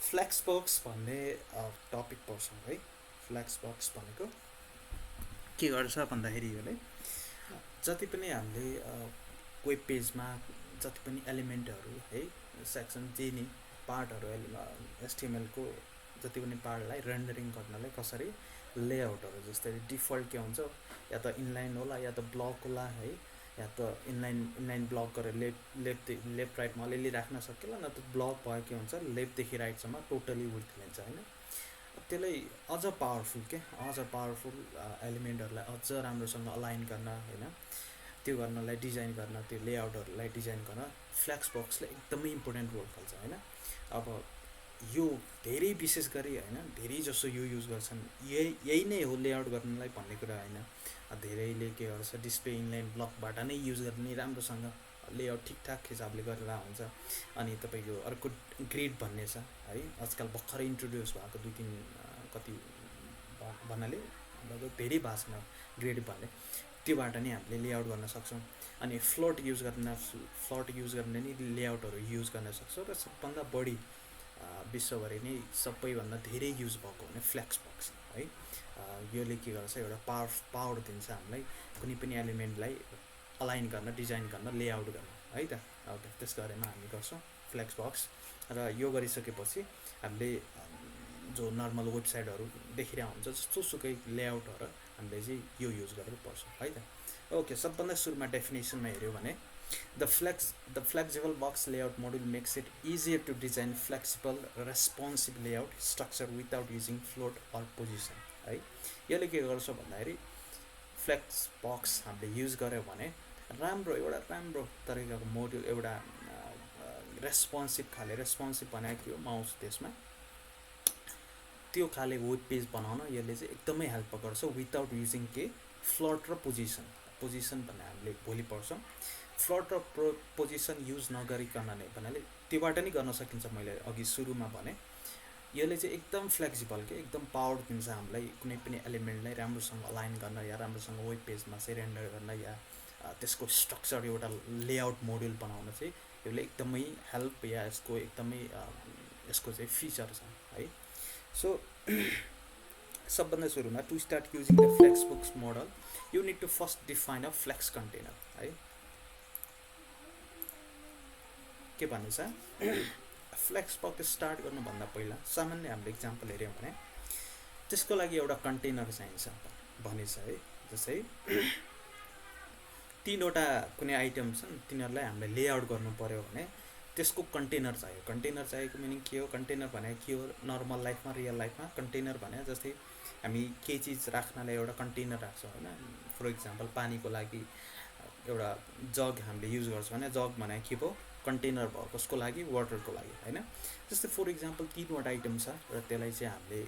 Flex box भन्ने topic पर्छ है। फ्लेक्स बक्स भनेको के गर्छ भन्दाखेरि यसले जति पनि हामीले वेब पेजमा जति पनि एलिमेन्टहरू है सेक्सन जे नि पार्टहरू एचटिएमएलको जति पनि पार्टलाई रेन्डरिङ गर्नलाई कसरी लेआउटहरू जस्तै डिफल्ट के हुन्छ या त इनलाइन होला या त ब्लक होला है या त इनलाइन ब्लक गरेर लेफ्ट राइटमा अलिअलि राख्न सकिएला न त ब्लक भयो के हुन्छ लेफ्टदेखि राइटसम्म टोटली विड्थ लिन्छ होइन। त्यसलाई अझ पावरफुल अझ पावरफुल एलिमेन्टहरूलाई अझ राम्रोसँग अलाइन गर्न होइन त्यो गर्नलाई डिजाइन गर्न त्यो लेआउटहरूलाई डिजाइन गर्न फ्लेक्स बक्सले एकदमै इम्पोर्टेन्ट रोल खेल्छ होइन। अब यो धेरै विशेष गरी होइन धेरै जसो यो युज गर्छन् यही नै हो लेआउट गर्नलाई भन्ने कुरा होइन। धेरैले के गर्छ डिस्प्ले इनलाइन ब्लकबाट नै युज गर्ने राम्रोसँग लेआउट ठिकठाक हिसाबले गरेर हुन्छ। अनि तपाईँको अर्को ग्रिड भन्ने छ है आजकल भर्खरै इन्ट्रोड्युस भएको 2-3 कति भन्नाले धेरै भाषामा ग्रिड भन्ने त्योबाट नै हामीले लेआउट गर्न सक्छौँ। अनि फ्लोट युज गर्ने नि लेआउटहरू युज गर्न सक्छौँ र सबभन्दा बढी विश्वभरि नै सबैभन्दा धेरै युज भएको भने फ्लेक्स बक्स है। योले के गर्छ एउटा पावर दिन्छ हामीलाई कुनै पनि एलिमेन्टलाई अलाइन गर्न डिजाइन गर्न लेआउट गर्न है त। ओके त्यसको बारेमा हामी गर्छौँ फ्लेक्स बक्स र यो गरिसकेपछि हामीले जो नर्मल वेबसाइटहरू देखिरहेको हुन्छ जस्तो सुकै लेआउटहरू हामीले चाहिँ यो युज गरेर पर्छ है त। ओके सबभन्दा सुरुमा डेफिनेसनमा हेऱ्यो भने the flexible box layout module makes it easier to design flexible responsive layout structure without using float or position है। यसले के गर्छ भन्दाखेरि फ्लेक्स बक्स हामीले युज गर्यो भने एउटा राम्रो तरिकाको मोड्युल एउटा रेस्पोन्सिभ बनाएको थियो माउस त्यसमा त्यो खाले वेब पेज बनाउन यसले चाहिँ एकदमै हेल्प गर्छ विदाउट युजिङ के फ्लोट र पोजिसन भन्ने हामीले भोलि पढ्छौँ। फ्लोट र पोजिसन युज नगरिकन नै भन्नाले त्योबाट नै गर्न सकिन्छ। मैले अघि सुरुमा भने यसले चाहिँ एकदम फ्लेक्सिबल एकदम पावर दिन्छ हामीलाई कुनै पनि एलिमेन्टलाई राम्रोसँग अलाइन गर्न या राम्रोसँग वेब पेजमा चाहिँ रेन्डर गर्न या त्यसको स्ट्रक्चर एउटा लेआउट मोड्युल बनाउन चाहिँ यसले एकदमै हेल्प या यसको चाहिँ फिचर छ है। सो सबभन्दा सुरुमा to start using the flex box model you need to first define a flex container है। के भन्नु छ फ्लेक्स बक्स स्टार्ट गर्नुभन्दा पहिला सामान्य हामीले इक्जाम्पल हेऱ्यौँ भने त्यसको लागि एउटा कन्टेनर चाहिन्छ भनेछ है। जस्तै 3वटा कुनै आइटम छन् तिनीहरूलाई हामीले लेआउट गर्नु पर्यो भने त्यसको कन्टेनर चाहियो। कन्टेनर चाहिएको मिनिङ के हो कन्टेनर भनेको के हो नर्मल लाइफमा रियल लाइफमा कन्टेनर भने जस्तै हामी केही चिज राख्नलाई एउटा कन्टेनर राख्छौँ होइन। फर इक्जाम्पल पानीको लागि एउटा जग हामीले युज गर्छौँ भने जग भनेको के भयो कन्टेनर भयो कसको लागि वाटरको लागि होइन। जस्तै फर इक्जाम्पल 3वटा आइटम छ र त्यसलाई चाहिँ हामीले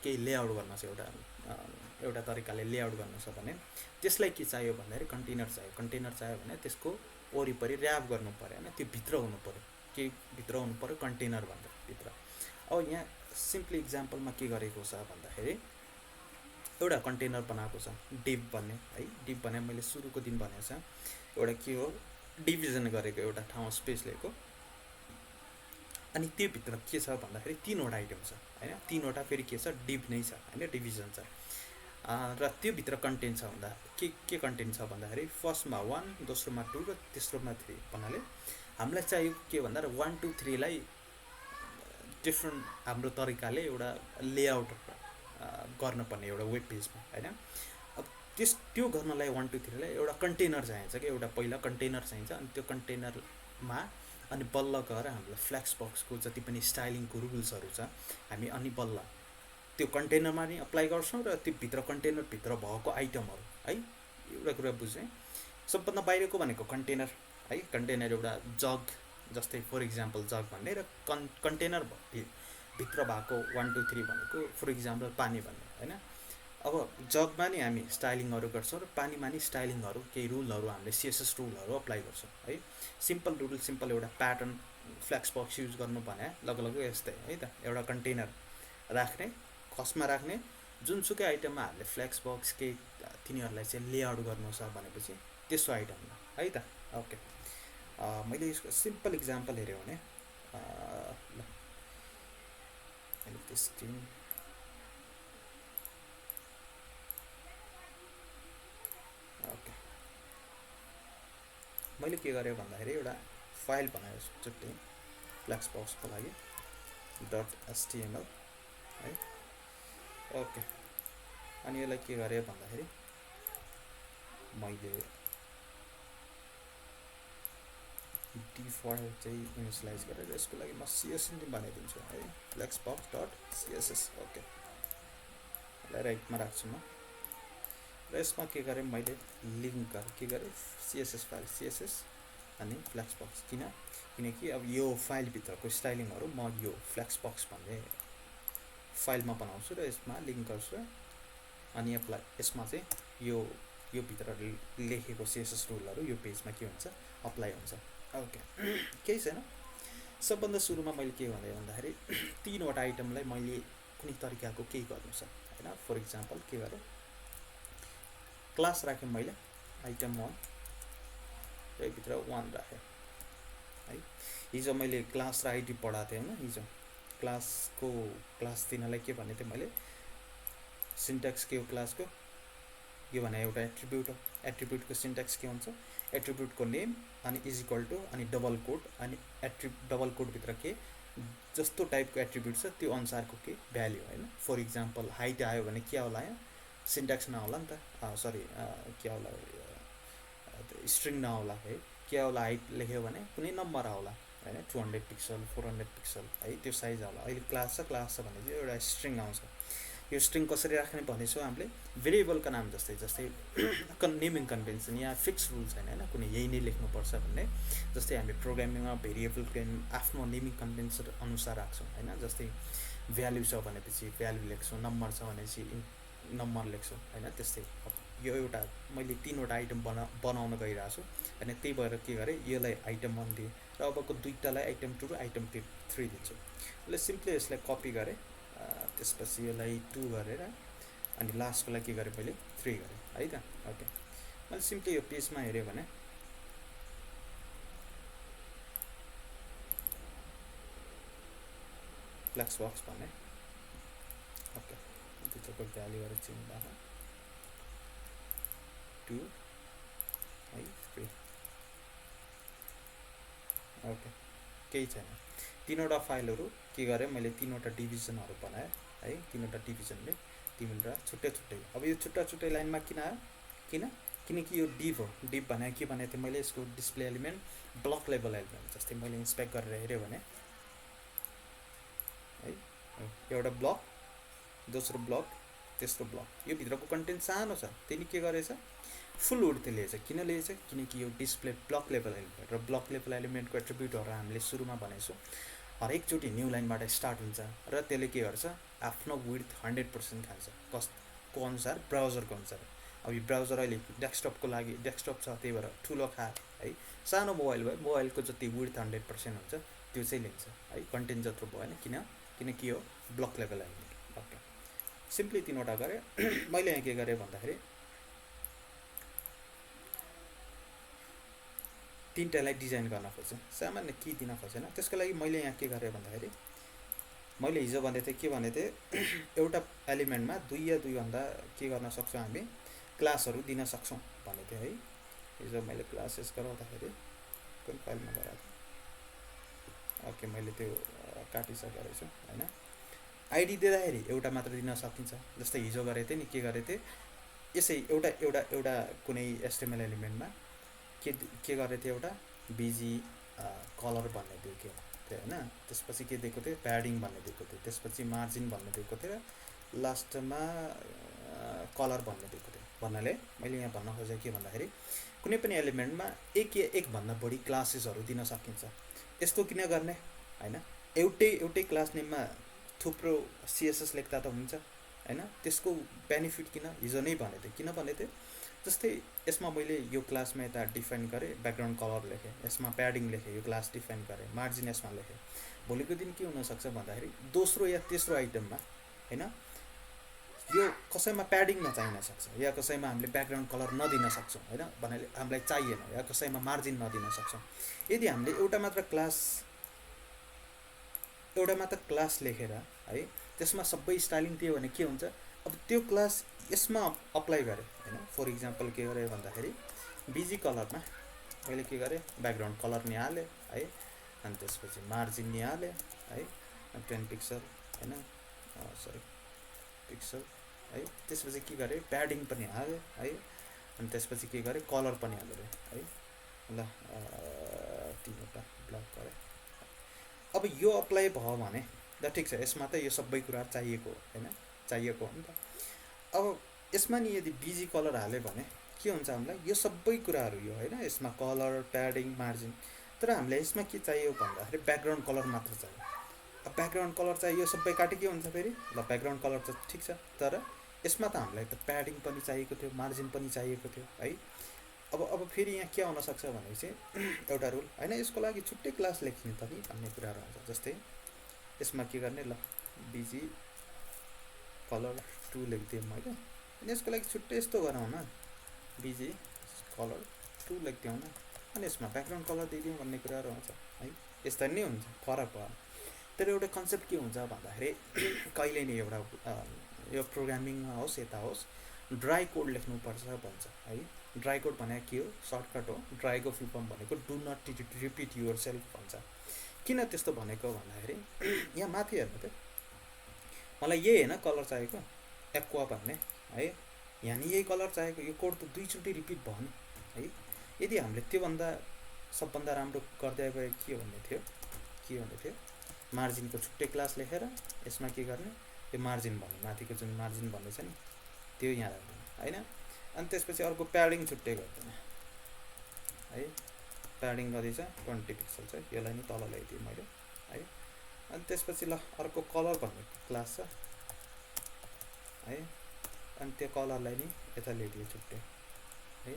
केही लेआउट गर्न छ एउटा तरिकाले लेआउट गर्नु छ भने त्यसलाई के चाहियो भन्दाखेरि कन्टेनर चाहियो भने त्यसको वरिपरि ऱ्याप गर्नु पऱ्यो होइन। त्यो भित्र हुनु पऱ्यो के भित्र हुनु पऱ्यो कन्टेनर भन्दा भित्र। अब यहाँ सिम्पली इक्जाम्पलमा के गरेको छ भन्दाखेरि एउटा कन्टेनर बनाएको छ डिप भन्ने है। डिप भने मैले सुरुको दिन भनेको छ एउटा के हो डिभिजन गरेको एउटा ठाउँ स्पेस लिएको अनि त्यो भित्र के छ भन्दाखेरि 3वटा आइटम छ होइन। 3वटा फेरि के छ डिप नै छ होइन डिभिजन छ र त्यो भित्र कन्टेन्ट छ भन्दा के कन्टेन्ट छ भन्दाखेरि फर्स्टमा 1 दोस्रोमा 2 र तेस्रोमा 3 भन्नाले हामीलाई चाहियो के भन्दा 1 2 3 लाई डिफ्रेन्ट हाम्रो तरिकाले एउटा लेआउट गर्नुपर्ने एउटा वेब पेजमा होइन। अब त्यो गर्नलाई 1 2 3 लाई एउटा कन्टेनर चाहिन्छ कि एउटा पहिला कन्टेनर चाहिन्छ अनि त्यो कन्टेनरमा अनि बल्ल गएर हामीलाई फ्लेक्स बक्सको जति पनि स्टाइलिङको रुल्सहरू छ हामी अनि बल्ल त्यो कन्टेनरमा नि अप्लाई गर्छौँ र त्यो भित्र कन्टेनरभित्र भएको आइटमहरू है। एउटा कुरा बुझेँ सबभन्दा बाहिरको भनेको कन्टेनर है। कन्टेनर एउटा जग जस्तै फर इक्जाम्पल जग भन्ने र कन्टेनर भित्र भएको 1 2 3 भनेको फर इक्जाम्पल पानी भन्ने होइन। अब जगमा नि हामी स्टाइलिङहरू गर्छौँ र पानीमा नि स्टाइलिङहरू केही रुलहरू हामीले सिएसएस रुलहरू अप्लाई गर्छौँ है। सिम्पल रुल सिम्पल एउटा प्याटर्न फ्लेक्स बक्स युज गर्नु भने लगभग यस्तै है त। एउटा कन्टेनर राख्ने कसमा राख्ने जुनसुकै आइटममा हामीले फ्लेक्स बक्स केही तिनीहरूलाई चाहिँ लेआउट गर्नु छ भनेपछि त्यसो आइटममा है त। ओके मैले यसको सिम्पल इक्जाम्पल हेऱ्यो भने टेस्टिङ ओके मैले के गरेँ भन्दाखेरि एउटा फाइल बनाएको छु छुट्टै फ्लेक्स बक्सको लागि .html है ओके अनि यसलाई के गरेँ भन्दाखेरि मैले डिफल्ट चाहिँ इनिसियलाइज गरेर यसको लागि म CSS बनाइदिन्छु है flexbox.css ओके यसलाई राइटमा राख्छु म र यसमा के गरेँ मैले लिङ्क गरेँ के गरेँ CSS फाइल CSS अनि फ्लेक्सबक्स किनकि अब यो फाइलभित्रको स्टाइलिङहरू म यो फ्लेक्सबक्स भन्ने फाइलमा बनाउँछु र यसमा लिङ्क गर्छु अनि यसमा चाहिँ यो भित्र लेखेको CSS रुलहरू यो पेजमा के हुन्छ अप्लाई हुन्छ ओके केही छैन सबभन्दा सुरुमा मैले के भने भन्दाखेरि तीनवटा आइटमलाई मैले कुनै तरिकाको केही गर्नु छ हैन फर इक्जाम्पल के गरेँ क्लास राखेँ मैले आइटम 1 र भित्र 1 राखेँ है हिजो मैले क्लास र आइडी पढाएको थिएँ हैन हिजो क्लास दिनलाई के भने थिएँ मैले सिन्ट्याक्स के हो क्लासको यो भने एउटा एट्रिब्युट हो एट्रिब्युटको सिन्ट्याक्स के हुन्छ एट्रिब्युटको नेम अनि इज इक्वल टु अनि डबल कोड अनि डबल कोड भित्र के जस्तो टाइपको एट्रिब्युट छ त्यो अनुसारको के भ्याल्यु हैन फर इक्जाम्पल हाइट आयो भने के होला यहाँ सिन्ट्याक्स नहोला नि त सरी के होला स्ट्रिङ नहोला है के होला हाइट लेख्यो भने कुनै नम्बर आउला हैन 200 पिक्सल 400 पिक्सल है त्यो साइज होला अहिले क्लास छ भने चाहिँ एउटा स्ट्रिङ आउँछ यो स्ट्रिङ कसरी राख्ने भनेछौँ हामीले भेरिएबलका नाम जस्तै नेमिङ कन्भेन्सन या फिक्स रुल छैन हैन कुनै यही नै लेख्नुपर्छ भन्ने जस्तै हामी प्रोग्रामिङमा भेरिएबलको आफ्नो नेमिङ कन्भेन्सन अनुसार राख्छौँ हैन जस्तै भ्यालु छ भनेपछि भ्यालु लेख्छौँ नम्बर छ भनेपछि नम्बर लेख्छौँ हैन त्यस्तै यो एउटा मैले तीनवटा आइटम बनाउन गइरहेको छु अनि त्यही भएर के गरेँ यसलाई आइटम 1 दिएँ र अबको दुईटालाई आइटम 2 र आइटम 3 दिन्छु यसले सिम्पली यसलाई कपी गरेँ त्यसपछि यसलाई 2 गरेर अनि लास्टकोलाई के गरेँ मैले 3 गरेँ है त ओके मैले सिम्पली यो पेजमा हेऱ्यो भने फ्लेक्सबक्स भन्ने ओके भित्रको भ्यालु गरेर चेन्ज भएको 2 है 3 ओके केही छैन तीनवटा फाइलहरू के गरेँ मैले तीनवटा डिभिजनहरू बनाएँ है तीनवटा डिभिजनले तीनवटा छुट्टै छुट्टै अब यो छुट्टा छुट्टै लाइनमा किन आयो किनकि यो डिभ हो डिभ भने के भनेको थिएँ मैले यसको display element block level element जस्तै मैले इन्सपेक्ट गरेर हेऱ्यो भने है एउटा ब्लक दोस्रो ब्लक तेस्रो ब्लक यो भित्रको कन्टेन्ट सानो छ त्यसले के गरेछ फुल उड्दै लिएछ किन लिएछ किनकि यो डिस्प्ले ब्लक लेभल एलिमेन्ट र ब्लक लेभल एलिमेन्टको एट्रिब्युटहरू हामीले सुरुमा भनेछौँ हरेकचोटि न्यू लाइनबाट स्टार्ट हुन्छ र त्यसले के गर्छ आफ्नो विड्थ 100% खान्छ कसको अनुसार ब्राउजरको अनुसार अब यो ब्राउजर अहिले डेस्कटपको लागि डेस्कटप छ त्यही भएर ठुलो खा है सानो मोबाइल भयो मोबाइलको जति विड्थ 100% हुन्छ त्यो चाहिँ लिन्छ है कन्टेन्ट जत्रो भएन किनकि यो block level element okay simply तीनवटा गरेँ मैले यहाँ के गरेँ भन्दाखेरि तीनटालाई डिजाइन गर्न खोजेँ सामान्य के दिन खोजेन त्यसको लागि मैले यहाँ के गरेँ भन्दाखेरि मैले हिजो भनेको थिएँ के भनेको थिएँ एउटा एलिमेन्टमा 2 या 2 भन्दा के गर्न सक्छौँ हामी क्लासहरू दिन सक्छौँ भनेको थिएँ है हिजो मैले क्लासेस गराउँदाखेरि कुन फाइलमा गराएको ओके मैले त्यो काटिसकेको छु हैन आइडी दिँदाखेरि एउटा मात्र दिन सकिन्छ जस्तै हिजो गरेको थिएँ नि के गरेको थिएँ यसै एउटा कुनै एचटीएमएल एलिमेन्टमा के गरेको थिएँ एउटा बिजी कलर भन्ने दिएको थिएँ हैन त्यसपछि के दिएको थिएँ प्याडिङ भन्ने दिएको थिएँ त्यसपछि मार्जिन भन्ने दिएको थिएँ र लास्टमा कलर भन्ने दिएको थिएँ भन्नाले मैले यहाँ भन्न खोजेँ के भन्दाखेरि कुनै पनि एलिमेन्टमा एक भन्दा बढी क्लासेसहरू दिन सकिन्छ यस्तो किन गर्ने हैन एउटै क्लास नेममा थुप्रो सीएसएस लेख्दा त हुन्छ हैन त्यसको बेनिफिट किन हिजो नै भनेको थिएँ किन भनेको थिएँ जस्तै यसमा मैले यो क्लासमा यता डिफाइन गरेँ ब्याकग्राउन्ड कलर लेखेँ यसमा प्याडिङ लेखेँ यो क्लास डिफाइन गरेँ मार्जिन यसमा लेखेँ भोलिको दिन के हुनसक्छ भन्दाखेरि दोस्रो या तेस्रो आइटममा हैन यो कसैमा प्याडिङ नचाहिन सक्छ या कसैमा हामीले ब्याकग्राउन्ड कलर नदिन सक्छौँ हैन भन्नाले हामीलाई चाहिएन या कसैमा मार्जिन नदिन सक्छौँ यदि हामीले एउटा मात्र क्लास एउटा मात्र क्लास लेखेर है त्यसमा सबै स्टाइलिङ दियो भने के हुन्छ, अब त्यो क्लास यसमा अप्लाई गरेँ होइन। फर इक्जाम्पल के गरेँ भन्दाखेरि बिजी कलरमा मैले के गरेँ, ब्याकग्राउन्ड कलर निहालेँ है, अनि त्यसपछि मार्जिन निहालेँ है, 10 पिक्सल होइन, सरी पिक्सल है। त्यसपछि के गरेँ, प्याडिङ पनि हालेँ है, अनि त्यसपछि के गरेँ, कलर पनि हालेँ है। ल 3वटा ब्लक गरेँ। अब यो अप्लाई भयो भने ल ठिक छ, यसमा त यो सबै कुरा चाहिएको होइन, चाहिएको हो नि त। अब यसमा नि यदि बिजी कलर हाल्यो भने के हुन्छ हामीलाई, यो सबै कुराहरू यो होइन, यसमा कलर प्याडिङ मार्जिन, तर हामीलाई यसमा के चाहियो भन्दाखेरि ब्याकग्राउन्ड कलर मात्र चाहियो। अब ब्याकग्राउन्ड कलर चाहियो, यो सबै काटे के हुन्छ फेरि, ल ब्याकग्राउन्ड कलर त ठिक छ, तर यसमा त हामीलाई त प्याडिङ पनि चाहिएको थियो, मार्जिन पनि चाहिएको थियो है। अब फेरि यहाँ के आउन सक्छ भने चाहिँ एउटा रुल होइन, यसको लागि छुट्टै क्लास लेख्ने त नि भन्ने कुराहरू आउँछ। जस्तै यसमा के गर्ने, ल बिजी कलर 2 लेखिदिएँ मैले, अनि यसको लागि छुट्टै यस्तो गरौँ न, बिजी कलर 2 लेखिदिउँ न, अनि यसमा ब्याकग्राउन्ड कलर दिइदिउँ भन्ने कुराहरू आउँछ है। यस्ता नै हुन्छ, फरक भयो। तर एउटा कन्सेप्ट के हुन्छ भन्दाखेरि कहिले नि एउटा यो प्रोग्रामिङमा होस् यता होस् ड्राई कोड लेख्नुपर्छ भन्छ है। ड्राई कोड भनेको के हो, सर्टकट हो। ड्राईको फुल फर्म भनेको do not repeat yourself भन्छ। किन त्यस्तो भनेको भन्दाखेरि यहाँ माथि हेर्नु त, मलाई यही होइन कलर चाहिएको एक्वा भन्ने है, यहाँ नि यही कलर चाहिएको, यो कोड त दुईचोटि रिपिट भयो नि है। यदि हामीले त्योभन्दा सबभन्दा राम्रो गर्दै गए के भन्ने थियो, मार्जिनको छुट्टै क्लास लेखेर यसमा के गर्ने, यो मार्जिन भन्ने माथिको जुन मार्जिन भन्ने छ नि त्यो यहाँ राख्दैन होइन। अनि त्यसपछि अर्को प्याडिङ छुट्टै गर्दैन है, प्याडिङ कति छ 20 पिक्सल छ, यसलाई नि तल ल्याइदिएँ मैले है। अनि त्यसपछि ल अर्को कलर भन्ने क्लास छ है, अनि त्यो कलरलाई नि यता ल्याइदिएँ छुट्टै है।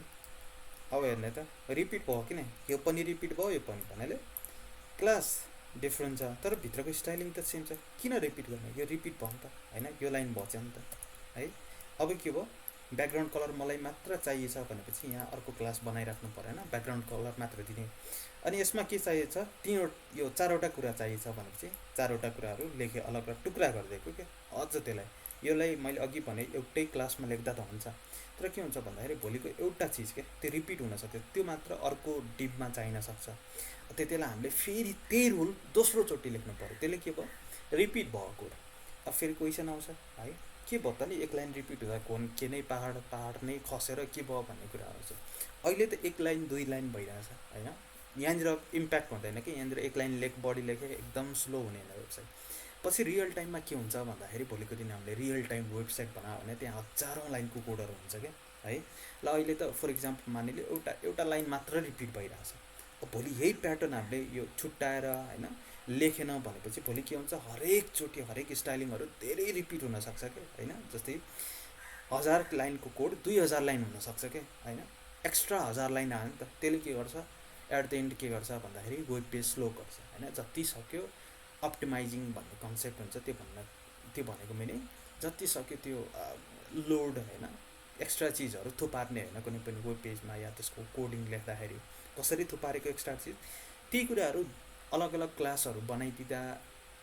अब हेर्ने त रिपिट भयो कि नै, यो पनि रिपिट भयो यो पनि, भन्नाले क्लास डिफ्रेन्ट छ तर भित्रको स्टाइलिङ त सेम छ। किन रिपिट गर्ने, यो रिपिट भयो नि त होइन, यो लाइन बच्यो नि त है। अब के भयो, ब्याकग्राउन्ड कलर मलाई मात्र चाहिएछ भनेपछि यहाँ अर्को क्लास बनाइराख्नु परेन, ब्याकग्राउन्ड कलर मात्र दिने। अनि यसमा के चाहिएछ, यो 4वटा कुरा चाहिएछ भनेपछि 4वटा कुराहरू लेखेँ, अलग अलग टुक्रा गरिदिएको क्या। अझ त्यसलाई योलाई मैले अघि भने एउटै क्लासमा लेख्दा त हुन्छ, तर के हुन्छ भन्दाखेरि भोलिको एउटा चिज के त्यो रिपिट हुनसक्छ, त्यो मात्र अर्को डिपमा चाहिन सक्छ। त्यति बेला हामीले फेरि त्यही रुल दोस्रोचोटि लेख्नु पऱ्यो, त्यसले के भयो, रिपिट भयो कुरा। अब फेरि क्वेसन आउँछ है, के भयो त नि एक लाइन रिपिट हुँदा के नै पहाड नै खसेर के भयो भन्ने कुरा आउँछ। अहिले त 1 लाइन 2 लाइन भइरहेछ होइन, यहाँनिर इम्प्याक्ट हुँदैन कि, यहाँनिर 1 लाइन बढी लेखे एकदम स्लो हुने वेबसाइट। पछि रियल टाइममा के हुन्छ भन्दाखेरि भोलिको दिन हामीले रियल टाइम वेबसाइट बनायो भने त्यहाँ हजारौँ लाइनको कोडहरू हुन्छ क्या है। ल अहिले त फर इक्जाम्पल मानिलियो एउटा लाइन मात्र रिपिट भइरहेछ, अब भोलि यही प्याटर्न हामीले यो छुट्याएर होइन लेखेन भनेपछि भोलि के हुन्छ, हरेकचोटि हरेक स्टाइलिङहरू धेरै रिपिट हुनसक्छ क्या होइन। जस्तै 1000 लाइनको कोड 2000 लाइन हुनसक्छ क्या होइन, एक्स्ट्रा 1000 लाइन आयो नि त। त्यसले के गर्छ, एट द एन्ड के गर्छ भन्दाखेरि वेब पेज स्लो गर्छ होइन। जति सक्यो अप्टिमाइजिङ भन्ने कन्सेप्ट हुन्छ, त्यो भनेको मैले जति सक्यो त्यो लोड होइन, एक्स्ट्रा चिजहरू थुपार्ने होइन कुनै पनि वेब पेजमा या त्यसको कोडिङ लेख्दाखेरि कसरी थुपारेको एक्स्ट्रा चिज, ती कुराहरू अलग अलग क्लासहरू बनाइदिँदा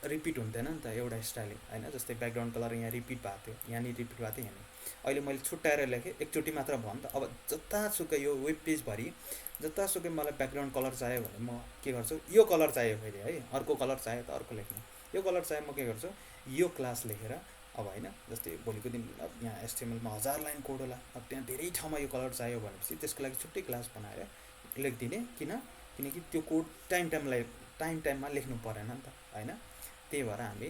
रिपिट हुँदैन नि त एउटा स्टाइलिङ होइन। जस्तै ब्याकग्राउन्ड कलर यहाँ रिपिट भएको थियो, यहाँनिर रिपिट भएको थियो, यहाँनिर अहिले मैले छुट्याएर लेखेँ, एकचोटि मात्र भयो नि त। अब जतासुकै यो वेब पेजभरि जतासुकै मलाई ब्याकग्राउन्ड कलर चाहियो भने म के गर्छु, यो कलर चाहियो फेरि है, अर्को कलर चाहियो त अर्को लेख्ने, यो कलर चाहियो म के गर्छु, यो क्लास लेखेर अब होइन। जस्तै भोलिको दिन यहाँ एचटिएमएलमा 1000 लाइन कोड होला, अब त्यहाँ धेरै ठाउँमा यो कलर चाहियो भनेपछि त्यसको लागि छुट्टै क्लास बनाएर लेखिदिने। किनकि त्यो कोड टाइममा लेख्नु परेन नि त होइन। त्यही भएर हामी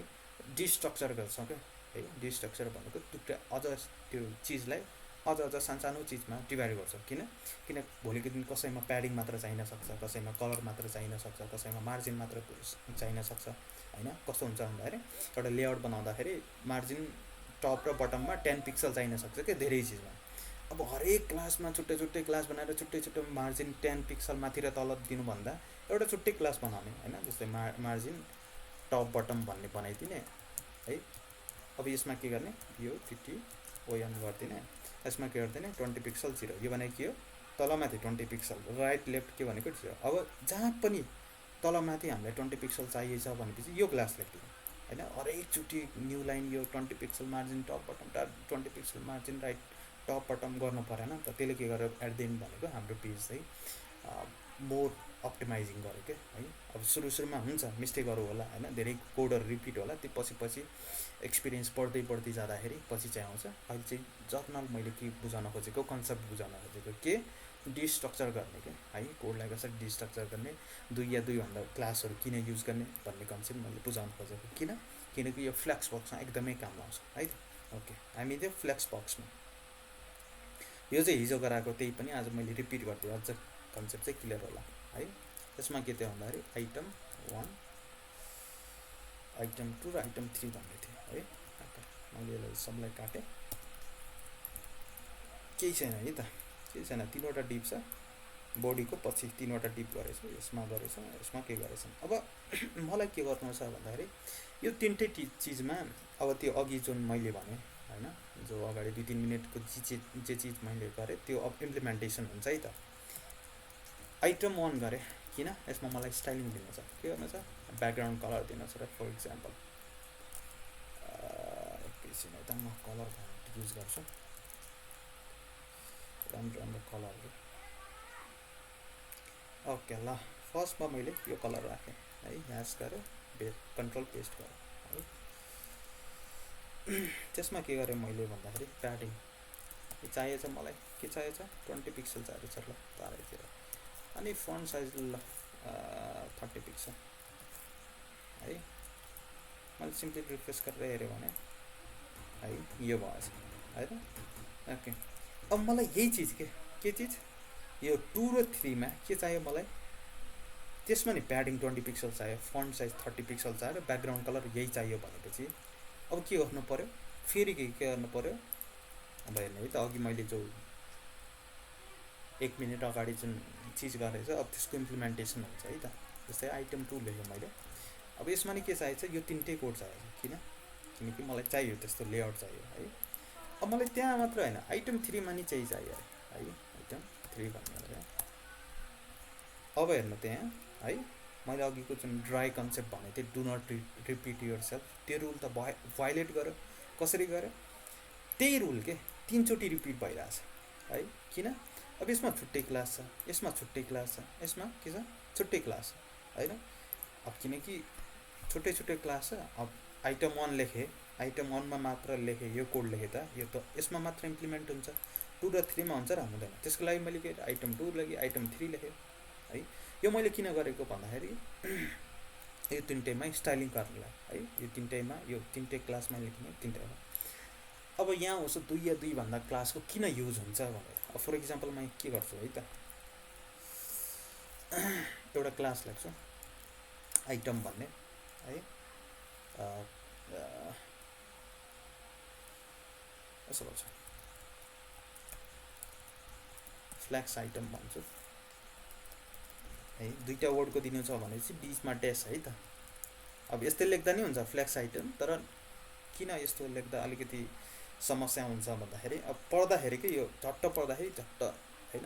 डिस्ट्रक्चर गर्छौँ क्या है। डिस्ट्रक्चर भनेको टुक्रा अझ त्यो चिजलाई अझ सानो चिजमा डिभाइड गर्छौँ। किन भोलिको दिन कसैमा प्याडिङ मात्र चाहिन सक्छ, कसैमा कलर मात्र चाहिन सक्छ, कसैमा मार्जिन मात्र चाहिन सक्छ होइन। कस्तो हुन्छ भन्दाखेरि एउटा लेआउट बनाउँदाखेरि मार्जिन टप र बटममा 10 पिक्सल चाहिन सक्छ क्या धेरै चिजमा। अब हरेक क्लासमा छुट्टै क्लास बनाएर छुट्टै मार्जिन 10 पिक्सल माथि र तल दिनुभन्दा एउटा छुट्टै क्लास बनाउने होइन। जस्तै मार्जिन टप बटम भन्ने बनाइदिने है। अब यसमा के गर्ने, यो 50 OM गरिदिने, यसमा के गरिदिने 20 पिक्सल 0, यो भनेको के हो तलमाथि 20 पिक्सल, राइट लेफ्ट के भनेको 0। अब जहाँ पनि तलमाथि हामीलाई 20 पिक्सल चाहिएछ भनेपछि यो क्लास लेख्दिउँ होइन। हरेकचोटि न्यू लाइन यो 20 pixel margin top bottom 20 pixel margin right top bottom गर्नु परेन नि त। त्यसले के गर्यो एट द एन्ड भनेको हाम्रो पेज चाहिँ मोर अप्टिमाइजिङ गर्यो क्या है। अब सुरुमा हुन्छ मिस्टेकहरू होला होइन, धेरै कोडहरू रिपिट होला, त्यो पछि एक्सपिरियन्स बढ्दै जाँदाखेरि पछि चाहिँ आउँछ। अहिले चाहिँ जर्नल मैले के बुझाउन खोजेको, कन्सेप्ट बुझाउन खोजेको के डिस्ट्रक्चर गर्ने क्या है, कोडलाई कसरी डिस्ट्रक्चर गर्ने, दुई या दुईभन्दा क्लासहरू किन युज गर्ने भन्ने कन्सेप्ट मैले बुझाउन खोजेको। किनकि यो फ्लेक्स बक्समा एकदमै काम आउँछ है त। ओके, हामी त्यो फ्लेक्स बक्समा यो चाहिँ हिजो गराएको, त्यही पनि आज मैले रिपिट गरिदिएँ, अझ कन्सेप्ट चाहिँ क्लियर होला है। त्यसमा के थियो भन्दाखेरि आइटम 1, आइटम 2 र आइटम 3 भन्ने थियो है। मैले यसलाई सबलाई काटेँ, केही छैन है त, केही छैन। 3वटा डिप छ बडीको पछि, 3वटा डिप गरेछ, यसमा गरेछ, यसमा के गरेछ। अब मलाई के गर्नु छ भन्दाखेरि यो तिनटै चिजमा अब त्यो अघि जुन मैले भने होइन, जो अगाडि 2-3 मिनटको जे चिज मैले गरेँ त्यो अब इम्प्लिमेन्टेसन हुन्छ है त। आइटम 1 गरेँ, किन यसमा मलाई स्टाइलिङ दिनु छ, के गर्नु छ, ब्याकग्राउन्ड कलर दिनु छ र फर इक्जाम्पल एकैछिन है त, म कलर युज गर्छु, राम्रो कलरहरू। ओके ल, फर्स्टमा मैले यो कलर राखेँ है, ह्यास गरेँ, कन्ट्रोल पेस्ट गरेँ है। त्यसमा के गरेँ मैले भन्दाखेरि प्याडिङ चाहिएछ मलाई, के चाहिएछ 20 पिक्सल चाहिएछ ल तारैतिर। अनि फन्ट साइज ल 30 पिक्सल है। मैले सिम्पली रिफ्रेस गरेर हेऱ्यो भने है यो भएछ है त। ओके, अब मलाई यही चिज के चिज यो 2 र 3 मा के चाहियो मलाई, त्यसमा नि प्याडिङ 20 पिक्सल चाहियो, फन्ट साइज 30 पिक्सल चाहियो, ब्याकग्राउन्ड कलर यही चाहियो भनेपछि अब के गर्नु पर्यो, फेरि के गर्नु पर्यो। अब हेर्नु है त, अघि मैले जो 1 मिनट अगाडि जुन चिज गरेछ अब त्यसको इम्प्लिमेन्टेसन हुन्छ है त। जस्तै आइटम 2 लेखेँ मैले, अब यसमा नि के चाहिन्छ, यो तिनटै कोड चाहिन्छ, किनकि मलाई चाहियो त्यस्तो लेआउट चाहियो है। अब मलाई त्यहाँ मात्र होइन, आइटम 3 मा नि चाहिँ चाहियो है, आइटम 3 भन्ने। अब हेर्नु त्यहाँ है, मैले अघिको जुन ड्राई कन्सेप्ट भनेको थिएँ, do not repeat yourself, त्यो रुल त भायोलेट गर्यो। कसरी गर्यो, त्यही रुल के 3 चोटि रिपिट भइरहेछ है। किन, अब यसमा छुट्टै क्लास छ, यसमा छुट्टै क्लास छ, यसमा के छ छुट्टै क्लास होइन। अब किनकि छुट्टै क्लास छ, अब आइटम 1 लेखेँ, आइटम 1 मा मात्र लेखेँ, यो कोड लेखेँ त, यो त यसमा मात्र इम्प्लिमेन्ट हुन्छ, 2 र 3 मा हुन्छ र हुँदैन। त्यसको लागि मैले के आइटम 2 लेखेँ, आइटम 3 लेखेँ है। यो मैले किन गरेको भन्दाखेरि यो तिनटैमा स्टाइलिङ गर्नलाई है, यो तिनटैमा यो तिनटै क्लासमा लेख्ने तिनटैमा। अब यहाँ उसो 2 या 2 भन्दा क्लासको किन युज हुन्छ भनेर, अब फर इक्जाम्पल म के गर्छु है त, एउटा क्लास लेख्छु आइटम भन्ने है, यसो गर्छु फ्ल्याक्स आइटम भन्छु है। 2टा वर्डको दिनु छ भनेपछि बिचमा ड्यास है त। अब यस्तै लेख्दा नि हुन्छ फ्ल्याक्स आइटम, तर किन यस्तो लेख्दा अलिकति समस्या हुन्छ भन्दाखेरि अब पढ्दाखेरि के यो झट्ट पढ्दाखेरि झट्ट होइन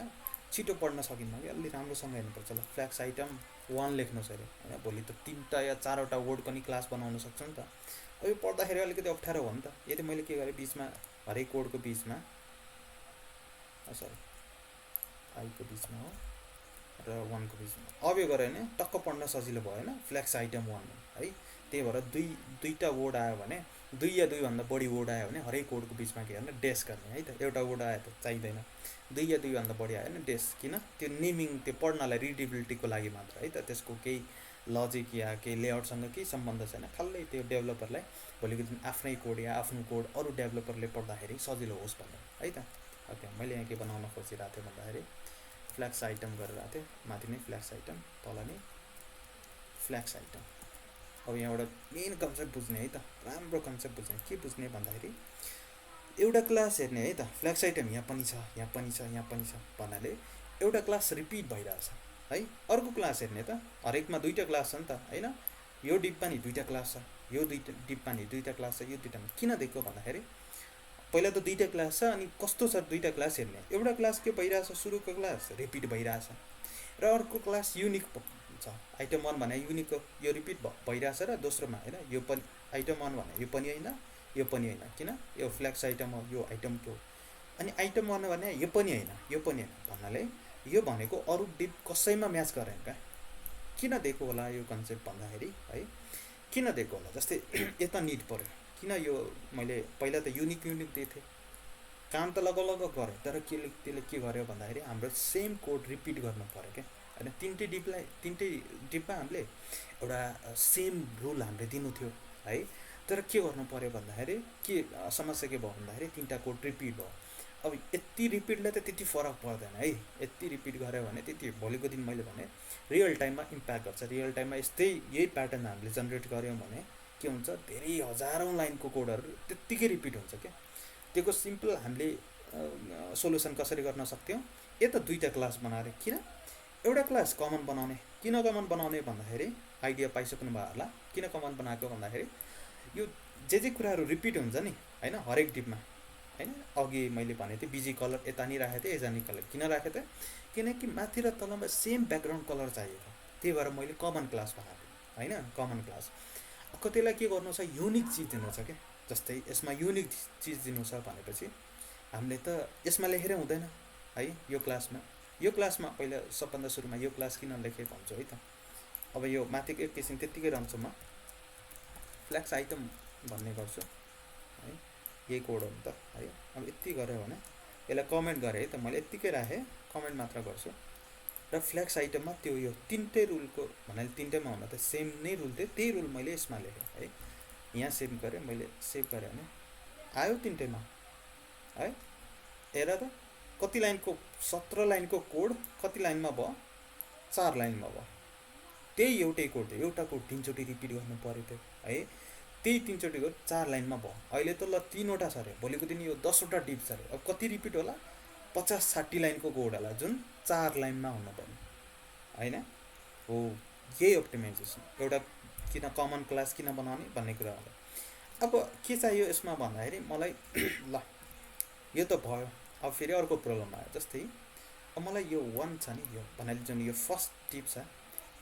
छिटो पढ्न सकिन्न कि, अलि राम्रोसँग हेर्नुपर्छ। ल फ्ल्याक्स आइटम 1 लेख्नुहोस् अरे होइन, भोलि त 3टा या 4वटा वर्डको नि क्लास बनाउन सक्छु नि त। अब यो पढ्दाखेरि अलिकति अप्ठ्यारो हो नि त। यदि मैले के गरेँ, बिचमा हरेक कोडको बिचमा सरी आईको बिचमा हो र 1 को बिचमा अब यो गरेँ भने टक्क पढ्न सजिलो भयो होइन, फ्ल्याक्स आइटम 1 है। त्यही भएर दुईटा वर्ड आयो भने, 2 या 2 भन्दा बढी वर्ड आयो भने हरेक वर्डको बिचमा के गर्ने ड्यास गर्ने है त। एउटा वर्ड आयो त चाहिँदैन, 2 या 2 भन्दा बढी आयो भने ड्यास, किन त्यो नेमिङ, त्यो पढ्नलाई रिडेबिलिटीको लागि मात्र है त। त्यसको केही लजिक या केही लेआउटसँग केही सम्बन्ध छैन, खालि त्यो डेभलपरलाई भोलिको दिन आफ्नै कोड या आफ्नो कोड अरू डेभलपरले पढ्दाखेरि सजिलो होस् भनेर है त। ओके, मैले यहाँ के बनाउन खोजिरहेको थिएँ भन्दाखेरि फ्ल्याक्स आइटम गरिरहेको थिएँ, माथि नै फ्ल्याक्स आइटम, तल नै फ्ल्याक्स आइटम। अब यहाँबाट मेन कन्सेप्ट बुझ्ने है त, राम्रो कन्सेप्ट बुझ्ने, के बुझ्ने भन्दाखेरि एउटा क्लास हेर्ने है त, फ्ल्याक्स आइटम यहाँ पनि छ, यहाँ पनि छ, यहाँ पनि छ भन्नाले एउटा क्लास रिपिट भइरहेछ है। अर्को क्लास हेर्ने त, हरेकमा 2टा क्लास छ नि त होइन, यो डिपमा नि 2टा क्लास छ, यो डिपमा नि 2टा क्लास छ, यो 2टामा किन दिएको भन्दाखेरि पहिला त 2टा क्लास छ, अनि कस्तो छ 2टा क्लास हेर्ने, एउटा क्लास के भइरहेछ, सुरुको क्लास रिपिट भइरहेछ र अर्को क्लास युनिक छ। आइटम 1 भने युनिक हो, यो रिपिट भइरहेछ र दोस्रोमा होइन यो पनि आइटम 1 भने यो पनि होइन यो पनि होइन, किन यो फ्ल्याक्स आइटम हो, यो आइटम 2। अनि आइटम 1 भने यो पनि होइन यो पनि होइन भन्नाले यो भनेको अरू डिप कसैमा म्याच गरेन क्या। किन दिएको होला यो कन्सेप्ट भन्दाखेरि है, किन दिएको होला जस्तै यता निड पऱ्यो, किन यो मैले पहिला त युनिक दिएको थिएँ, काम त लगलग गरेँ, तर त्यसले के गर्यो भन्दाखेरि हाम्रो सेम कोड रिपिट गर्नु पऱ्यो क्या होइन। तिनटै डिपमा हामीले एउटा सेम रुल हामीले दिनु थियो है। तर के गर्नु पऱ्यो भन्दाखेरि के समस्या के भयो भन्दाखेरि तिनवटा कोड रिपिट भयो। अब यति रिपिटले त त्यति फरक पर्दैन है, यति रिपिट गऱ्यो भने त्यति भोलिको दिन मैले भने रियल टाइममा इम्प्याक्ट गर्छ। रियल टाइममा यस्तै यही प्याटर्न हामीले जेनेरेट गऱ्यौँ भने के हुन्छ, धेरै हजारौँ लाइनको कोडहरू त्यत्तिकै रिपिट हुन्छ क्या। त्यसको सिम्पल हामीले सोल्युसन कसरी गर्न सक्थ्यौँ, त दुईवटा क्लास बनाएर, किन एउटा क्लास कमन बनाउने, किन कमन बनाउने भन्दाखेरि आइडिया पाइसक्नु भयो होला। किन कमन बनाएको भन्दाखेरि यो जे कुराहरू रिपिट हुन्छ नि होइन हरेक डिपमा होइन। अघि मैले भनेको थिएँ बिजी कलर यता नि राखेको थिएँ, यता नि कलर किन राखेको थिएँ, किनकि माथि र तलमा सेम ब्याकग्राउन्ड कलर चाहिएको, त्यही भएर मैले कमन क्लास बनाएको होइन। कमन क्लास कतिलाई के गर्नु छ, युनिक चिज दिनु छ क्या। जस्तै यसमा युनिक चिज दिनु छ भनेपछि हामीले त यसमा लेखेरै हुँदैन है। यो क्लासमा पहिला सबभन्दा सुरुमा यो क्लास किन लेखेको हुन्छु है त। अब यो माथिको एकैछिन त्यत्तिकै रहन्छु म, फ्ल्याक्स आइटम भन्ने गर्छु है, यही कोड हो नि त है। अब यति गऱ्यो भने यसलाई कमेन्ट गरेँ है त मैले, यत्तिकै राखेँ कमेन्ट मात्र गर्छु र फ्ल्याक्स आइटममा त्यो यो तिनटै रुलको भन्नाले तिनटैमा हुँदा त सेम नै रुल थियो, त्यही रुल मैले यसमा लेखेँ है। यहाँ सेभ गरेँ मैले, सेभ गरेँ भने आयो तिनटैमा है। हेर त कति लाइनको, 17 लाइनको कोड कति लाइनमा भयो, 4 लाइनमा भयो। त्यही एउटै कोड थियो, एउटा कोड 3 चोटि रिपिट गर्नु पऱ्यो थियो है। त्यही 3 चोटि गयो 4 लाइनमा भयो। अहिले त ल 3वटा छ अरे, भोलिको दिन यो 10वटा डिप छ अरे। अब कति रिपिट होला, 50-60 लाइनको कोड होला जुन 4 लाइनमा हुनुपर्ने होइन हो। यही अप्टिमाइजेसन एउटा किन कमन क्लास किन बनाउने भन्ने कुरा हो। अब के चाहियो यसमा भन्दाखेरि मलाई ल यो त भयो, अब फेरि अर्को प्रब्लम आयो। जस्तै अब मलाई यो 1 छ नि, यो भन्नाले जुन यो फर्स्ट टिप छ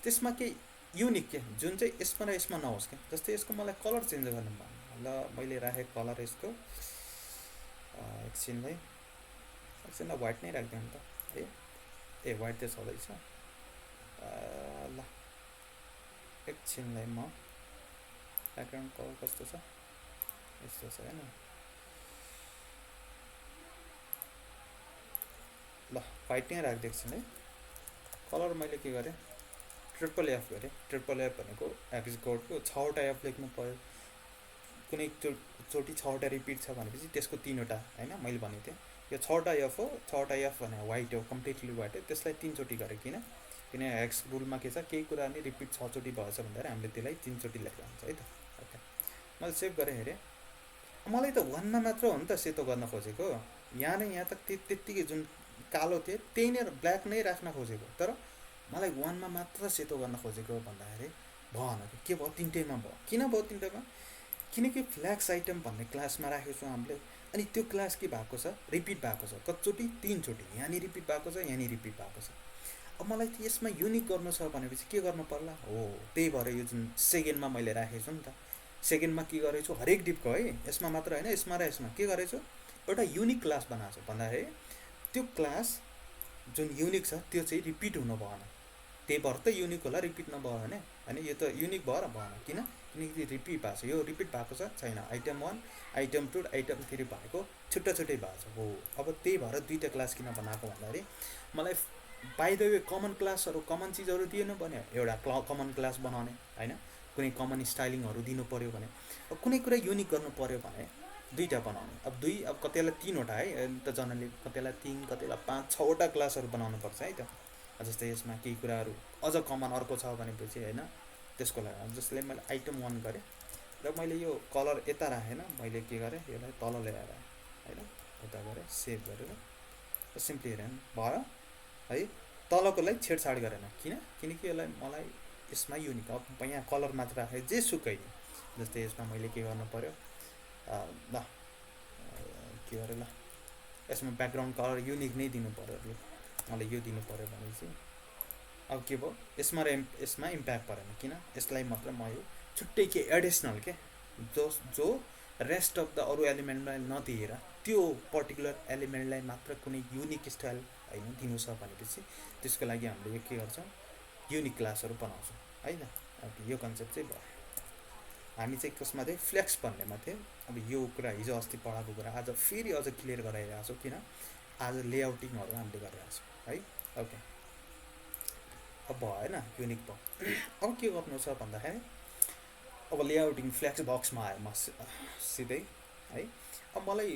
त्यसमा केही युनिक के जुन चाहिँ यसमा र यसमा नहोस् क्या। जस्तै यसको मलाई कलर चेन्ज गर्नु मन, ल मैले राखेँ कलर यसको एकछिनलाई वाइट नै राखिदिउँ त है। ए वाइट त छँदैछ, ल एकछिनलाई म ब्याकग्राउन्ड कलर कस्तो छ यस्तो छ होइन। ल वाइट नै राखिदिएको छु है। कलर मैले के गरेँ, ट्रिपल एफ गरेँ। ट्रिपल एफ भनेको एक्सकोडको 6वटा एफ लेख्नु पऱ्यो। कुनै चोटि 6वटा रिपिट छ भनेपछि त्यसको 3वटा होइन मैले भनेको थिएँ। यो 6वटा एफ हो, 6वटा एफ भने वाइट हो, कम्प्लिटली वाइट हो। त्यसलाई 3 चोटि गरेँ, किन एक्स रुलमा के छ, केही कुरा नि रिपिट 6 चोटि भएछ भन्दाखेरि हामीले त्यसलाई 3 चोटि लेख्दा हुन्छ है त। ओके मैले सेभ गरेँ, हेरेँ मलाई त 1मा मात्र हो नि त सेतो गर्न खोजेको, यहाँ नै यहाँ त त्यत्तिकै जुन कालो थियो त्यही नै ब्ल्याक नै राख्न खोजेको, तर मलाई 1मा मात्र सेतो गर्न खोजेको भन्दाखेरि भएन। के भयो, तिनटैमा भयो। किन भयो तिनटैमा, किनकि फ्ल्याक्स आइटम भन्ने क्लासमा राखेको छौँ हामीले। अनि त्यो क्लास के भएको छ, रिपिट भएको छ कतिचोटि, 3 चोटि। यहाँनिर रिपिट भएको छ, यहाँनिर रिपिट भएको छ। अब मलाई यसमा युनिक गर्नु छ भनेपछि के गर्नु पर्ला हो, त्यही भएर यो जुन सेकेन्डमा मैले राखेको छु नि त, सेकेन्डमा के गरेको छु हरेक डिपको है, यसमा मात्र होइन यसमा र यसमा के गरेको छु एउटा युनिक क्लास बनाएको छु भन्दाखेरि त्यो क्लास जुन युनिक छ त्यो चाहिँ रिपिट हुनु भएन। त्यही भएर त युनिक होला, रिपिट नभयो भने होइन। यो त युनिक भएर भएन, किनकि रिपिट भएको छ। यो रिपिट भएको छ छैन, आइटम 1 आइटम 2 आइटम 3 भनेको छुट्टा छुट्टै भएको छ हो। अब त्यही भएर दुईवटा क्लास किन बनाएको भन्दाखेरि मलाई बाइ द वे कमन क्लासहरू कमन चिजहरू दिएन भने एउटा कमन क्लास बनाउने होइन, कुनै कमन स्टाइलिङहरू दिनु पऱ्यो भने, अब कुनै कुरा युनिक गर्नु पऱ्यो भने दुईवटा बनाउने। अब अब कतिलाई 3वटा है त जनरली, कतिलाई 3 कतिलाई 5-6वटा क्लासहरू बनाउनु पर्छ है त। जस्तै यसमा केही कुराहरू अझ कमन अर्को छ भनेपछि होइन, त्यसको लागि जसले मैले आइटम 1 गरेँ र मैले यो कलर यता राखेन, मैले के गरेँ यसलाई तल ल्याएर होइन यता गरेँ, सेभ गरेर सिम्पली हेरेन भयो है। तलकोलाई छेडछाड गरेन, किनकि यसलाई मलाई यसमा युनिक, अब यहाँ कलर मात्र राखेँ जे सुकै नि। जस्तै यसमा मैले के गर्नु पऱ्यो, ल के गरेँ, ल यसमा ब्याकग्राउन्ड कलर युनिक नै दिनु पऱ्यो। मलाई यो दिनु पऱ्यो भनेपछि अब के भयो यसमा इम्प्याक्ट परेन, किन यसलाई मात्र म यो छुट्टै के एडिसनल के जो रेस्ट अफ द अरू एलिमेन्टलाई नदिएर त्यो पर्टिकुलर एलिमेन्टलाई मात्र कुनै युनिक स्टाइल होइन दिनु छ भनेपछि त्यसको लागि हामीले यो के गर्छौँ, युनिक क्लासहरू बनाउँछौँ है त। अब यो कन्सेप्ट चाहिँ भयो। हामी चाहिँ कसमा थियौँ, फ्लेक्स भन्नेमा थियौँ। अब यो कुरा हिजो अस्ति पढाएको कुरा आज फेरि अझ क्लियर गराइरहेको छौँ, किन आज लेआउटिङहरू हामीले गरिरहेको छौँ है। ओके, अब भयो होइन, युनिक भयो। अब के गर्नु छ भन्दाखेरि अब लेआउटिङ फ्लेक्स बक्समा आयो म सिधै है। अब मलाई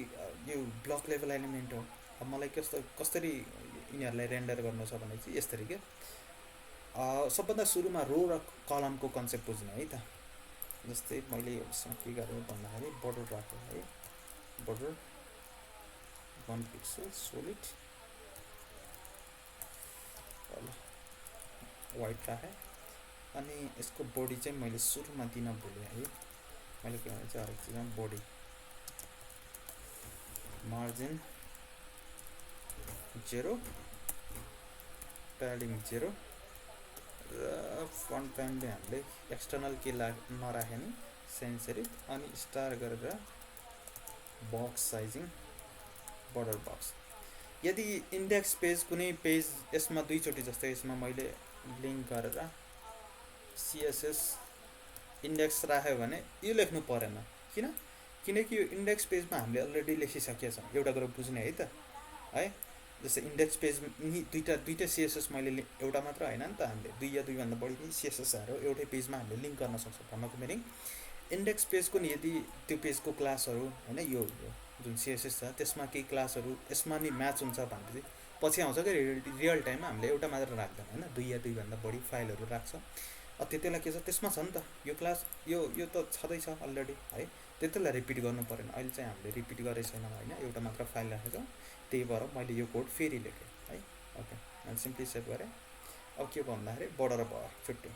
यो ब्लक लेभल एलिमेन्ट हो, अब मलाई कसरी यिनीहरूलाई रेन्डर गर्नु छ भने चाहिँ यसरी के सबभन्दा सुरुमा रो र कलमको कन्सेप्ट बुझ्ने है त। जस्तै मैले यसमा के गरेँ भन्दाखेरि बोर्डर राखेँ है, बोर्डर 1 पिक्सल सोलिड वाइट राखेँ। अनि यसको बडी चाहिँ मैले सुरुमा दिन भुलेँ है, मैले के भने चाहिँ हरेक चिजमा बडी मार्जिन 0 प्याडिङ 0 र फ्रन्ट प्यानले हामीले एक्सटर्नल के नराखे नि सेन्स सेरिफ अनि स्टार गरेर बक्स साइजिङ बोर्डर बक्स। यदि इन्डेक्स पेज कुनै पेज यसमा दुईचोटि जस्तै यसमा मैले लिङ्क गरेर CSS इन्डेक्स राख्यो भने यो लेख्नु परेन, किनकि यो इन्डेक्स पेजमा हामीले अलरेडी लेखिसकेका छौँ। एउटा कुरा बुझ्ने है त है। जस्तै इन्डेक्स पेज दुईटा CSS मैले एउटा मात्र होइन नि त, हामीले 2 या 2 भन्दा बढी CSSहरू एउटै पेजमा हामीले लिङ्क गर्न सक्छौँ। भन्नको मिनिङ इन्डेक्स पेजको नि यदि त्यो पेजको क्लासहरू होइन यो जुन CSS छ त्यसमा केही क्लासहरू यसमा नि म्याच हुन्छ भनेपछि पछि आउँछ कि रियल टाइममा हामीले एउटा मात्र राख्दैन होइन, 2 या 2 भन्दा बढी फाइलहरू राख्छ। त्यतिलाई के छ त्यसमा छ नि त यो क्लास, यो त छँदैछ अलरेडी है, त्यतिलाई रिपिट गर्नु परेन। अहिले चाहिँ हामीले रिपिट गरेको छैनौँ होइन, एउटा मात्र फाइल राखेको छौँ, त्यही भएर मैले यो कोड फेरि लेखेँ है। ओके, मैले सिम्पली सेभ गरेँ। अब के भन्दाखेरि बोर्डर भयो छुट्टै।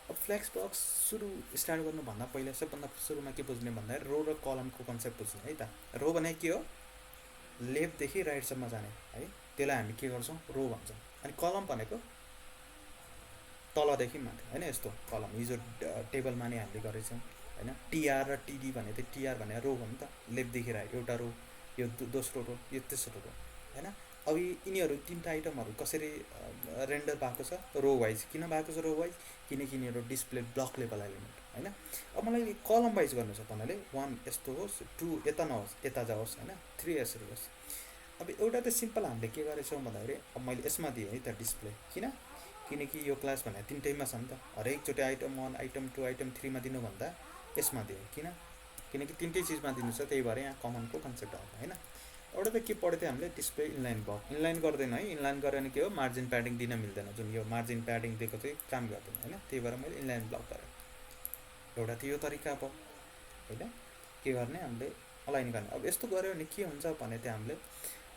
अब फ्लेक्स बक्स सुरु स्टार्ट गर्नुभन्दा पहिला सबभन्दा सुरुमा के बुझ्ने भन्दाखेरि रो र कलमको कन्सेप्ट बुझ्ने है त। रो भने के हो, लेफ्टदेखि राइटसम्म जाने है, त्यसलाई हामी के गर्छौँ, रो भन्छौँ। अनि कलम भनेको तलदेखि माथि होइन, यस्तो कलम हिजो टेबलमा नै हामीले गरेछौँ होइन। TR र TD भने चाहिँ TR भने रो हो नि त, लेफ्टदेखि राइट एउटा रो, यो दोस्रो रो, यो तेस्रो रो होइन। अब यिनीहरू तिनवटा आइटमहरू कसरी रेन्डर भएको छ, रो वाइज। किन भएको छ रो वाइज, किनकि यिनीहरू डिस्प्ले ब्लक लेभल एलिमेन्ट होइन। अब मलाई कलम वाइज गर्नु छ भन्नाले 1 यस्तो होस्, 2 यता नहोस् यता जाओस् होइन, 3 यसरी होस्। अब एउटा त सिम्पल हामीले के गरेछौँ भन्दाखेरि अब मैले यसमा दिएँ है त डिस्प्ले, किनकि यो क्लास भने तिनटैमा छ नि त, हरेकचोटि आइटम 1 आइटम 2 आइटम 3मा दिनुभन्दा यसमा दिएँ, किनकि तिनटै चिजमा दिनु छ, त्यही भएर यहाँ कमनको कन्सेप्ट आउँछ होइन। एउटा त के पढ्यो हामीले डिस्प्ले इनलाइन ब्लक, इनलाइन गर्दैन है, इनलाइन गरेन के हो मार्जिन प्याडिङ दिन मिल्दैन, जुन यो मार्जिन प्याडिङ दिएको चाहिँ काम गर्दैन होइन, त्यही भएर मैले इनलाइन ब्लक गरेँ। एउटा त यो तरिका भयो होइन, के गर्ने हामीले अलाइन गर्ने। अब यस्तो गऱ्यो भने के हुन्छ भने चाहिँ हामीले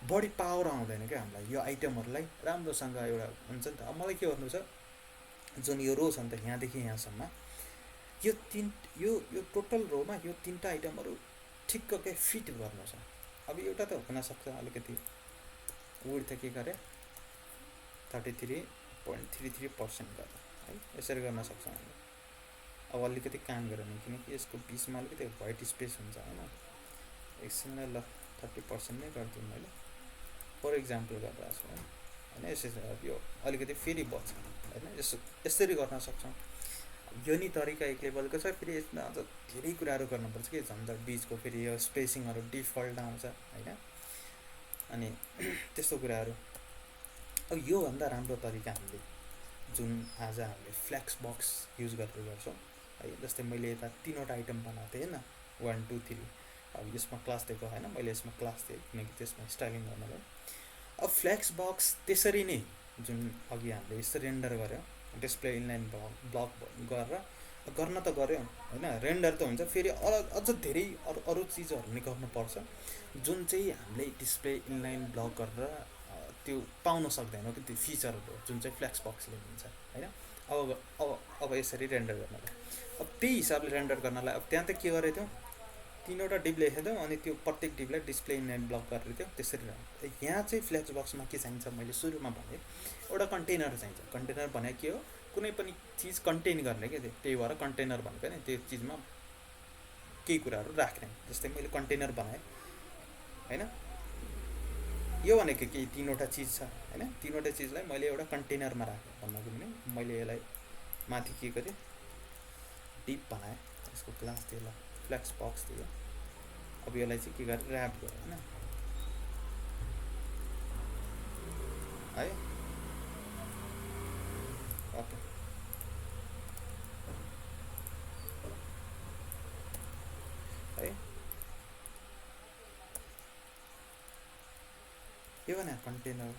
बढी पावर आउँदैन क्या हामीलाई, यो आइटमहरूलाई राम्रोसँग एउटा हुन्छ नि त। अब मलाई के गर्नु छ, जुन यो रो छ नि त यहाँदेखि यहाँसम्म, यो टोटल रोमा यो तिनवटा आइटमहरू ठिक्ककै फिट गर्नु छ। अब एउटा त हुनसक्छ अलिकति विड्थ के गरेँ 33.33% गरेर है, यसरी गर्न सक्छौँ हामीले। अब अलिकति काम गरेर किनकि यसको बिचमा अलिकति वाइट स्पेस हुन्छ होइन, एकछिनलाई ल 30% नै गरिदिउँ मैले फर इक्जाम्पल गरिरहेको छु होइन। यसरी यो अलिकति फेरि बच्छ होइन, यसरी गर्न सक्छौँ। यो नि तरिका एक लेभलको छ, फेरि यसमा अझ धेरै कुराहरू गर्नुपर्छ कि झन्झट बिचको, फेरि यो स्पेसिङहरू डिफल्ट आउँछ होइन, अनि त्यस्तो कुराहरू। अब योभन्दा राम्रो तरिका हामीले जुन आज हामीले फ्लेक्स बक्स युज गरेर गर्छौँ है। जस्तै मैले यता 3वटा आइटम बनाएको थिएँ होइन, 1 2 3। अब यसमा क्लास दिएको होइन, मैले यसमा क्लास दिएँ किनकि त्यसमा स्टाइलिङ गर्नलाई। अब फ्लेक्स बक्स त्यसरी नै जुन अघि हामीले यसरी रेन्डर गऱ्यौँ, डिस्प्ले इनलाइन ब्लक गरेर गर्न त गऱ्यौँ होइन, रेन्डर त हुन्छ, फेरि अझ धेरै अरू चिजहरू नि गर्नुपर्छ जुन चाहिँ हामीले डिस्प्ले इनलाइन ब्लक गरेर त्यो पाउन सक्दैनौँ कि त्यो फिचरहरू जुन चाहिँ फ्लेक्स बक्सले दिन्छ होइन। अब यसरी रेन्डर गर्नलाई, अब त्यही हिसाबले रेन्डर गर्नलाई अब त्यहाँ त के गरेको थियौँ, तीनवटा डिभ लेखेको थियौँ अनि त्यो प्रत्येक डिभलाई डिस्प्ले इनलाइन ब्लक गरेर थियो त्यसरी राख्नु। यहाँ चाहिँ फ्लेक्स बक्समा के चाहिन्छ मैले सुरुमा भने एउटा कन्टेनर चाहिन्छ। कन्टेनर भने के हो, कुनै पनि चिज कन्टेन गर्ने क्या, त्यही भएर कन्टेनर भनेको नि त्यो चिजमा केही कुराहरू राख्ने। जस्तै मैले कन्टेनर बनाएँ होइन, यो भनेको केही तिनवटा चिज छ होइन, तिनवटा चिजलाई मैले एउटा कन्टेनरमा राखेँ भन्नको भने मैले यसलाई माथि के गरेँ डिप बनाएँ, यसको क्लास थियो ल फ्लेक्स बक्स थियो। अब यसलाई चाहिँ के गरेँ ऱ्याप गरेँ होइन है, ओके है। यो भने कन्टेनर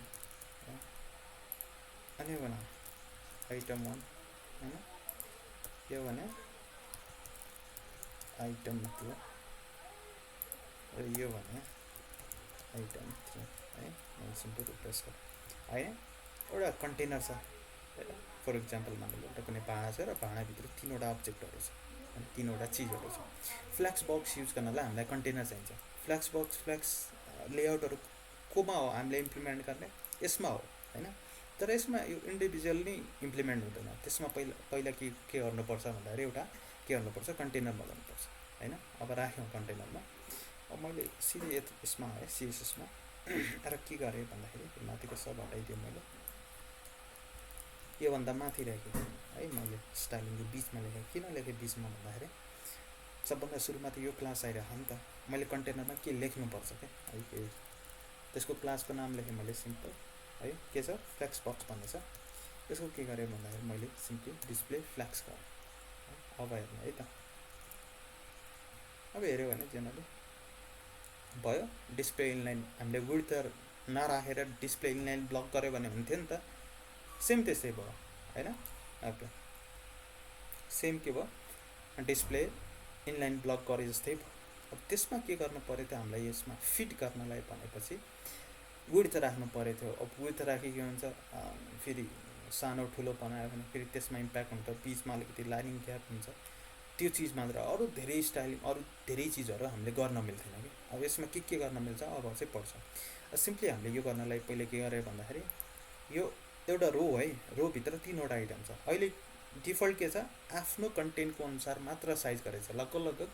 अनि यो भने आइटम 1 होइन, यो भने आइटम 2 र यो भने आइटम 3 है। मैले सिम्पल रिप्लेस गरेँ होइन। एउटा कन्टेनर छ, फर इक्जाम्पल मान्नु एउटा कुनै भाँडा छ र भाँडाभित्र तिनवटा अब्जेक्टहरू छ अनि तिनवटा चिजहरू छ। फ्लेक्स बक्स युज गर्नलाई हामीलाई कन्टेनर चाहिन्छ। फ्लेक्स बक्स फ्लेक्स लेआउटहरू कोमा हो हामीले इम्प्लिमेन्ट गर्ने, यसमा हो होइन। तर यसमा यो इन्डिभिजुअली इम्प्लिमेन्ट हुँदैन। त्यसमा पहिला के गर्नुपर्छ भन्दाखेरि एउटा के गर्नुपर्छ कन्टेनरमा गर्नुपर्छ होइन। अब राख्यौँ कन्टेनरमा। अब मैले सिधै यसमा आएँ सिएसएसमा र के गरेँ भन्दाखेरि माथिको सब हटाइदिएँ मैले, योभन्दा माथि राखेँ है। मैले स्टाइलिङको बिचमा लेखेँ। किन लेखेँ बिचमा भन्दाखेरि सबभन्दा सुरुमा त यो क्लास आइरहेको नि त, मैले कन्टेनरमा के लेख्नुपर्छ क्या है। त्यसको क्लासको नाम लेखेँ मैले सिम्पल है, के छ फ्लेक्स बक्स भन्ने छ। यसको के गरेँ भन्दाखेरि मैले सिम्पली डिस्प्ले फ्लेक्स गरेँ। अब हेर्नु है त, अब हेऱ्यो भने जेनरली भयो डिस्प्ले इनलाइन। हामीले विड्थ नराखेर डिस्प्ले इनलाइन ब्लक गऱ्यो भने हुन्थ्यो नि त, सेम त्यस्तै भयो होइन। ओके सेम के भयो डिस्प्ले इनलाइन ब्लक गरे जस्तै भयो। अब त्यसमा के गर्नु पऱ्यो त हामीलाई, यसमा फिट गर्नलाई भनेपछि विड्थ राख्नु पऱ्यो थियो। अब विड्थ राखे के हुन्छ फेरि सानो ठुलो बनायो भने फेरि त्यसमा इम्प्याक्ट हुन्छ, बिचमा अलिकति लाइनिङ ग्याप हुन्छ, त्यो चिज मात्र। अरू धेरै स्टाइलिङ अरू धेरै चिजहरू हामीले गर्न मिल्थेन कि। अब यसमा के गर्न मिल्छ अब चाहिँ पर्छ। सिम्पली हामीले यो गर्नलाई पहिले के गरे भन्दाखेरि यो एउटा रो है, रोभित्र तिनवटा आइटम छ। अहिले डिफल्ट के छ आफ्नो कन्टेन्टको अनुसार मात्र साइज गरेछ। लगभग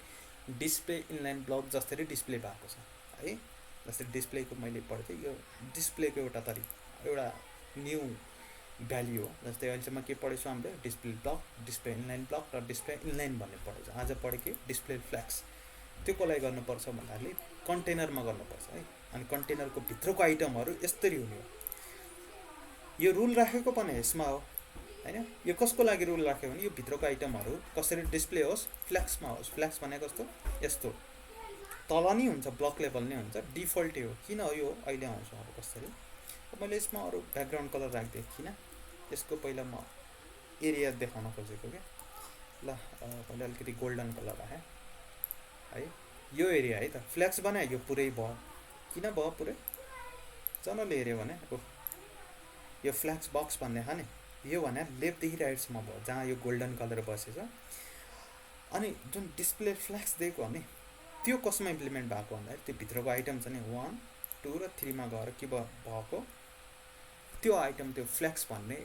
डिस्प्ले इनलाइन ब्लक जसरी डिस्प्ले भएको छ है। जस्तै डिस्प्लेको मैले पढ्थेँ, यो डिस्प्लेको एउटा न्यू भ्याल्यु हो। जस्तै अहिलेसम्म के पढेछौँ हामीले display block, display inline block र डिस्प्ले इनलाइन भन्ने पढेछौँ। आज पढेँ कि डिस्प्ले फ्लेक्स। त्यो कसलाई गर्नुपर्छ भन्दाखेरि कन्टेनरमा गर्नुपर्छ है। अनि कन्टेनरको भित्रको आइटमहरू यसरी हुने हो। यो रुल राखेको पनि यसमा हो होइन। यो कसको लागि रुल राख्यो भने यो भित्रको आइटमहरू कसरी डिस्प्ले होस् फ्लेक्समा होस्। फ्लेक्स भनेको कस्तो यस्तो तल नै हुन्छ, ब्लक लेभल नै हुन्छ, डिफल्टै हो। किन यो अहिले आउँछ अब कसरी। मैले यसमा अरू ब्याकग्राउन्ड कलर राखिदिएँ किन, यसको पहिला म एरिया देखाउन खोजेको क्या। ल पहिला अलिकति गोल्डन कलर राखेँ है। यो एरिया है त फ्लेक्स बनाए, यो पुरै भयो। किन भयो पुरै जनाले हेऱ्यो भने यो फ्लेक्स बक्स भन्ने खाने यो भने लेफ्टदेखि राइटसम्म भयो, जहाँ यो गोल्डन कलर बसेछ। अनि जुन डिस्प्ले फ्लेक्स दिएको हो नि त्यो कसमा इम्प्लिमेन्ट भएको भन्दाखेरि त्यो भित्रको आइटम छ नि 1, 2 र 3 मा गएर के भएको त्यो आइटम त्यो फ्लेक्स भन्ने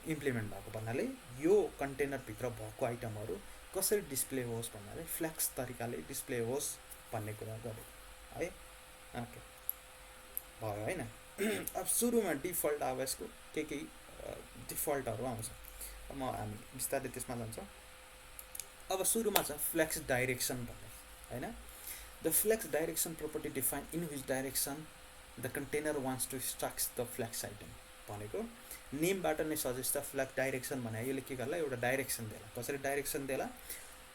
इम्प्लिमेन्ट भएको भन्नाले यो कन्टेनरभित्र भएको आइटमहरू कसरी डिस्प्ले होस् भन्नाले फ्लेक्स तरिकाले डिस्प्ले होस् भन्ने कुरा गरे है। ओके भयो होइन। अब सुरुमा डिफल्ट अब यसको के डिफल्टहरू आउँछ। अब हामी बिस्तारै त्यसमा जान्छौँ। अब सुरुमा छ फ्लेक्स डाइरेक्सन भन्ने होइन। The flex direction property define in which direction the container wants to structs the flex item भनेको नेमबाट नै सजेस्ट छ। फ्लेक्स डाइरेक्सन भने यसले के गर्ला एउटा डाइरेक्सन देला। कसरी डाइरेक्सन देला,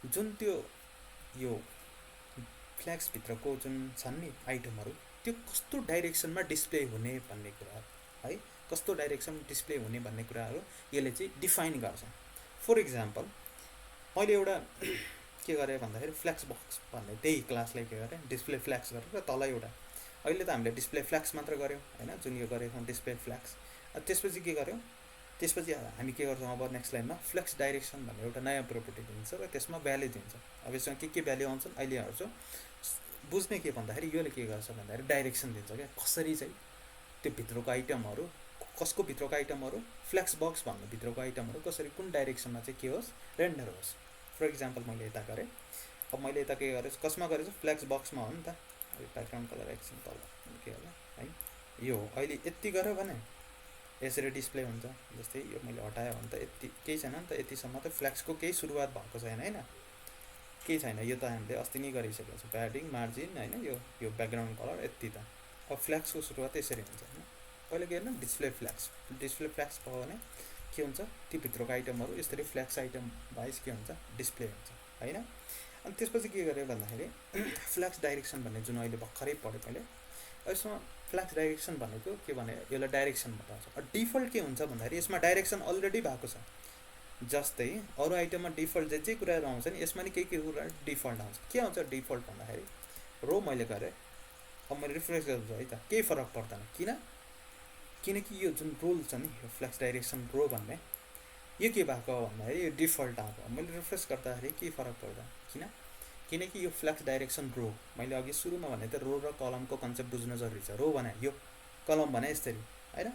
जुन त्यो यो फ्लेक्सभित्रको जुन छन् नि आइटमहरू त्यो कस्तो डाइरेक्सनमा डिस्प्ले हुने भन्ने कुरा है, कस्तो डाइरेक्सन डिस्प्ले हुने भन्ने कुराहरू यसले चाहिँ डिफाइन गर्छ। फर इक्जाम्पल मैले एउटा के गरेँ भन्दाखेरि फ्लेक्स बक्स भन्ने त्यही क्लासले के गरेँ डिस्प्ले फ्लेक्स गरेर तल एउटा, अहिले त हामीले डिस्प्ले फ्लेक्स मात्र गऱ्यौँ होइन, जुन यो गरेको डिस्प्ले फ्लेक्स। त्यसपछि के गर्यौँ, त्यसपछि हामी के गर्छौँ अब नेक्स्ट लाइनमा फ्लेक्स डाइरेक्सन भन्ने एउटा नयाँ प्रोपर्टी दिन्छ र त्यसमा भ्याल्यु दिन्छ। अब यसमा के भ्याल्यु आउँछन् अहिले हेर्छु। बुझ्ने के भन्दाखेरि योले के गर्छ भन्दाखेरि डाइरेक्सन दिन्छ क्या, कसरी चाहिँ त्यो भित्रको आइटमहरू, कसको भित्रको आइटमहरू, फ्लेक्स बक्स भन्ने भित्रको आइटमहरू कसरी कुन डाइरेक्सनमा चाहिँ के होस्, रेन्डर होस्। फर इक्जाम्पल मैले यता गरेँ, अब मैले यता के गरेँ, कसमा गरेछु, फ्लेक्स बक्समा हो नि त। अब ब्याकग्राउन्ड कलर एकछिन तल के होला है, यो हो। अहिले यति गऱ्यो भने यसरी डिस्प्ले हुन्छ। जस्तै यो मैले हटायो भने त यति केही छैन नि त, यतिसम्म त फ्लेक्सको केही सुरुवात भएको छैन होइन, केही छैन। यो त हामीले अस्ति नै गरिसकेको छ, प्याडिङ, मार्जिन होइन, यो ब्याकग्राउन्ड कलर यति त। अब फ्लेक्सको सुरुवात यसरी हुन्छ होइन। पहिला के हेर्नु, डिस्प्ले फ्लेक्स भयो भने के हुन्छ, त्यो भित्रको आइटमहरू यसरी फ्लेक्स आइटम वाइज के हुन्छ, डिस्प्ले हुन्छ होइन। अनि त्यसपछि के गरेँ भन्दाखेरि फ्लेक्स डाइरेक्सन भन्ने जुन अहिले भर्खरै पढेँ मैले, यसमा फ्लेक्स डाइरेक्सन भनेको के भने यसलाई डाइरेक्सन बताउँछ। डिफल्ट के हुन्छ भन्दाखेरि यसमा डाइरेक्सन अलरेडी भएको छ। जस्तै अरू आइटममा डिफल्ट जे कुराहरू आउँछ नि, यसमा नि केही कुरा डिफल्ट आउँछ। के आउँछ डिफल्ट भन्दाखेरि, रो मैले गरेँ, अब मैले रिफ्रेस गर्छु है त, केही फरक पर्दैन। किनकि यो जुन रोल छ नि, यो फ्लेक्स डाइरेक्सन रो भन्ने, यो के भएको भन्दाखेरि यो डिफल्ट आएको। मैले रिफ्रेस गर्दाखेरि केही फरक पर्दैन। किनकि यो फ्लेक्स डाइरेक्सन रो, मैले अघि सुरुमा भने त रो र कलमको कन्सेप्ट बुझ्न जरुरी छ। रो भने यो, कलम भने यसरी होइन।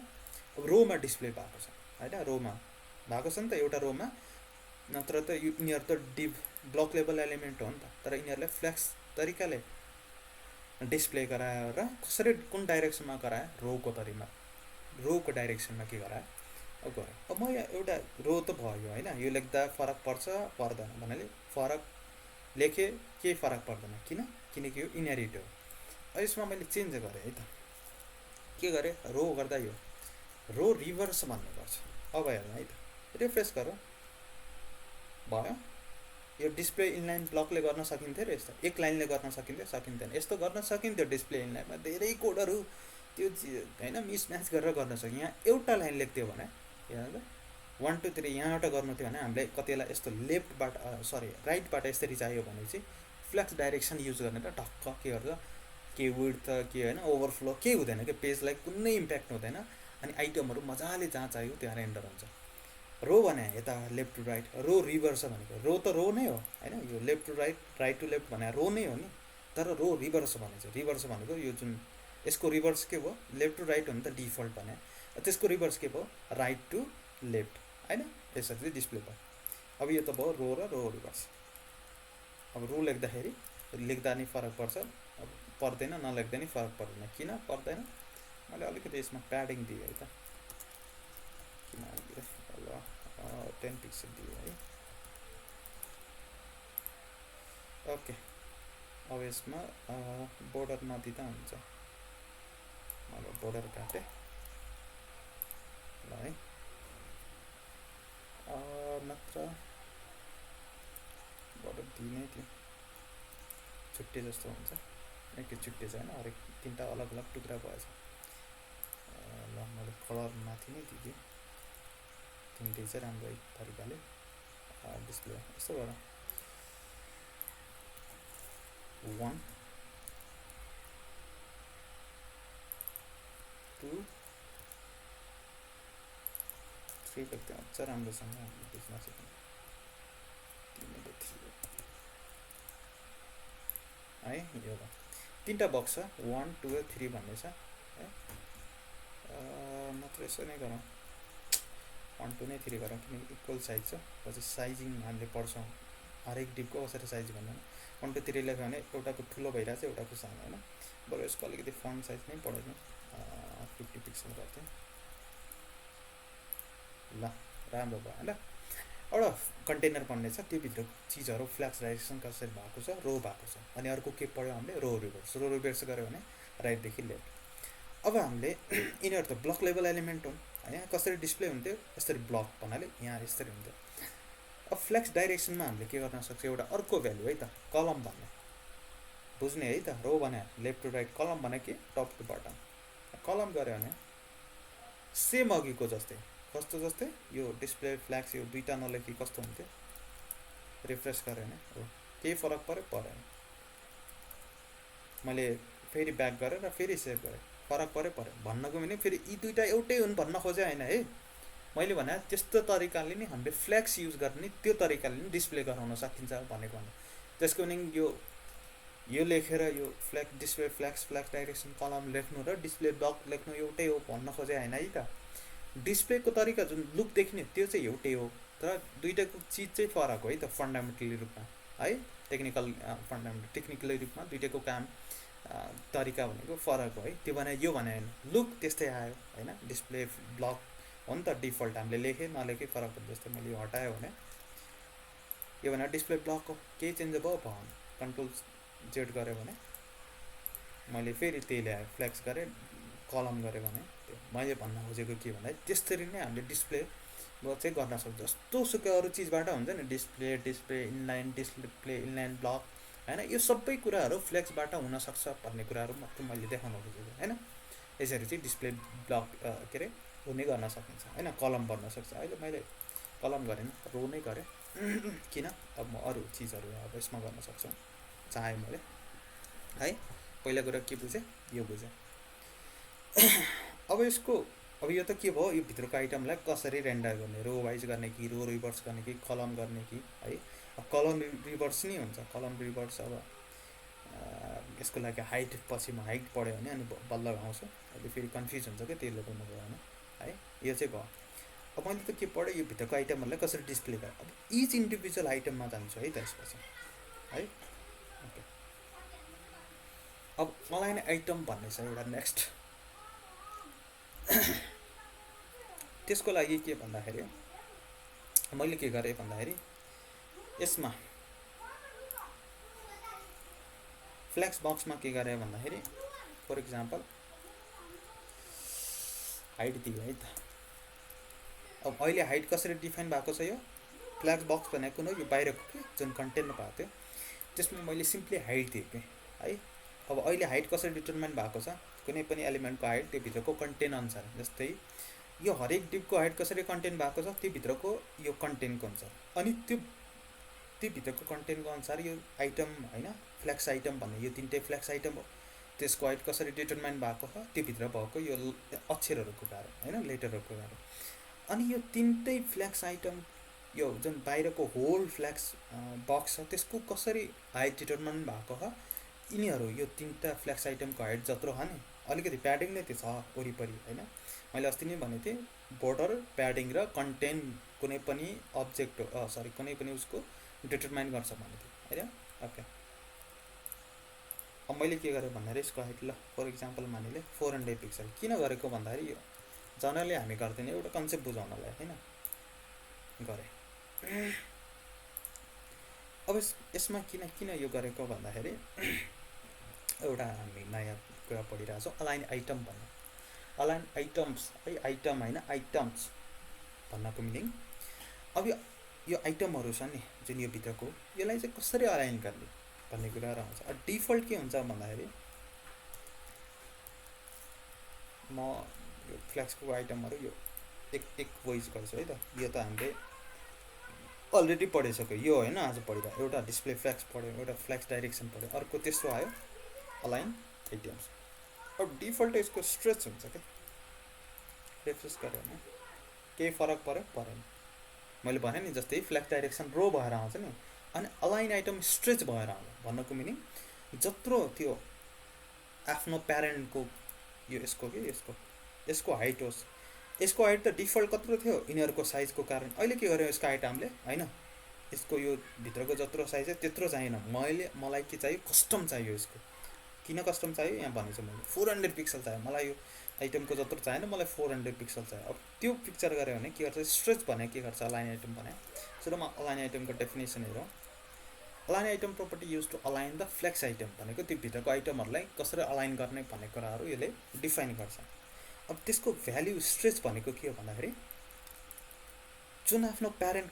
अब रोमा डिस्प्ले भएको छ होइन, रोमा भएको छ नि त एउटा रोमा, नत्र त यिनीहरू त डिभ ब्लक लेभल एलिमेन्ट हो नि त। तर यिनीहरूलाई फ्लेक्स तरिकाले डिस्प्ले गराएर कसरी कुन डाइरेक्सनमा गराए, रोको डाइरेक्सनमा के गराए, अब गरेँ। अब म यहाँ एउटा रो त भयो होइन, यो लेख्दा फरक पर्छ पर्दैन भन्नाले फरक लेखेँ, केही फरक पर्दैन। किनकि यो इनहेरिट हो। अब यसमा मैले चेन्ज गरेँ है त, के गरेँ, रो गर्दा यो रो रिभर्स भन्ने गर्छ। अब हेर्नु है त, रिफ्रेस गरौँ, भयो। यो डिस्प्ले इनलाइन ब्लकले गर्न सकिन्थ्यो र यस्तो एक लाइनले गर्न सकिन्थेन। यस्तो गर्न सकिन्थ्यो डिस्प्ले इनलाइनमा, धेरै कोडहरू त्यो होइन मिसम्याच गरेर गर्न सक्यो। यहाँ एउटा लाइन लेख्थ्यो भने यहाँ 1 2 3 यहाँबाट गर्नु थियो भने हामीले कति बेला यस्तो लेफ्टबाट राइटबाट यसरी चाहियो भने चाहिँ फ्लेक्स डाइरेक्सन युज गर्ने त ढक्क के गर्छ, के विड्थ के होइन ओभरफ्लो केही हुँदैन कि, पेजलाई कुनै इम्प्याक्ट हुँदैन। अनि आइटमहरू मजाले जहाँ चाहियो त्यहाँ रेन्डर हुन्छ। रो भने यता left to right, row reverse भनेको रो त रो नै हो होइन, यो left to right, right to left भने रो नै हो नि। तर रो रिभर्स भने चाहिँ, रिभर्स भनेको यो जुन यसको रिभर्स के भयो, लेफ्ट टु राइट हो नि त डिफल्ट भने, त्यसको रिभर्स के भयो, राइट टु लेफ्ट होइन, यसरी चाहिँ डिस्प्ले भयो। अब यो त भयो रो र रो रिभर्स। अब रो लेख्दा नि फरक पर्छ, अब पर्दैन, नलेख्दा नि फरक पर्दैन। किन पर्दैन, मैले अलिकति यसमा प्याडिङ दिएँ है त, किन दिएँ ल 10 पिक्सल दिएँ है। ओके, अब यसमा बोर्डर नदिँदा हुन्छ, मैले बोर्डर काटेँ ल है। नत्र बोर्डर दिनै थियो, छुट्टे जस्तो हुन्छ, एकै छुट्टे छैन, हरेक तिनवटा अलग अलग टुक्रा भएछ। ल मैले कलर माथि नै दिएँ, तिनटै चाहिँ राम्रो तरिकाले डिस्प्ले। यस्तो गरौँ, 1 2 3 लेख्दै अझ राम्रोसँग हामीले बुझ्न सक्छौँ। 3 है, यो तिनवटा बक्स छ, 1 2 3 भन्ने छ है। नत्र यसो नै गरौँ, 1 2 नै 3 गरौँ, किनकि इक्वल साइज छ। पछि साइजिङ हामीले पढ्छौँ, हरेक डिपको कसरी साइज भन्दैन। 1 2 3 लेख्यो भने एउटाको ठुलो भइरहेछ, एउटाको सानो होइन। बरु यसको अलिकति फन्ट साइज नै पढाउँछ, 50 पिक्सल गर्थेँ ल, राम्रो भयो होइन। एउटा कन्टेनर भन्ने छ, त्योभित्र चिजहरू फ्लेक्स डाइरेक्सन कसरी भएको छ, रो भएको छ। अनि अर्को के पढ्यो हामीले, रो रिभर्स गऱ्यो भने राइटदेखि लेफ्ट। अब हामीले यिनीहरू त ब्लक लेभल एलिमेन्ट हुन् होइन, कसरी डिस्प्ले हुन्थ्यो, यसरी ब्लक भन्नाले यहाँ यसरी हुन्थ्यो। अब फ्लेक्स डाइरेक्सनमा हामीले के गर्न सक्छ, एउटा अर्को भ्यालु है त, कलम भन्ने बुझ्ने है त। रो भने लेफ्ट टु राइट, कलम भने के टप टु बटम। कलम गऱ्यो भने सेम अघिको जस्तै, कस्तो जस्तै यो डिस्प्ले फ्लेक्स यो दुईवटा नलेखी कस्तो हुन्थ्यो, रिफ्रेस गऱ्यो भने हो, केही फरक परेन। मैले फेरि ब्याक गरेर फेरि सेभ गरेँ, फरक पऱ्यो भन्नको भने फेरि यी दुईवटा एउटै हुन् भन्न खोजेँ होइन है। मैले भने त्यस्तो तरिकाले नि हामीले फ्लेक्स युज गर्ने, त्यो तरिकाले नि डिस्प्ले गराउन सकिन्छ भनेको भने। त्यसको नि यो यो लेखेर यो फ्ल्याग डिस्प्ले फ्ल्याग डाइरेक्सन कलम लेख्नु र डिस्प्ले ब्लक लेख्नु एउटै हो भन्न खोजे होइन है त। डिस्प्लेको तरिका जुन लुक देखिने त्यो चाहिँ एउटै हो, तर दुइटाको चिज चाहिँ फरक हो है त फन्डामेन्टली रूपमा है। टेक्निकली रूपमा दुइटाको काम तरिका भनेको फरक हो है। त्यो भने यो भने होइन, लुक त्यस्तै आयो होइन। डिस्प्ले ब्लक हो नि त डिफल्ट, हामीले लेखेँ नलेखेँ फरक पर्छ। जस्तै मैले यो हटायो भने यो भने डिस्प्ले ब्लक हो, केही चेन्ज भयो भएन। कन्ट्रोल जेड गऱ्यो भने मैले फेरि त्यही ल्याएँ, फ्लेक्स गरेँ कलम गरेँ भने त्यो मैले भन्न खोजेको के भन्दा त्यसरी नै हामीले डिस्प्ले चाहिँ गर्न सक्छ। जस्तो सुकै अरू चिजबाट हुन्छ नि डिस्प्ले इनलाइन ब्लक होइन, यो सबै कुराहरू फ्लेक्सबाट हुनसक्छ भन्ने कुराहरू मात्र मैले देखाउन खोजेको होइन। यसरी चाहिँ डिस्प्ले ब्लक के अरे हुने गर्न सकिन्छ होइन, कलम बन्न सक्छ। अहिले मैले कलम गरेँ रो नै गरेँ किन, अब म अरू चिजहरू अब यसमा गर्न सक्छु चाहे मैले है। पहिला कुरा के बुझेँ, यो बुझेँ। अब यसको अब यो त के भयो, यो भित्रको आइटमलाई कसरी रेन्डर गर्ने, रो वाइज गर्ने कि रो रिभर्स गर्ने कि कलम गर्ने कि है। अब कलम रिभर्स नै हुन्छ, कलम रिभर्स। अब यसको लागि हाइट पछि म हाइट पढ्यो भने अनि बल्ल आउँछु, अहिले फेरि कन्फ्युज हुन्छ क्या त्यसले गर्नु गयो भने है। यो चाहिँ भयो। अब मैले त के पढेँ, यो भित्रको आइटमहरूलाई कसरी डिस्प्ले गरेँ। अब इच इन्डिभिजुअल आइटममा जान्छु है त यसपछि है। ओके, अब अलाइन आइटम भन्ने छ एउटा नेक्स्ट। त्यसको लागि के भन्दाखेरि मैले के गरेँ भन्दाखेरि यसमा फ्लेक्स बक्समा के गरेँ भन्दाखेरि फर इक्जाम्पल हाइट दियो है त। अब अहिले हाइट कसरी डिफाइन भएको छ, यो फ्लेक्स बक्स भनेको न यो बाहिरको के जुन कन्टेन्ट भएको थियो त्यसमा मैले सिम्पली हाइट दिएँ कि है। अब अहिले हाइट कसरी डिटर्मिन भएको छ, कुनै पनि एलिमेन्टको हाइट त्यो भित्रको कन्टेन्ट अनुसार। जस्तै यो हरेक डिपको हाइट कसरी कन्टेन्ट भएको छ त्यो भित्रको यो कन्टेन्टको अनुसार, अनि त्यो भित्रको कन्टेन्टको अनुसार यो आइटम होइन फ्लेक्स आइटम भन्ने यो तिनटै फ्लेक्स आइटम हो। त्यसको हाइट कसरी डिटर्मिन भएको छ त्यो भित्र भएको यो अक्षरहरूको कारण होइन, लेटरहरूको कारण। अनि यो तिनटै फ्लेक्स आइटम यो जुन बाहिरको होल फ्लेक्स बक्स छ त्यसको कसरी हाइट डिटर्मिन भएको छ, यिनीहरू यो तिनवटा फ्लेक्स आइटमको हाइट जत्रो छ नि, अलिकति प्याडिङ नै त्यो छ वरिपरि होइन। मैले अस्ति नै भनेको थिएँ बोर्डर प्याडिङ र कन्टेन्ट कुनै पनि अब्जेक्ट कुनै पनि उसको डिटर्माइन गर्छ भनेको थिएँ होइन। ओके, अब मैले के गरेँ भन्दाखेरि यसको हाइट ल फर इक्जाम्पल मानिले 400 पिक्सल किन गरेको भन्दाखेरि यो जनरली हामी गर्दैन एउटा कन्सेप्ट बुझाउनलाई होइन गरेँ। अब यसमा किन यो गरेको भन्दाखेरि एउटा हामी नयाँ कुरा पढिरहेको छौँ अलाइन आइटम भन्ने। अलाइन आइटम्स है, आइटम होइन आइटम्स भन्नको मिनिङ। अब यो आइटमहरू छ नि जुन यो भित्रको यसलाई चाहिँ कसरी अलाइन गर्ने भन्ने कुराहरू आउँछ। अब डिफल्ट के हुन्छ भन्दाखेरि म यो फ्लेक्सको आइटमहरू यो एक वाइज गर्छु है त। यो त हामीले अलरेडी पढिसक्यो यो होइन, आज पढिरह एउटा डिस्प्ले फ्लेक्स पढ्यो, एउटा फ्लेक्स डाइरेक्सन पढ्यो, अर्को तेस्रो आयो अलाइन आइटम्स। अब डिफल्ट यसको स्ट्रेच हुन्छ क्या, रिफ्रेस गऱ्यो भने केही फरक परेन। मैले भने नि जस्तै फ्लेक्स डाइरेक्सन रो भएर आउँछ नि, अनि अलाइन आइटम स्ट्रेच भएर आउँछ भन्नको मिनिङ जत्रो त्यो आफ्नो प्यारेन्टको यो यसको हाइट होस्। यसको हाइट त डिफल्ट कत्रो थियो यिनीहरूको साइजको कारण। अहिले के गर्यो यसको हाइट हामीले होइन, यसको यो भित्रको जत्रो साइज है त्यत्रो चाहिएन, मलाई के चाहियो कस्टम चाहियो। यसको किन कस्टम चाहियो यहाँ भनेको मैले 400 पिक्सल चाहियो, मलाई यो आइटमको जत्रो चाहिएन, मलाई 400 पिक्सल चाहियो। अब त्यो पिक्चर गऱ्यो भने के गर्छ, स्ट्रेच भने के गर्छ अलाइन आइटम भने। सुरुमा अलाइन आइटमको डेफिनेसन हेरौँ। Align item property use to align the flex item भनेको त्यो भित्रको आइटमहरूलाई कसरी अलाइन गर्ने भन्ने कुराहरू यसले डिफाइन गर्छ। अब त्यसको भ्याल्यु स्ट्रेच भनेको के हो भन्दाखेरि जुन आफ्नो प्यारेन्ट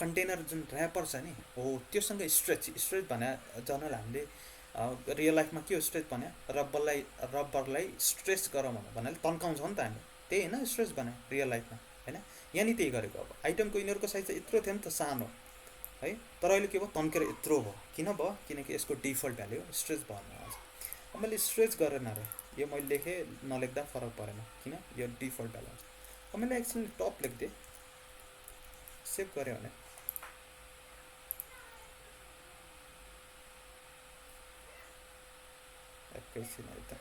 कन्टेनर जुन ऱ्यापर छ नि हो त्योसँग स्ट्रेच भने जनरल हामीले रियल लाइफमा के हो स्ट्रेच भने रबरलाई स्ट्रेच गरौँ भन्नाले तन्काउँछौँ नि त हामी, त्यही होइन स्ट्रेच भने रियल लाइफमा होइन। यहाँ नि त्यही गरेको। अब आइटमको यिनीहरूको साइज चाहिँ यत्रो थियो नि त सानो है, तर अहिले के भयो तन्केर यत्रो भयो। किन भयो, किनकि यसको डिफल्ट भ्याल्यु स्ट्रेच भन्नु आउँछ। अब मैले स्ट्रेच गरेन अरे, यो मैले लेखेँ नलेख्दा फरक परेन किन यो डिफल्ट भ्याल्यु आउँछ। अब मैले एकछिन टप लेख्दिएँ, सेभ गऱ्यो भने एकैछिन है त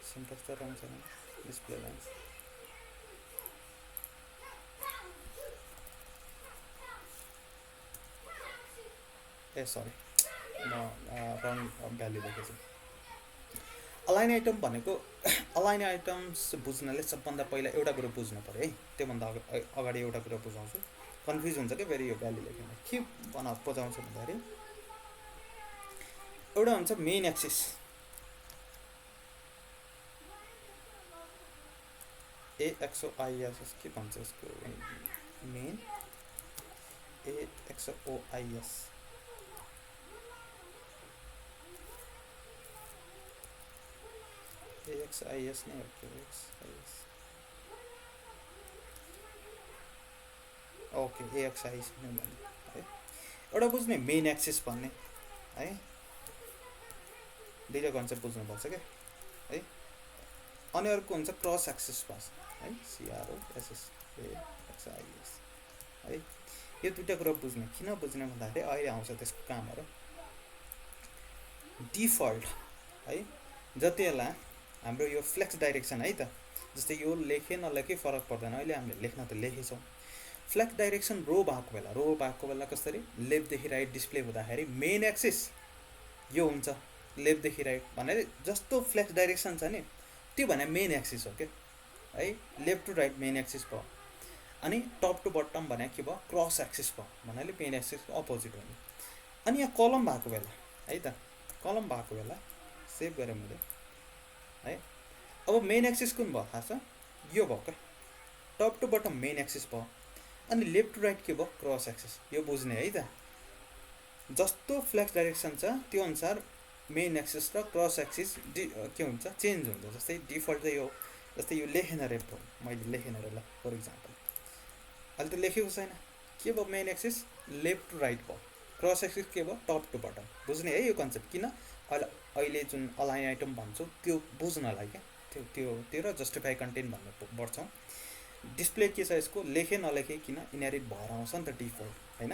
सेन्टर त रहन्छ डिस्प्ले लाइन ए सरी म रङ भ्यालु लेखेछु। अलाइन आइटम भनेको अलाइन आइटम्स बुझ्नाले सबभन्दा पहिला एउटा कुरो बुझ्नु पऱ्यो है। त्योभन्दा अगाडि एउटा कुरो बुझाउँछु, कन्फ्युज हुन्छ कि फेरि यो भ्यालु लेखेर के बुझाउँछ भन्दाखेरि एउटा हुन्छ मेन एक्सिस, AXOIS के भन्छ यसको मेन AXOIS AXIS नै हो कि AXIS ओके AXIS नै भन्ने है। एउटा बुझ्ने मेन एक्सिस भन्ने है, दुईवटा कन्सेप्ट बुझ्नुपर्छ क्या है। अनि अर्को हुन्छ क्रस एक्सिस बस है, CROSS AXIS है। यो दुईवटा कुरा बुझ्ने, किन बुझ्ने भन्दाखेरि अहिले आउँछ त्यसको कामहरू। डिफल्ट है, जति बेला हाम्रो यो फ्लेक्स डाइरेक्सन है त, जस्तै यो लेखे नलेखे फरक पर्दैन, अहिले हामीले लेख्न त लेखेछौँ। फ्लेक्स डाइरेक्सन रो भएको बेला कसरी लेफ्टदेखि राइट डिस्प्ले हुँदाखेरि मेन एक्सिस यो हुन्छ लेफ्टदेखि राइट भनेर जस्तो फ्लेक्स डाइरेक्सन छ नि त्यो भने मेन एक्सिस हो क्या है, left to right main axis भयो। अनि टप टु बटम भने के भयो क्रस एक्सिस भयो भन्नाले मेन एक्सिसको अपोजिट हुने। अनि यहाँ कलम भएको बेला है त, कलम भएको बेला सेभ गरेँ मैले है। अब मेन एक्सिस कुन भयो थाहा छ, यो भयो क्या, top to bottom main axis भयो। अनि लेफ्ट टु राइट के भयो क्रस एक्सिस, यो बुझ्ने है त। जस्तो फ्लेक्स डाइरेक्सन छ त्यो अनुसार मेन एक्सिस र क्रस एक्सिस के हुन्छ चेन्ज हुन्छ। जस्तै डिफल्ट चाहिँ यो, जस्तै यो लेखेन रे मैले लेखेन रे ल फर इक्जाम्पल, अहिले त लेखेको छैन, के भयो main axis left to right भयो, क्रस एक्सिस के भयो टप टु बटम। बुझ्ने है यो कन्सेप्ट, किन अहिले जुन अलाइन आइटम भन्छौँ त्यो बुझ्नलाई क्या, त्यो र जस्टिफाई कन्टेन्ट भन्ने पढ्छौँ। डिस्प्ले के छ यसको, लेखे नलेखे किन इनहेरिट भएर आउँछ नि त डिफल्ट होइन।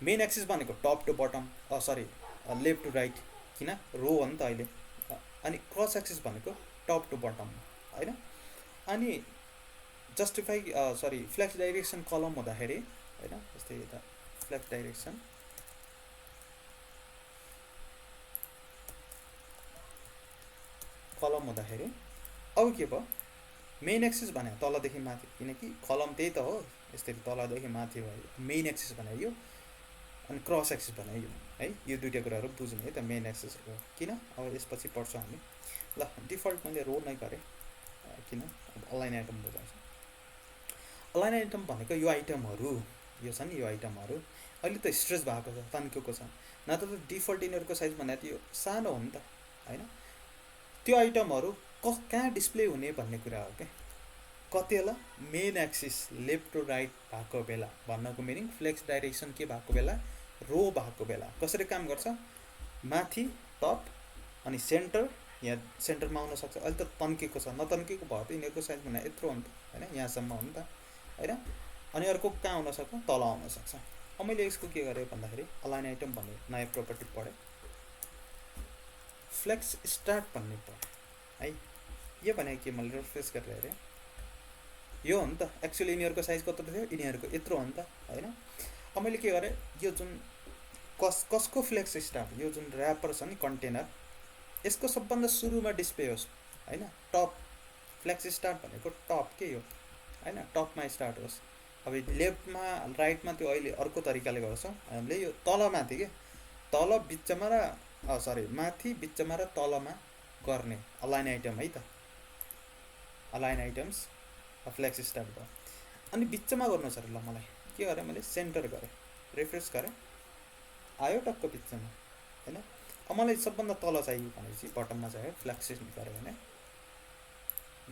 मेन एक्सिस भनेको top to bottom sorry left to right किन रो हो नि त अहिले। अनि क्रस एक्सिस भनेको टप टु बटम होइन। अनि justify sorry flex direction column हुँदाखेरि होइन, जस्तै यता फ्लेक्स डाइरेक्सन कलम हुँदाखेरि अब के भयो मेन एक्सिस भने तलदेखि माथि, किनकि कलम त्यही त हो, यसरी तलदेखि माथि भयो मेन एक्सिस भने यो, अनि क्रस एक्सिस भने यो है। यो दुईवटा कुराहरू बुझ्ने है त मेन एक्सिसहरू किन। अब यसपछि पढ्छौँ हामी ल। डिफल्ट मैले रो नै गरेँ किन, अब अलाइन आइटम बुझाउँछ। अलाइन आइटम भनेको यो आइटमहरू यो छ नि, यो आइटमहरू अहिले त स्ट्रेच भएको छ तन्केको छ, नत्र त डिफल्ट यिनीहरूको साइज भने त्यो सानो हो नि त होइन। त्यो आइटमहरू कहाँ डिस्प्ले हुने भन्ने कुरा हो क्या। कति बेला main axis left to right भएको बेला, भन्नको मिनिङ फ्लेक्स डाइरेक्सन के भएको बेला रो भएको बेला। कसरी काम गर्छ, माथि टप अनि सेन्टर, यहाँ सेन्टरमा आउन सक्छ। अहिले त तन्केको छ, नतन्केको भयो त यिनीहरूको साइज भने यत्रो हो नि त होइन, यहाँसम्म हो नि त होइन। अनि अर्को कहाँ आउन सक्छ, तल आउन सक्छ। अब मैले यसको के गरेँ भन्दाखेरि अलाइन आइटम भन्ने नयाँ प्रोपर्टी पढेँ, फ्लेक्स स्टार्ट भन्ने पढेँ है। यो भनेको के मैले रिफ्रेस गरेर हेरेँ, यो हो नि त एक्चुअली यिनीहरूको साइज कत्रो थियो, यिनीहरूको यत्रो हो नि त होइन। अब मैले के गरेँ, यो जुन कसको फ्लेक्स स्टार्ट, यो जुन ऱ्यापर छ नि कन्टेनर, यसको सबभन्दा सुरुमा डिस्प्ले होस् होइन। टप फ्लेक्स स्टार्ट भनेको टप के हो होइन, टपमा स्टार्ट होस्। अब लेफ्टमा राइटमा त्यो अहिले अर्को तरिकाले गर्छौँ हामीले, यो तलमाथि के, तल बिचमा र सरी माथि बिचमा र तलमा गर्ने अलाइन आइटम है त। अलाइन आइटम्स फ्लेक्स स्टार्ट भयो। अनि बिचमा गर्नु छ ल, मलाई के गरेँ मैले सेन्टर गरेँ, रिफ्रेस गरेँ, आयो टक्क बिचमा होइन। अब मलाई सबभन्दा तल चाहियो भनेपछि बटममा चाहियो, फ्लेक्स गरेँ भने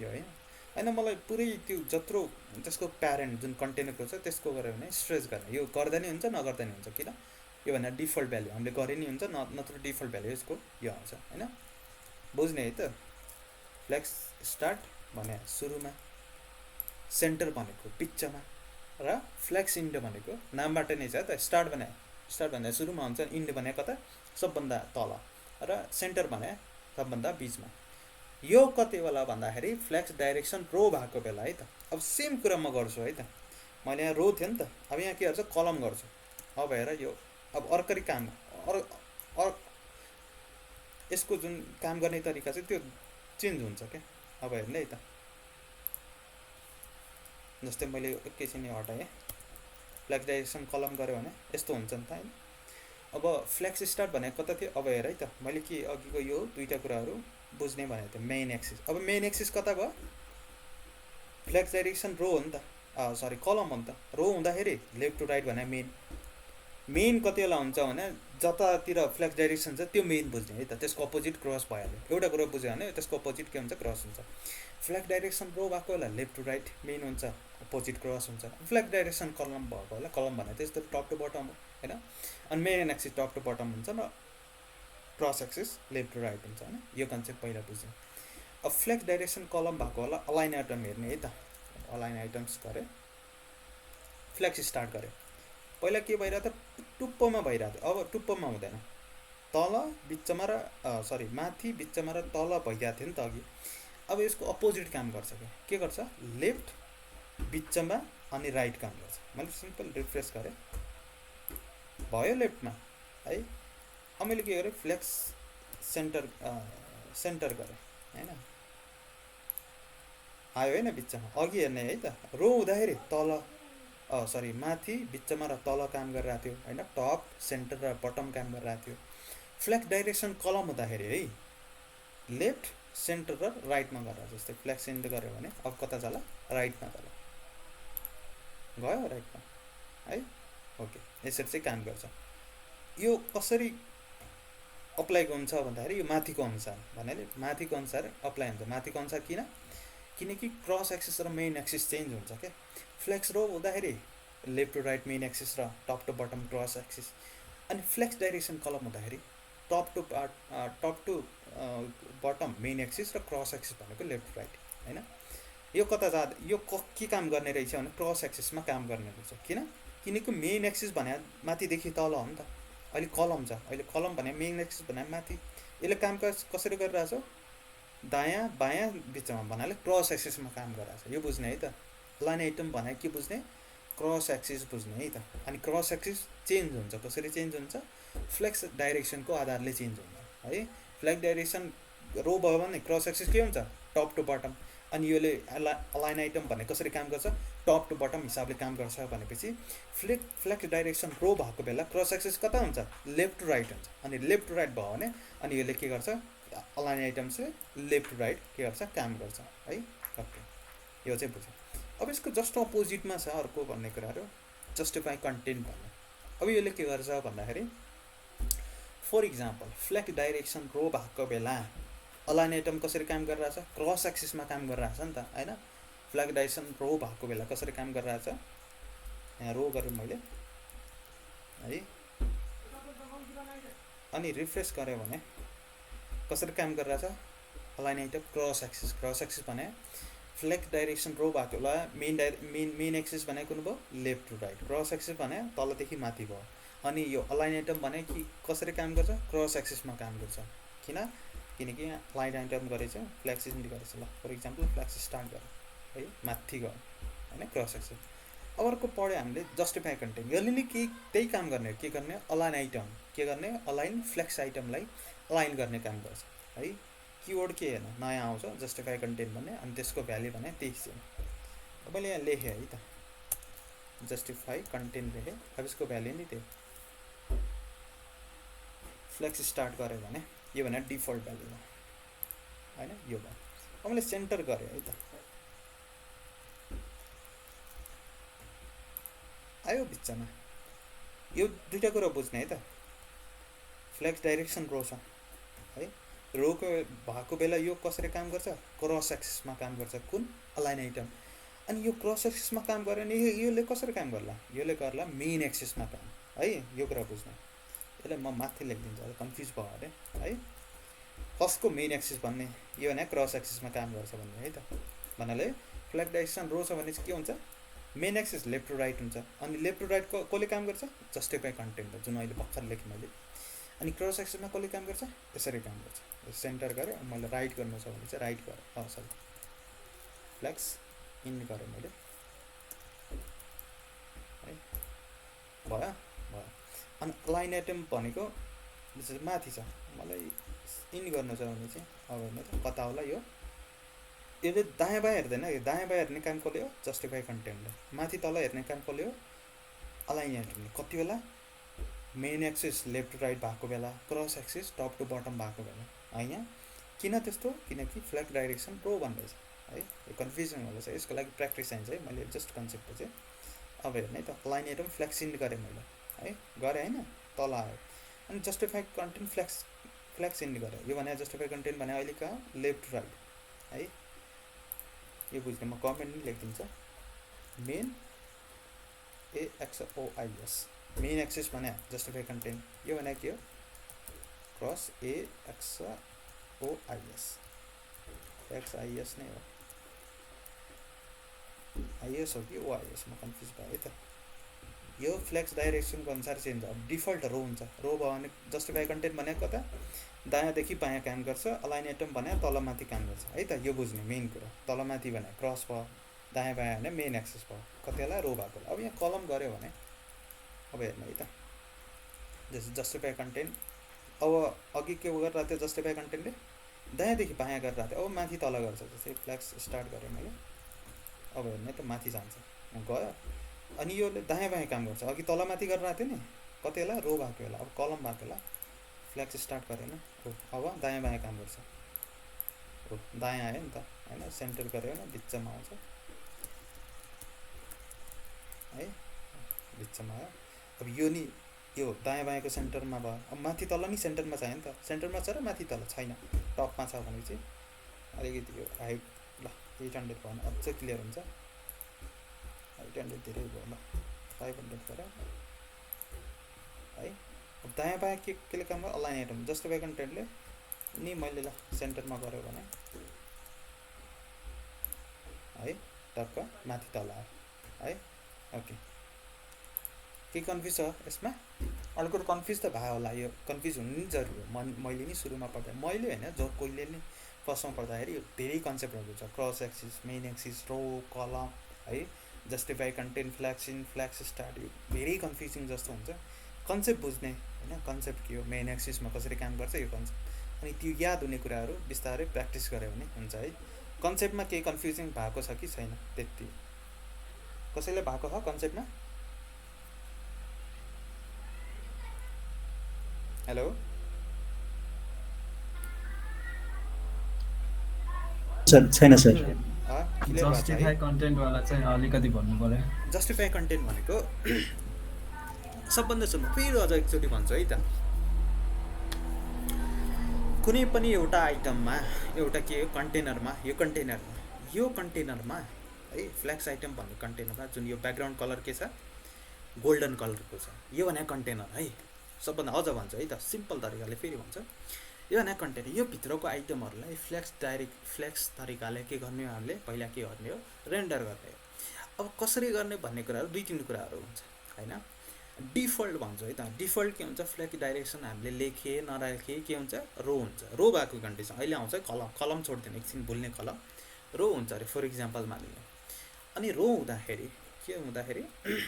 यो होइन। मलाई पुरै त्यो जत्रो त्यसको प्यारेन्ट जुन कन्टेनरको छ त्यसको गऱ्यो भने स्ट्रेच गर्ने, यो गर्दा नि हुन्छ नगर्दा नि हुन्छ। किन यो भनेर डिफल्ट भ्याल्यु हामीले गरे नि हुन्छ, नत्र डिफल्ट भ्याल्यु यसको यो आउँछ होइन। बुझ्ने है त। फ्लेक्स स्टार्ट भने सुरुमा, सेन्टर भनेको बिचमा, र फ्लेक्स इन्डो भनेको नामबाट नै छ त, स्टार्ट भने स्टार्ट भन्दा सुरुमा हुन्छ, इन्ड भने कता सबभन्दा तल र सेन्टर भने सबभन्दा बिचमा। यो कति बेला भन्दाखेरि फ्लेक्स डाइरेक्सन रो भएको बेला है त। अब सेम कुरा म गर्छु है त, मैले यहाँ रो थियो नि त, अब यहाँ के गर्छु कलम गर्छु। अब हेर यो अब अर्कै काम यसको जुन काम गर्ने तरिका चाहिँ त्यो चेन्ज हुन्छ क्या। अब हेर्नु है त, जस्तै मैले एकैछिन हटाएँ, फ्लेक्स डाइरेक्सन कलम गऱ्यो भने यस्तो हुन्छ नि त होइन। अब फ्लेक्स स्टार्ट भनेको कता थियो, अब हेर है त, मैले के अघिको यो दुईवटा कुराहरू बुझ्ने भनेको थिएँ। मेन एक्सिस, अब मेन एक्सिस कता भयो, फ्लेक्स डाइरेक्सन रो हो नि त, सरी कलम हो नि त। रो हुँदाखेरि लेफ्ट टु राइट भने मेन कति बेला हुन्छ भने जतातिर फ्लेक्स डाइरेक्सन छ त्यो मेन बुझ्ने है त, त्यसको अपोजिट क्रस भइहाल्यो। एउटा कुरा बुझ्यो भने त्यसको अपोजिट के हुन्छ, क्रस हुन्छ। फ्लेक्स डाइरेक्सन रो भएको बेला लेफ्ट टु राइट मेन हुन्छ, अपोजिट क्रस हुन्छ। फ्लेक्स डाइरेक्सन कलम भएको बेला, कलम भने त्यस्तो टप टु बटम हो होइन, अनि main axis top to bottom हुन्छ र cross axis left to right हुन्छ होइन। यो कन्सेप्ट पहिला बुझ्यौँ। अब फ्लेक्स डाइरेक्सन कलम भएको बेला अलाइन आइटम हेर्ने है त, अलाइन आइटम्स गऱ्यो, फ्लेक्स स्टार्ट गऱ्यो। पहिला के भइरहेको थियो, टुप्पोमा भइरहेको थियो, अब टुप्पोमा हुँदैन, तल बिचमा र सरी माथि बिचमा र तल भइरहेको थियो नि त अघि। अब यसको अपोजिट काम गर्छ क्या, के गर्छ, लेफ्ट बिचमा अनि राइट काम गर्छ। मैले सिम्पल रिफ्रेस गरेँ, भयो लेफ्टमा है। अब मैले के गरेँ, फ्लेक्स सेन्टर गरेँ होइन, आयो होइन बिचमा। अघि हेर्ने है त, रो हुँदाखेरि तल सरी माथि बिचमा र तल काम गरिरहेको थियो होइन, टप सेन्टर र बटम काम गरिरहेको थियो। फ्लेक्स डाइरेक्सन कलम हुँदाखेरि है लेफ्ट सेन्टर र राइटमा गरेर, जस्तै फ्लेक्स सेन्टर गऱ्यो भने अब कता जाला, राइटमा जाला, गयो राइटमा है। ओके, यसरी चाहिँ काम गर्छ। यो कसरी अप्लाई हुन्छ भन्दाखेरि यो माथिको अनुसार भन्नाले माथिको अनुसार अप्लाई हुन्छ। माथिको अनुसार किनकि क्रस एक्सिस र मेन एक्सिस चेन्ज हुन्छ क्या। फ्लेक्स रो हुँदाखेरि left to right main axis र top to bottom cross axis, अनि फ्लेक्स डाइरेक्सन कलम हुँदाखेरि top to bottom main axis र क्रस एक्सिस भनेको लेफ्ट टु राइट होइन। यो कता जाँदा यो के काम गर्ने रहेछ भने क्रस एक्सिसमा काम गर्ने रहेछ। किनकि मेन एक्सिस भने माथिदेखि तल हो नि त, अहिले कलम छ, अहिले कलम भने मेन एक्सिस भने माथि। यसले काम कसरी गरिरहेछ, दायाँ बायाँ बिचमा भन्नाले क्रस एक्सिसमा काम गरिरहेछ। यो बुझ्ने है त, लाइन आइटम भने के बुझ्ने, क्रस एक्सिस बुझ्ने है त। अनि क्रस एक्सिस चेन्ज हुन्छ, कसरी चेन्ज हुन्छ, फ्लेक्स डाइरेक्सनको आधारले चेन्ज हुन्छ है। फ्लेक्स डाइरेक्सन रो भयो भने क्रस एक्सिस के हुन्छ, टप टु बटम। अनि यसले अलाइन आइटम भने कसरी काम गर्छ, टप टु बटम हिसाबले काम गर्छ भनेपछि फ्लेक्स डाइरेक्सन रो भएको बेला क्रस एक्सिस कता हुन्छ, लेफ्ट टु राइट हुन्छ। अनि लेफ्ट टु राइट भयो भने अनि यसले के गर्छ, अलाइन आइटम चाहिँ लेफ्ट टु राइट के गर्छ, काम गर्छ है। ओके, यो चाहिँ बुझ्यो। अब यसको जस्ट अपोजिटमा छ अर्को भन्ने कुराहरू, जस्टिफाई कन्टेन्ट भन्ने। अब यसले के गर्छ भन्दाखेरि, for example flex direction row भएको बेला अलाइन आइटम कसरी काम गरिरहेछ, क्रस एक्सिसमा काम गरिरहेछ नि त होइन। फ्लेक्स डाइरेक्सन रो भएको बेला कसरी काम गरिरहेछ, यहाँ रो गरेँ मैले है, अनि रिफ्रेस गऱ्यो भने कसरी काम गरिरहेछ, अलाइन आइटम क्रस एक्सिस भने फ्लेक्स डाइरेक्सन रो भएको बेला मेन एक्सिस भनेको कुन भयो, left to right, cross axis भने तलदेखि माथि भयो। अनि यो अलाइन आइटम भने कि कसरी काम गर्छ, क्रस एक्सिसमा काम गर्छ। किनकि यहाँ लाइन आइटम गरेछ, फ्लेक्स गरेछ। ल फर इक्जाम्पल फ्लेक्स स्टार्ट गऱ्यो है, माथि गयो होइन, क्रस एक्सिस। अब अर्को पढ्यो हामीले जस्टिफाई कन्टेन्ट। यसले नि त्यही काम गर्ने, के गर्ने, अलाइन आइटम के गर्ने, अलाइन फ्लेक्स आइटमलाई अलाइन गर्ने काम गर्छ है। किवर्ड के हेर्नु नयाँ आउँछ, जस्टिफाई कन्टेन्ट भन्ने, अनि त्यसको भ्याल्यु भने त्यही छ। अब मैले यहाँ लेखेँ है त, जस्टिफाई कन्टेन्ट लेखेँ। अब यसको भ्याल्यु नि त्यही, फ्लेक्स स्टार्ट गऱ्यो भने यो भने डिफल्ट भ्याल्यु हो होइन, यो भयो। अब मैले सेन्टर गरेँ है त, आयो बिचमा। यो दुईवटा कुरा बुझ्ने है त, फ्लेक्स डाइरेक्सन रो छ है, रोको भएको बेला यो कसरी काम गर्छ, क्रस एक्सिसमा काम गर्छ, कुन, अलाइन आइटम। अनि यो क्रस एक्सिसमा काम गऱ्यो भने यसले कसरी काम गर्ला, यसले गर्ला मेन एक्सिसमा काम है। यो कुरा बुझ्नु, यसलाई म माथि लेखिदिन्छु, अलिक कन्फ्युज भयो अरे है। कसको मेन एक्सिस भन्ने, यो भने क्रस एक्सिसमा काम गर्छ भन्ने है त। भन्नाले फ्लेक्स डाइरेक्सन रो छ भने चाहिँ के हुन्छ, main axis left to right हुन्छ। अनि लेफ्ट टु राइट कसले काम गर्छ? जस्टिफाई कन्टेन्ट जुन अहिले भर्खर लेखेँ मैले। अनि क्रस एक्सिसमा कसले काम गर्छ? यसरी काम गर्छ। सेन्टर गरेँ, मैले राइट गर्नु छ भने चाहिँ राइट गरेँ, सरी फ्लेक्स इन गरेँ मैले है, भयो भयो। अनि लाइन आइटम भनेको माथि छ, मलाई इन गर्नु छ भने चाहिँ अब हेर्नु त कता होला यो, यसले दायाँ बायाँ हेर्दैन। दायाँ बायाँ हेर्ने काम कसले हो? जस्टिफाई कन्टेन्टले। माथि तल हेर्ने काम कसले हो? अलाइन आइटमले। कति बेला? Main axis left to right भएको बेला, cross axis top to bottom भएको बेला होइन। किन त्यस्तो? किनकि फ्ल्याग डाइरेक्सन रो भन्दैछ है, यो कन्फ्युजन होला छ। यसको लागि प्र्याक्टिस चाहिन्छ है, मैले जस्ट कन्सेप्ट चाहिँ अब हेर्ने है त। लाइन आइटम फ्ल्याक्स इन गरेँ मैले है, गरेँ होइन, तल आयो। अनि जस्टिफाई कन्टेन्ट फ्ल्याक्स इन गरेँ। यो भने जस्टिफाई कन्टेन्ट भने अहिले कहाँ? लेफ्ट टु राइट है, यो बुझ्ने म कमेन्ट नि लेखिदिन्छ। मेन AXOIS मेन एक्सिस भने जस्टिफाई कन्टेन्ट, यो भने के हो? क्रस AXOIS XIS नै हो, IS हो कि OIS, म कन्फ्युज भयो है त। यो फ्लेक्स डाइरेक्सनको अनुसार चेन्ज अब डिफल्ट रो हुन्छ। रो भयो भने जस्टिफाई कन्टेन्ट भनेको कता? दायाँदेखि बायाँ काम गर्छ। अलाइन आइटम भने तलमाथि काम गर्छ है त, यो बुझ्ने मेन कुरा। तलमाथि भने क्रस भयो, दायाँ बायाँ भने मेन एक्सिस भयो, कति बेला रो भएको। अब यहाँ कलम गऱ्यो भने अब हेर्नु है त, जस्टिफाई कन्टेन्ट अब अघि के गरिरहेको थियो? जस्टिफाई कन्टेन्टले दायाँदेखि बायाँ गरिरहेको थियो, अब माथि तल गर्छ। जस्तै फ्ल्याक्स स्टार्ट गरेँ मैले, अब हेर्नु त माथि जान्छ, गयो। अनि यो दायाँ बायाँ काम गर्छ। अघि तलमाथि गरिरहेको थियो नि, कति बेला? रो भएको बेला। अब कलम भएको बेला फ्ल्याक्स स्टार्ट गरेन, हो अब दायाँ बायाँ काम गर्छ, हो दायाँ आयो नि त होइन, सेन्टर गऱ्यो भने बिचमा आउँछ है, बिचमा आयो। अब यो नि यो दायाँ बायाँको सेन्टरमा भयो। अब माथि तल नि सेन्टरमा चाहियो नि त, सेन्टरमा छ र माथि तल छैन, टपमा छ भने चाहिँ अलिकति यो हाइट ल 800 भयो भने अझै क्लियर हुन्छ। 800 धेरै भयो, ल 500 गरेँ है। अब दायाँ बायाँ केले काम गर्यो? अलाइन आइटम जस्टिफाई कन्टेन्टले नि मैले ल सेन्टरमा गऱ्यो भने है, टक्क माथि तल आयो है। ओके, के कन्फ्युज छ यसमा? अर्को कन्फ्युज त भयो होला, यो कन्फ्युज हुनु नि जरुरी हो। मैले नि सुरुमा पढ्दा, मैले होइन जो कोहीले नि फर्स्टमा पढ्दाखेरि धेरै कन्सेप्टहरू छ। क्रस एक्सिस, मेन एक्सिस, रो, कलम है, जस्टिफाई कन्टेन्ट, फ्ल्याक्स इन, फ्ल्याक्स स्टार्ट, यो धेरै कन्फ्युजिङ जस्तो हुन्छ। कन्सेप्ट बुझ्ने होइन, कन्सेप्ट के हो, मेन एक्सिसमा कसरी काम गर्छ, यो कन्सेप्ट। अनि त्यो याद हुने कुराहरू बिस्तारै प्र्याक्टिस गऱ्यो भने हुन्छ है। कन्सेप्टमा केही कन्फ्युजिङ भएको छ कि छैन त्यति? कसैले भएको छ कन्सेप्टमा? हेलो, छैन सर। जस्टिफाई कन्टेन्टवाला चाहिँ अलिकति भन्नु पर्यो। जस्टिफाई कन्टेन्ट भनेको सबभन्दा सुरु फेरि अझ एकचोटि भन्छु है त, कुनै पनि एउटा आइटममा, एउटा के हो कन्टेनरमा, यो कन्टेनरमा है, फ्ल्याक्स आइटम भन्ने कन्टेनरमा जुन यो ब्याकग्राउन्ड कलर के छ? गोल्डन कलरको छ। यो भने कन्टेनर है, सबभन्दा अझ भन्छु है त, सिम्पल तरिकाले फेरि भन्छु। यो भने कन्टेनर, यो भित्रको आइटमहरूलाई फ्ल्याक्स तरिकाले के गर्ने हो? हामीले पहिला के गर्ने हो? रेन्डर गर्ने हो। अब कसरी गर्ने भन्ने कुराहरू 2-3 कुराहरू हुन्छ होइन। डिफल्ट भन्छ है त, डिफल्ट के हुन्छ? फ्ल्याग डाइरेक्सन हामीले लेखे नराखे के हुन्छ? रो हुन्छ। रो भएको कन्डिसन अहिले आउँछ कलम छोड्दैन, एकछिन भुल्ने, कलम रो हुन्छ अरे फर इक्जाम्पल मानिलियो। अनि रो हुँदाखेरि के हुँदाखेरि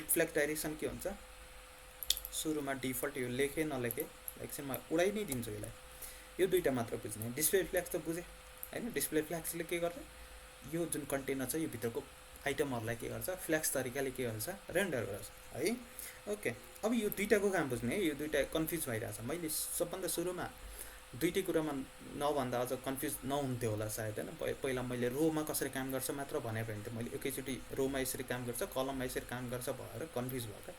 फ्ल्याग डाइरेक्सन के हुन्छ? सुरुमा डिफल्ट यो लेखे नलेखे, एकछिन म उडाइ नै दिन्छु यसलाई। यो दुईवटा मात्र बुझ्ने। डिस्प्ले फ्ल्याग्स त बुझेँ होइन। डिस्प्ले फ्ल्याग्सले के गर्छ? यो जुन कन्टेनर छ यो भित्रको आइटमहरूलाई के गर्छ? फ्ल्याग्स तरिकाले के गर्छ? रेन्डर गर्छ है। ओके, अब यो दुईवटाको काम बुझ्ने है। यो दुईवटा कन्फ्युज भइरहेछ। मैले सबभन्दा सुरुमा दुईटै कुरामा नभन्दा अझ कन्फ्युज नहुन्थ्यो होला सायद होइन। पहिला मैले रोमा कसरी काम गर्छ मात्र भने भन्थेँ मैले, एकैचोटि रोमा यसरी काम गर्छ, कलममा यसरी काम गर्छ भएर कन्फ्युज भयो क्या।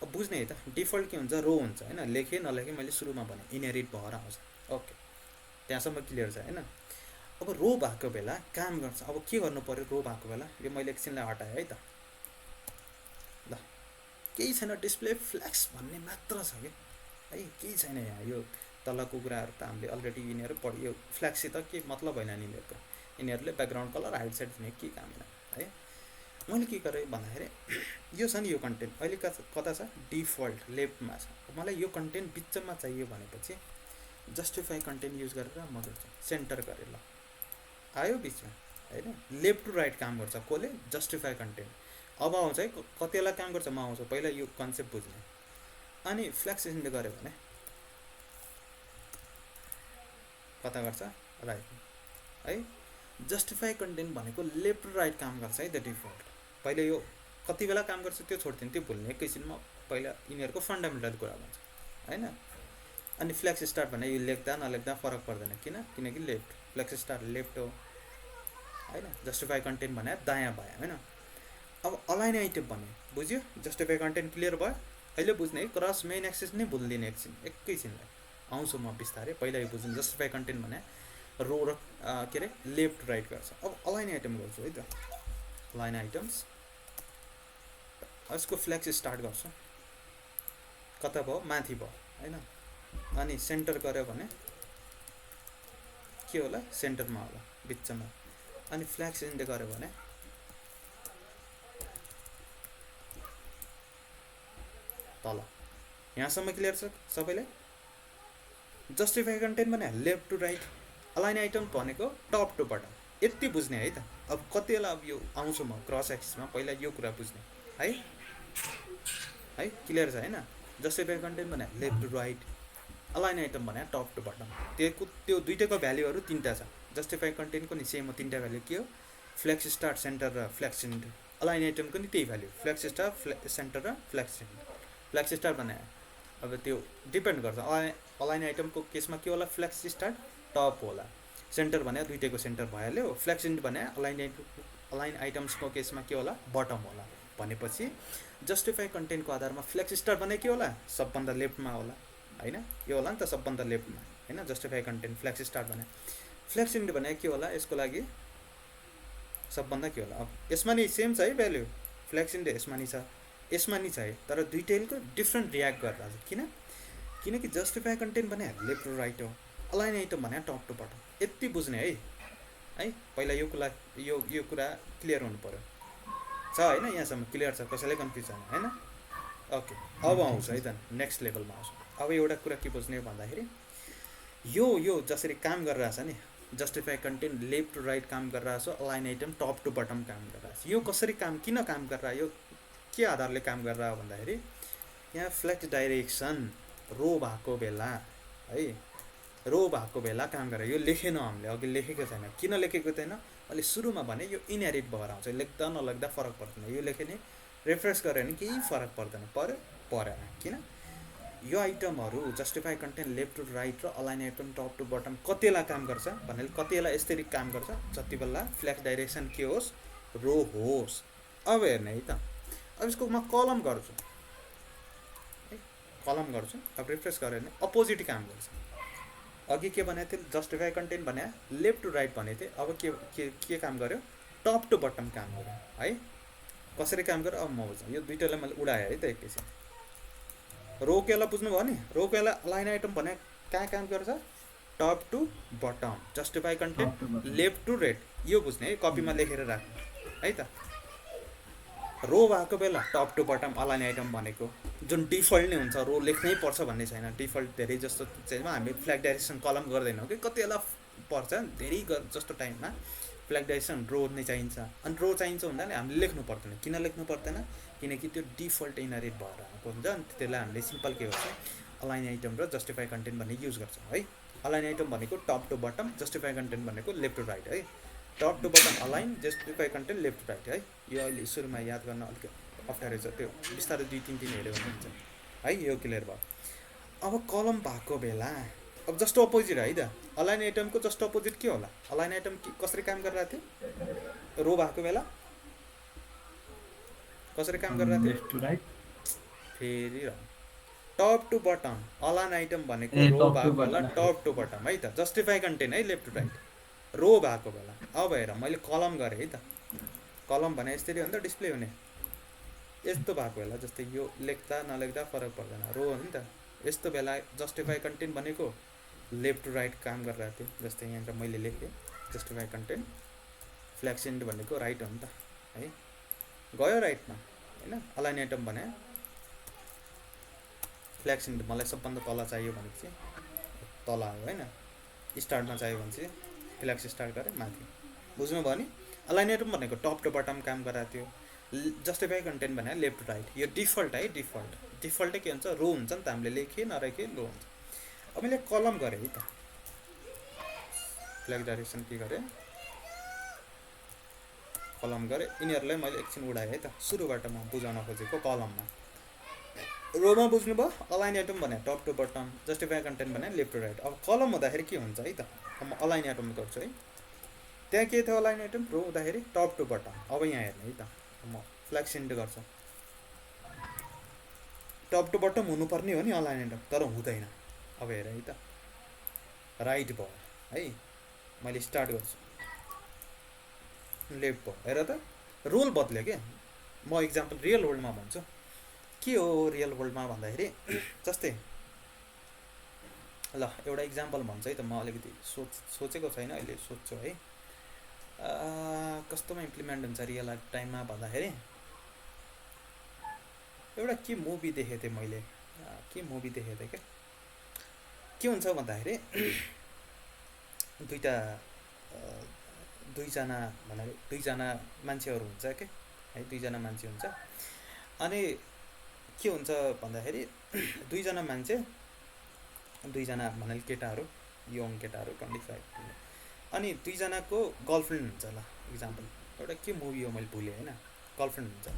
अब बुझ्ने है त, डिफल्ट के हुन्छ? रो हुन्छ होइन। लेखेँ नलेखेँ मैले सुरुमा भने इनहेरिट भएर आउँछ। ओके, त्यहाँसम्म क्लियर छ होइन। अब रो भएको बेला काम गर्छ। अब के गर्नु पऱ्यो रो भएको बेला? यो मैले एकछिनलाई हटाएँ है त, ल केही छैन, डिस्प्ले फ्ल्याग्स भन्ने मात्र छ कि है, केही छैन यहाँ। यो तलको कुराहरू त हामीले अलरेडी यिनीहरू पढ्यो। फ्ल्याग्ससित के मतलब होइन यिनीहरूको, यिनीहरूले ब्याकग्राउन्ड कलर हाइड साइड दिने के काम होइन है। मैले के गरेँ भन्दाखेरि यो छ नि यो कन्टेन्ट अहिले कता छ डिफल्ट लेफ्टमा छ मलाई यो कन्टेन्ट बिचमा चाहियो भनेपछि जस्टिफाई कन्टेन्ट युज गरेर म गर्छु सेन्टर गरेर ल आयो बिचमा होइन लेफ्ट टु राइट काम गर्छ कसले जस्टिफाई कन्टेन्ट अब आउँछ है कतिलाई काम गर्छ म आउँछु पहिला यो कन्सेप्ट बुझ्ने अनि फ्ल्याक्स एक्सटेन्ड गऱ्यो भने कता गर्छ राइट है जस्टिफाई कन्टेन्ट भनेको लेफ्ट टु राइट काम गर्छ है द डिफल्ट पहिले यो कति बेला काम गर्छ त्यो छोड्दिनु त्यो भुल्ने एकैछिनमा पहिला यिनीहरूको फन्डामेन्टल कुरा भन्छ होइन अनि फ्ल्याक्स स्टार्ट भने यो लेख्दा नलेख्दा फरक पर्दैन किनकि लेफ्ट फ्ल्याक्स स्टार्ट लेफ्ट हो होइन जस्टिफाई कन्टेन्ट भने दायाँ भयो होइन अब अलाइन आइटम भन्यो बुझ्यो जस्टिफाई कन्टेन्ट क्लियर भयो अहिले बुझ्ने है क्रस मेन एक्सेस नै भुलिदिने एकैछिनलाई आउँछु म बिस्तारै पहिला यो बुझ्नु जस्टिफाई कन्टेन्ट भने रो र के अरे लेफ्ट राइट गर्छ अब अलाइन आइटम गर्छु है त अलाइन आइटम्स यसको फ्ल्याक्स स्टार्ट गर्छु कता भयो माथि भयो होइन अनि सेन्टर गऱ्यो भने के होला सेन्टरमा होला बिचमा अनि फ्ल्याक्स एक्सटेन्ड गऱ्यो भने तल यहाँसम्म क्लियर छ सबैले जस्टिफाई कन्टेन्ट भने left to right align item भनेको टप टु बटम यति बुझ्ने है त अब कति बेला अब यो आउँछु म क्रस एक्सिसमा पहिला यो कुरा बुझ्ने है क्लियर छ होइन जस्टिफाई कन्टेन्ट भने left to right align item भने टप टु बटम त्यो दुइटैको भ्याल्युहरू तिनवटा छ जस्टिफाई कन्टेन्टको नि सेम हो तिनवटा भ्याल्यु के हो फ्ल्याक्स स्टार्ट सेन्टर र फ्ल्याक्स एन्ड अलाइन आइटमको नि त्यही भ्याल्यु फ्ल्याक्स स्टार्ट सेन्टर र फ्ल्याक्स एन्ड फ्ल्याक्स स्टार्ट भने अब त्यो डिपेन्ड गर्छ अलाइन आइटमको केसमा के होला फ्ल्याक्स स्टार्ट टप होला सेन्टर भने दुइटैको सेन्टर भइहाल्यो फ्ल्याक्स एन्ड भने अलाइन आइटम्सको केसमा के होला बटम होला भनेपछि जस्टिफाई कन्टेन्टको आधारमा फ्ल्याक्स स्टार्ट भने के होला सबभन्दा लेफ्टमा होला होइन यो होला नि त सबभन्दा लेफ्टमा होइन जस्टिफाई कन्टेन्ट फ्ल्याक्स स्टार्ट भने फ्ल्याक्स एन्ड भने के होला यसको लागि सबभन्दा के होला अब यसमा नि सेम छ है भ्याल्यु फ्ल्याक्स एन्ड यसमा नि छ है तर दुइटैको डिफ्रेन्ट रियाक्ट गर्दा किनकि जस्टिफाई कन्टेन्ट भने लेफ्ट टु राइट हो अलाइन आइटम भने टप टु बटम यति बुझ्ने है पहिला यो कुरा क्लियर हुनु पर्यो छ होइन यहाँसम्म क्लियर छ कसैलाई कन्फ्युज छैन होइन ओके अब आउँछ है त नेक्स्ट लेभलमा आउँछ अब एउटा कुरा के बुझ्ने भन्दाखेरि यो जसरी काम गरिरहेछ नि justify content left to right काम गरिरहेछ align item top to bottom काम गरिरहेछ यो कसरी किन काम गरेर यो के आधारले काम गरेर भन्दाखेरि यहाँ फ्ल्याक्स डाइरेक्सन रो भएको बेला काम गरेर यो लेखेनौँ हामीले अघि लेखेको छैन किन लेखेको छैन अहिले सुरुमा भने यो इनहेरिट भएर आउँछ लेख्दा नलेख्दा फरक पर्दैन यो लेख्यो भने रेफरेन्स गऱ्यो भने केही फरक पर्दैन परेन किन यो आइटमहरू justify content left to right र align item top to bottom कतिलाई काम गर्छ भन्नाले कतिलाई यसरी काम गर्छ जति बेला फ्ल्याक्स डाइरेक्सन के होस् रो होस् अब हेर्ने है त अब यसको म कलम गर्छु अब रिफ्रेस गऱ्यो भने अपोजिट काम गर्छ अघि के भनेको थिएँ जस्टिफाई कन्टेन्ट भने लेफ्ट टु राइट भनेको थिएँ अब के काम गर्यो टप टु बटम काम गर्यो है कसरी काम गर्यो अब म बुझ्छु यो दुइटालाई मैले उडाएँ है त एकैछिन रोकेला बुझ्नुभयो नि रोकेला अलाइन आइटम भने कहाँ काम गर्छ top to bottom justify content left to right यो बुझ्ने है कपीमा लेखेर राख्नु है त रो भएको बेला top to bottom align item भनेको जुन डिफल्ट नै हुन्छ रो लेख्नै पर्छ भन्ने छैन डिफल्ट धेरै जस्तो चाहिँ हामी फ्ल्याग डाइरेक्सन कलम गर्दैनौँ कि कति बेला पर्छ धेरै जस्तो टाइममा फ्ल्याग डाइरेक्सन रो नै चाहिन्छ अनि रो चाहिन्छ भन्दा हामीले लेख्नु पर्दैन किन लेख्नु पर्दैन किनकि त्यो डिफल्ट इनहेरिट भएर आएको हुन्छ अनि त्यसलाई हामीले सिम्पल के गर्छ अलाइन आइटम र जस्टिफाई कन्टेन्ट भन्ने युज गर्छौँ है अलाइन आइटम भनेको top to bottom justify content भनेको लेफ्ट टु राइट है top to bottom align justify content left to right है यो अहिले सुरुमा याद गर्न अलिक अप्ठ्यारो छ त्यो बिस्तारै 2-3 दिन हेऱ्यो भने हुन्छ है यो क्लियर भयो अब कलम भएको बेला अब जस्ट अपोजिट है त अलाइन आइटमको जस्ट अपोजिट के होला अलाइन आइटम कसरी काम गरिरहेको थियो रो भएको बेला कसरी काम गरिरहेको थियो लेफ्ट टु राइट फेरि top to bottom align item भनेको रो भएको बेला टप टु बटम है त जस्टिफाई कन्टेन्ट है लेफ्ट टु राइट रो भएको बेला अब हेर मैले कलम गरेँ है त कलम भने यसरी हो नि त डिस्प्ले हुने यस्तो भएको बेला जस्तै यो लेख्दा नलेख्दा फरक पर्दैन रो हो नि त यस्तो बेला जस्टिफाई कन्टेन्ट भनेको लेफ्ट टु राइट काम गरिरहेको थियो जस्तै यहाँनिर मैले लेखेँ जस्टिफाई कन्टेन्ट फ्ल्याक्स एन्ड भनेको राइट हो नि त है गयो राइटमा होइन। अलाइन आइटम भने फ्ल्याक्सिङ मलाई सबभन्दा तल चाहियो भनेपछि तल आयो होइन। स्टार्टमा चाहियो भने चाहिँ फ्ल्याक्स स्टार्ट गरेँ माथि। बुझ्नुभयो नि? अलाइन आइटम भनेको टप टु बटम काम गराएको थियो। जस्टिफाई कन्टेन्ट भने लेफ्ट टु राइट, यो डिफल्ट है। डिफल्टै के हुन्छ, रो हुन्छ नि त, हामीले लेखेँ नलेखेँ रो हुन्छ। अब मैले कलम गरेँ है त, फ्ल्याग डाइरेक्सन के गरेँ, कलम गरेँ। यिनीहरूलाई मैले एकछिन उडाएँ है त। सुरुबाट म बुझाउन खोजेको कलममा, रोमा बुझ्नुभयो? अलाइन आइटम भने top to bottom, justify content भने लेफ्ट टु राइट। अब कलम हुँदाखेरि के हुन्छ है त, अब म अलाइन आइटम गर्छु है। त्यहाँ के थियो अलाइन आइटम, रो हुँदाखेरि टप टु बटम। अब यहाँ हेर्नु है त, म फ्ल्याक्सिन्ट गर्छु। टप टु बटम हुनुपर्ने हो नि अलाइन आइटम, तर हुँदैन। अब हेर है त, राइट भयो है। मैले स्टार्ट गर्छु, लेफ्ट भयो। हेर त, रोल बद्ल्यो क्या। म इक्जाम्पल रियल वर्ल्डमा भन्छु। के हो रियल वर्ल्डमा भन्दाखेरि जस्तै ल एउटा इक्जाम्पल भन्छु है त। म अलिकति सोचेको छैन अहिले, सोध्छु है। कस्तोमा इम्प्लिमेन्ट हुन्छ रियल टाइममा भन्दाखेरि, एउटा के मुभी देखेको थिएँ मैले, के मुभी देखेको थिएँ क्या, के हुन्छ भन्दाखेरि दुईजना भनेर दुईजना मान्छेहरू हुन्छ क्या है, दुईजना मान्छे हुन्छ। अनि के हुन्छ भन्दाखेरि दुईजना मान्छे, दुईजना भन्नाले केटाहरू, यङ केटाहरू 25। अनि दुईजनाको गर्लफ्रेन्ड हुन्छ। ल इक्जाम्पल एउटा के मुभी हो मैले भुलेँ होइन, गर्लफ्रेन्ड हुन्छ।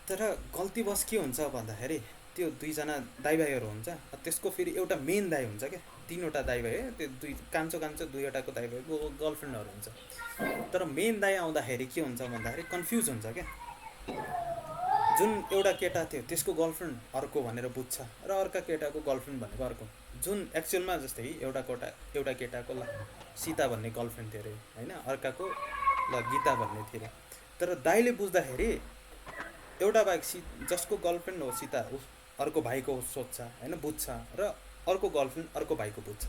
तर गल्तीवश के हुन्छ भन्दाखेरि त्यो दुईजना दाइ भाइहरू हुन्छ। त्यसको फेरि एउटा मेन दाइ हुन्छ क्या, 3वटा दाइ भाइ, त्यो कान्छो दुईवटाको दाइ भाइको गर्लफ्रेन्डहरू हुन्छ। तर मेन दाइ आउँदाखेरि के हुन्छ भन्दाखेरि कन्फ्युज हुन्छ क्या। जुन एउटा केटा थियो त्यसको गर्लफ्रेन्ड अर्को भनेर बुझ्छ, र अर्का केटाको गर्लफ्रेन्ड भनेको अर्को। जुन एक्चुअलमा जस्तै एउटा केटाको ल सीता भन्ने गर्लफ्रेन्ड थियो अरे होइन, अर्काको ल गीता भन्ने थियो अरे। तर दाइले बुझ्दाखेरि एउटा भाइ जसको गर्लफ्रेन्ड हो सीता, अर्को भाइको सोध्छ होइन, बुझ्छ, र अर्को गर्लफ्रेन्ड अर्को भाइको बुझ्छ।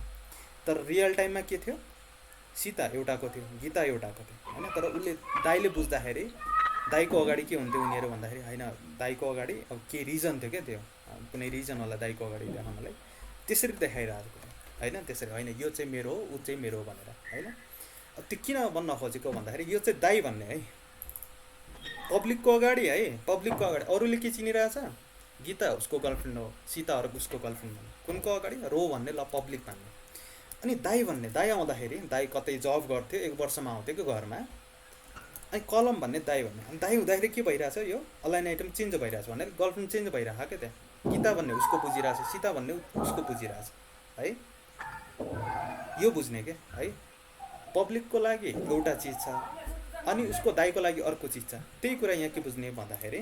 तर रियल टाइममा के थियो, सीता एउटाको थियो, गीता एउटाको थियो होइन। तर उसले दाइले बुझ्दाखेरि दाइको अगाडि के हुन्थ्यो उनीहरू भन्दाखेरि, होइन दाइको अगाडि अब के रिजन थियो क्या, त्यो कुनै रिजन होला दाइको अगाडि देखाउनलाई, त्यसरी देखाइरहेको होइन। त्यसरी होइन यो चाहिँ मेरो हो, ऊ चाहिँ मेरो हो भनेर होइन। त्यो किन भन्न खोजेको भन्दाखेरि यो चाहिँ दाइ भन्ने है, पब्लिकको अगाडि है, पब्लिकको अगाडि अरूले के चिनिरहेछ, गीता उसको गर्लफ्रेन्ड हो, सीताहरू उसको गर्लफ्रेन्ड भन्ने, कुनको अगाडि, रो भन्ने, ल पब्लिक भन्ने। अनि दाइ भन्ने, दाइ आउँदाखेरि दाइ कतै जब गर्थ्यो, 1 वर्षमा आउँथ्यो कि घरमा। अनि कलम भन्ने दाइ भन्ने, अनि दाइ हुँदाखेरि के भइरहेछ, यो अलाइन आइटम चेन्ज भइरहेछ भनेर गर्लफ्रेन्ड चेन्ज भइरहेछ क्या। त्यहाँ गीता भन्ने उसको बुझिरहेछ, सीता भन्ने उसको बुझिरहेछ है। यो बुझ्ने क्या है। पब्लिकको लागि एउटा चिज छ, अनि उसको दाइको लागि अर्को चिज छ। त्यही कुरा यहाँ के बुझ्ने भन्दाखेरि,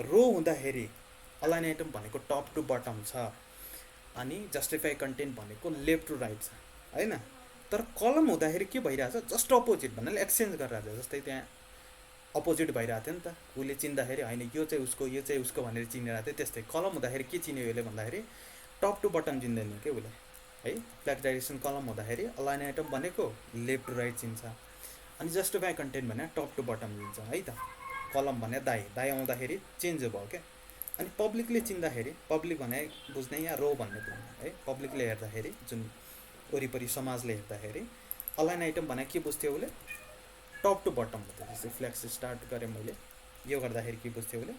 रो हुँदाखेरि अलाइन आइटम भनेको टप टु बटम छ, अनि जस्टिफाई कन्टेन्ट भनेको लेफ्ट टु राइट छ होइन। तर कलम हुँदाखेरि के भइरहेछ, जस्ट अपोजिट भन्नाले एक्सचेन्ज गरिरहेछ। जस्तै त्यहाँ अपोजिट भइरहेको थियो नि त, उसले चिन्दाखेरि होइन यो चाहिँ उसको, यो चाहिँ उसको भनेर चिनिरहेको थियो। त्यस्तै कलम हुँदाखेरि के चिन्यो यसले भन्दाखेरि टप टु बटम चिन्दैन क्या उसले है। फ्ल्याग डाइरेक्सन कलम हुँदाखेरि अलाइन आइटम भनेको लेफ्ट टु राइट चिन्छ, अनि जस्टिफाई कन्टेन्ट भने टप टु बटम चिन्छ है त। कलम भने दाइ आउँदाखेरि चेन्ज भयो क्या। अनि पब्लिकले चिन्दाखेरि, पब्लिक भने बुझ्ने यहाँ रो भन्ने बुझ्ने है। पब्लिकले हेर्दाखेरि, जुन वरिपरि समाजले हेर्दाखेरि अलाइन आइटम भने के बुझ्थ्यो उसले, टप टु बटम भयो। जस्तै फ्ल्याक्स स्टार्ट गरेँ मैले, यो गर्दाखेरि के बुझ्थ्यो उसले,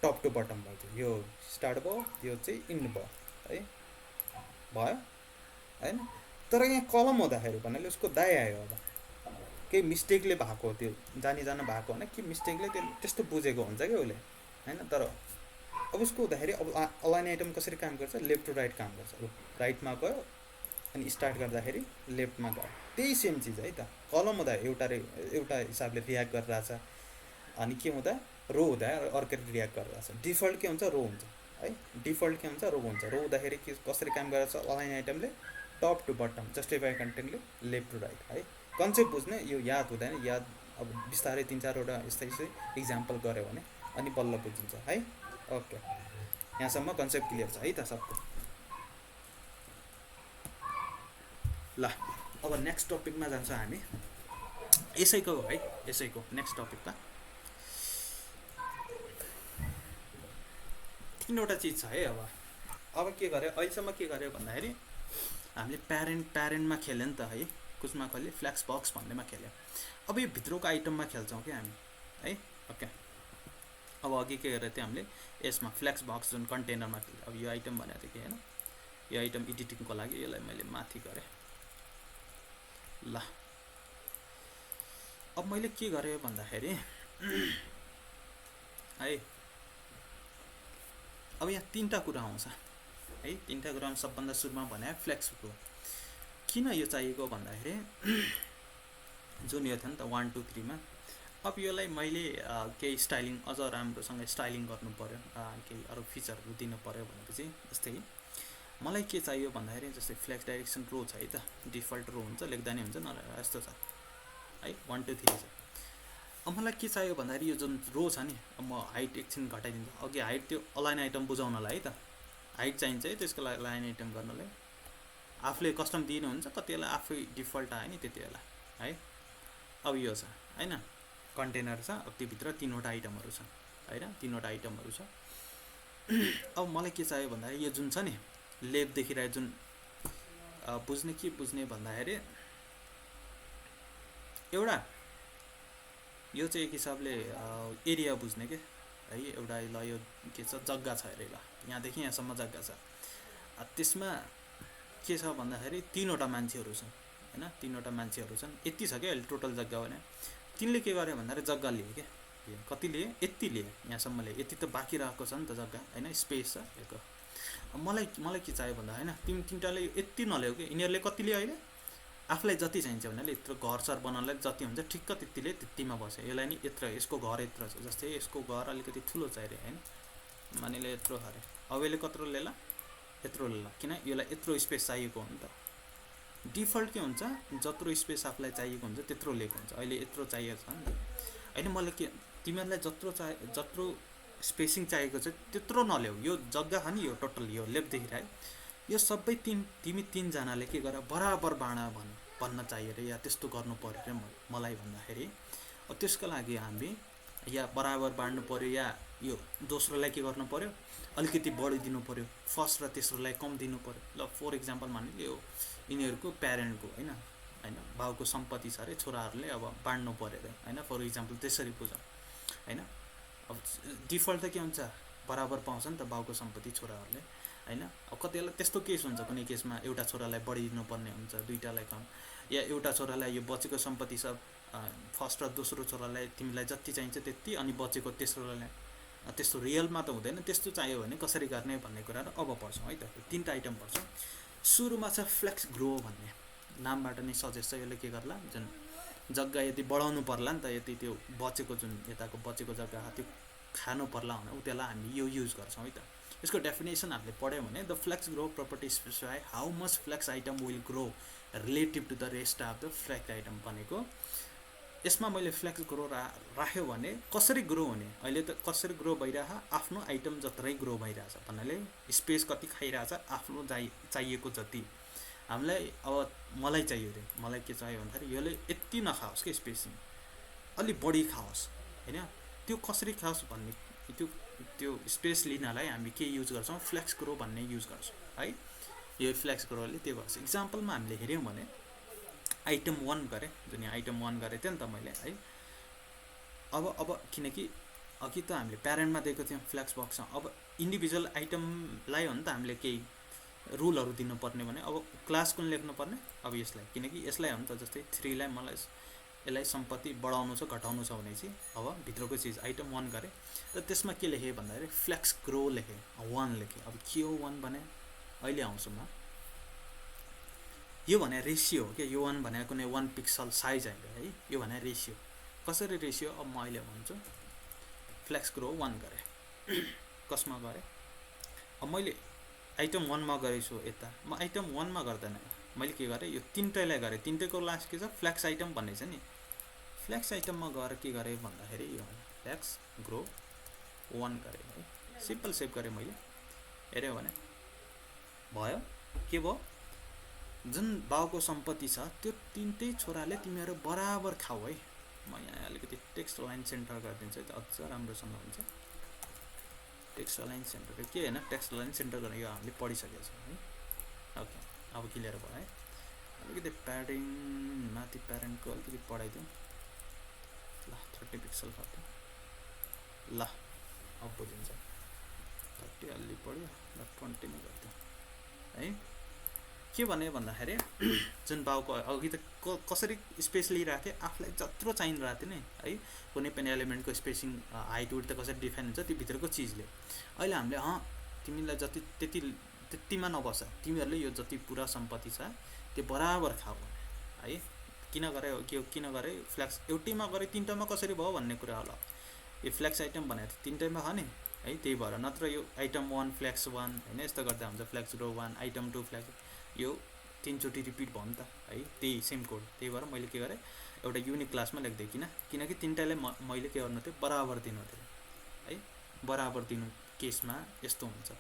टप टु बटम भयो। यो स्टार्ट भयो, यो चाहिँ इन्ड भयो है, भयो होइन। तर यहाँ कलम हुँदाखेरि भन्नाले उसको दाइ आयो। अब केही मिस्टेकले भएको, त्यो जानी जान भएको होइन, के मिस्टेकले त्यस्तो बुझेको हुन्छ क्या उसले होइन। तर अब उसको हुँदाखेरि अब अलाइन आइटम कसरी काम गर्छ, लेफ्ट टु राइट काम गर्छ। राइटमा गयो अनि स्टार्ट गर्दाखेरि लेफ्टमा गयो, त्यही सेम चिज है त। कलम हुँदा एउटा हिसाबले रियाक्ट गरिरहेछ, अनि के हुँदा रो हुँदा अर्कै रियाक्ट गरिरहेछ। डिफल्ट के हुन्छ, रो हुन्छ है। डिफल्ट के हुन्छ, रो हुन्छ। रो हुँदाखेरि के कसरी काम गरेछ अलाइन आइटमले, टप टु बटम, जस्टिफाई कन्टेन्टले लेफ्ट टु राइट है। कन्सेप्ट बुझ्ने, यो याद हुँदैन, याद अब बिस्तारै 3-4वटा यस्तै इक्जाम्पल गऱ्यो भने अनि बल्ल बुझिन्छ है। ओके, यहाँसम्म कन्सेप्ट क्लियर छ है त सबको। ल अब नेक्स्ट टपिकमा जान्छौँ हामी। यसैको है, यसैको नेक्स्ट टपिकमा तीनवटा चिज छ है। अब के गर्यो अहिलेसम्म के गर्यो भन्दाखेरि हामीले प्यारेन्टमा खेल्यो नि त है, कुचमा खेल्यो फ्ल्याक्स बक्स भन्नेमा खेल्यो। अब यो भित्रको आइटममा खेल्छौँ क्या हामी है। ओके, अब अघि के गरेको थियो हामीले यसमा फ्ल्याक्स बक्स जुन कन्टेनरमा खेल्यो। अब यो आइटम भनेको थियो कि होइन, यो आइटम एडिटिङको लागि यसलाई मैले माथि गरेँ। ल अब मैले के गरेँ भन्दाखेरि है, अब यहाँ तीनवटा कुरा आउँछ है। तीनवटा कुरामा सबभन्दा सुरुमा भने फ्लेक्सको किन यो चाहिएको भन्दाखेरि जुन यो थियो नि त 1 2 3 मा। अब यसलाई मैले केही स्टाइलिङ अझ राम्रोसँग स्टाइलिङ गर्नु पऱ्यो, केही अरू फिचरहरू दिनु पऱ्यो भनेपछि जस्तै मलाई के चाहियो भन्दाखेरि जस्तै फ्लेक्स डाइरेक्सन रो छ है त, डिफल्ट रो हुन्छ, लेख्दा नि हुन्छ न, यस्तो छ है 1 2 3 छ। अब मलाई के चाहियो भन्दाखेरि यो जुन रो छ नि, अब म हाइट एकछिन घटाइदिन्छु। अघि हाइट त्यो अलाइन आइटम बुझाउनलाई है त हाइट चाहिन्छ है, त्यसको लागि लाइन आइटम गर्नलाई आफूले कस्टम दिनुहुन्छ, कति बेला आफै डिफल्ट आयो नि त्यति बेला है। अब यो छ होइन, कन्टेनर छ, अब त्योभित्र तीनवटा आइटमहरू छ होइन, तीनवटा आइटमहरू छ। अब मलाई के चाहियो भन्दाखेरि यो जुन छ नि लेफ्ट देखिरहेको जुन बुझ्ने भन्दाखेरि एउटा यो चाहिँ एक हिसाबले एरिया बुझ्ने के है। एउटा ल यो के छ जग्गा छ अरे, ल यहाँदेखि यहाँसम्म जग्गा छ। त्यसमा के छ भन्दाखेरि तीनवटा मान्छेहरू छन् होइन, तीनवटा मान्छेहरू छन्, यति छ क्या अहिले टोटल जग्गा भने। तिनले के गर्यो भन्दाखेरि जग्गा लिए क्या, कति लिए, यति लिए, यहाँसम्म लिए, यति त बाँकी रहेको छ नि त जग्गा होइन, स्पेस छ यसको। मलाई के चाहियो भन्दा होइन, तिनवटाले यति नल्यायो कि, यिनीहरूले कति लियो अहिले आफूलाई जति चाहिन्छ भने यत्रो घर बनाउनलाई जति हुन्छ ठिक्क त्यतिले त्यतिमा बस्यो। यसलाई नि यत्रो, यसको घर यत्रो छ, जस्तै यसको घर अलिकति ठुलो छ अरे होइन, मानिले यत्रो अरे, अब यसले कत्रो लेला, यत्रो लेला, किन यसलाई यत्रो स्पेस चाहिएको हो नि त। डिफल्ट के हुन्छ, जत्रो स्पेस आफूलाई चाहिएको हुन्छ त्यत्रो लिएको हुन्छ। अहिले यत्रो चाहिएको छ नि होइन, मैले के तिमीहरूलाई जत्रो स्पेसिङ चाहिएको छ त्यत्रो नल्याऊ। यो जग्गा छ नि, यो टोटल यो लेफ्ट देखिरहे, यो सबै तिमी तीनजनाले के गर बराबर बाँड भन्न चाहियो अरे, या त्यस्तो गर्नु पऱ्यो अरे मलाई भन्दाखेरि। अब त्यसको लागि हामी या बराबर बाँड्नु पऱ्यो, या यो दोस्रोलाई के गर्नु पऱ्यो, अलिकति बढी दिनु पऱ्यो, फर्स्ट र तेस्रोलाई कम दिनु पऱ्यो। ल फर इक्जाम्पल मानिले यो यिनीहरूको प्यारेन्टको होइन बाउको सम्पत्ति छ अरे, छोराहरूले अब बाँड्नु पऱ्यो अरे होइन, फर इक्जाम्पल त्यसरी बुझौँ होइन। अब डिफल्ट त के हुन्छ, बराबर पाउँछ नि त बाउको सम्पत्ति छोराहरूले होइन। अब कति बेला त्यस्तो केस हुन्छ, कुनै केसमा एउटा छोरालाई बढी दिनुपर्ने हुन्छ, दुईवटालाई कम, या एउटा छोरालाई यो बचेको सम्पत्ति सब फर्स्ट र दोस्रो छोरालाई तिमीलाई जति चाहिन्छ त्यति, अनि बचेको तेस्रोलाई त्यस्तो रियलमा त हुँदैन। त्यस्तो चाहियो भने कसरी गर्ने भन्ने कुराहरू अब पढ्छौँ है त। तीनवटा आइटम पढ्छौँ। सुरुमा छ फ्लेक्स ग्रो भन्ने, नामबाट नै सजेस्ट छ यसले के गर्ला, जुन जग्गा यदि बढाउनु पर्ला नि त, यति त्यो बचेको जुन यताको बचेको जग्गा त्यो खानु पर्ला भने त्यसलाई हामी यो युज गर्छौँ है त। यसको डेफिनेसन हामीले पढ्यौँ भने the flex grow property specify how much flex item will grow relative to the rest of the flex item भनेको। यसमा मैले फ्लेक्स ग्रो राख्यो भने कसरी ग्रो हुने, अहिले त कसरी ग्रो भइरहेछ, आफ्नो आइटम जत्रै ग्रो भइरहेछ भन्नाले स्पेस कति खाइरहेछ, आफ्नो चाहिएको जति हामीलाई। अब मलाई चाहियो अरे, मलाई के चाहियो भन्दाखेरि यसले यति नखाओस् कि स्पेसिङ अलि बढी खाओस् होइन, त्यो कसरी खाओस् भन्ने त्यो स्पेस लिनलाई हामी के युज गर्छौँ, फ्लेक्स ग्रो भन्ने युज गर्छौँ है। यो फ्लेक्स ग्रोले त्यो गर्छ। इक्जाम्पलमा हामीले हेऱ्यौँ भने आइटम 1 गरेँ, जुन आइटम 1 गरेको थिएँ नि त मैले है। अब किनकि अघि त हामीले प्यारेन्टमा दिएको थियौँ फ्लेक्स बक्समा, अब इन्डिभिजुअल आइटमलाई हो नि त हामीले केही रुलहरू दिनुपर्ने भने, अब क्लास कुन लेख्नुपर्ने, अब यसलाई, किनकि यसलाई हो नि त, जस्तै 3 लाई मलाई यसलाई सम्पत्ति बढाउनु छ घटाउनु छ भने चाहिँ अब भित्रको चिज आइटम 1 गरेँ र त्यसमा के लेखेँ भन्दाखेरि फ्लेक्स ग्रो लेखेँ, 1 लेखेँ। अब के हो 1 भने अहिले आउँछु म, यो भने रेसियो हो क्या, यो 1 भने कुनै 1 पिक्सल साइज होइन है, यो भने रेसियो। कसरी रेसियो, अब म अहिले भन्छु फ्लेक्स ग्रो 1 गरेँ, कसमा गरेँ, अब मैले आइटम 1 मा गरेछु यता, म आइटम 1 मा गर्दैन, मैले के गरेँ यो तीनटैलाई गरेँ, तीनटैको लास्ट के छ फ्लेक्स आइटम भन्ने छ नि, फ्लेक्स आइटममा गएर के गरेँ भन्दाखेरि यो फ्लेक्स ग्रो 1 गरेँ है, सिम्पल सेभ गरेँ मैले। हेऱ्यो भने भयो, के भयो, जुन बाउको सम्पत्ति छ त्यो तीनटै छोराले तिमीहरू बराबर खाऊ है। म यहाँ अलिकति टेक्स्ट लाइन सेन्टर गरिदिन्छु है त, अझ राम्रोसँग हुन्छ। टेक्स्ट अलाइन सेन्टर के होइन, टेक्स्ट अलाइन सेन्टर गर्ने यो हामीले पढिसकेको छौँ है। ओके, अब क्लियर भयो है। अलिकति प्याडिङ माथि प्यारेन्टको अलिकति बढाइदिउँ ल, 30 पिक्सल गर्दा ल, अब बुझिन्छ। 30 अलि बढ्यो ल, 20 नै गरिदिउँ है। के भने भन्दाखेरि जुन बाउको अघि त कसरी स्पेस लिइराखेँ, आफूलाई जत्रो चाहिरहेको थियो नि है, कुनै पनि एलिमेन्टको स्पेसिङ हाइट विड्थ त कसरी डिफाइन हुन्छ त्यो भित्रको चिजले। अहिले हामीले तिमीलाई जति त्यतिमा नबस, तिमीहरूले यो जति पुरा सम्पत्ति छ त्यो बराबर खाऊ है। किन गरे फ्ल्याक्स एउटैमा गरे तिनवटामा कसरी भयो भन्ने कुरा होला। यो फ्ल्याक्स आइटम भनेको थियो तिनवटैमा हो नि है, त्यही भएर। नत्र यो आइटम 1 फ्ल्याक्स 1 होइन, यस्तो गर्दा हुन्छ फ्ल्याक्स रो 1 आइटम 2 फ्ल्याक्स, यो 3 चोटि रिपिट भयो नि त है, त्यही सेम कोड। त्यही भएर मैले के गरेँ, एउटा युनिक क्लासमा लेख्दै किनकि तिनवटाले मैले के गर्नु थियो, बराबर दिनु थियो है। बराबर दिनु केसमा यस्तो हुन्छ।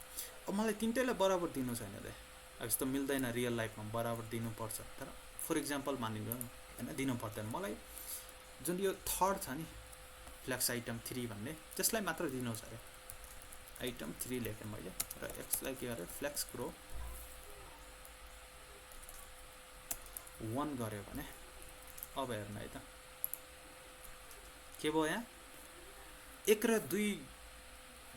अब मलाई तिनवटालाई बराबर दिनु छैन रे, अब यस्तो मिल्दैन रियल लाइफमा, बराबर दिनुपर्छ। तर फर इक्जाम्पल मानिनु होइन, दिनु पर्दैन। मलाई जुन यो थर्ड छ नि फ्ल्याक्स आइटम 3 भन्ने, त्यसलाई मात्र दिनु छ अरे। आइटम 3 लेखेँ मैले र एक्सलाई के गरेँ, फ्ल्याक्स ग्रो 1 गऱ्यो भने अब हेर्नु है त के भयो। यहाँ 1 र 2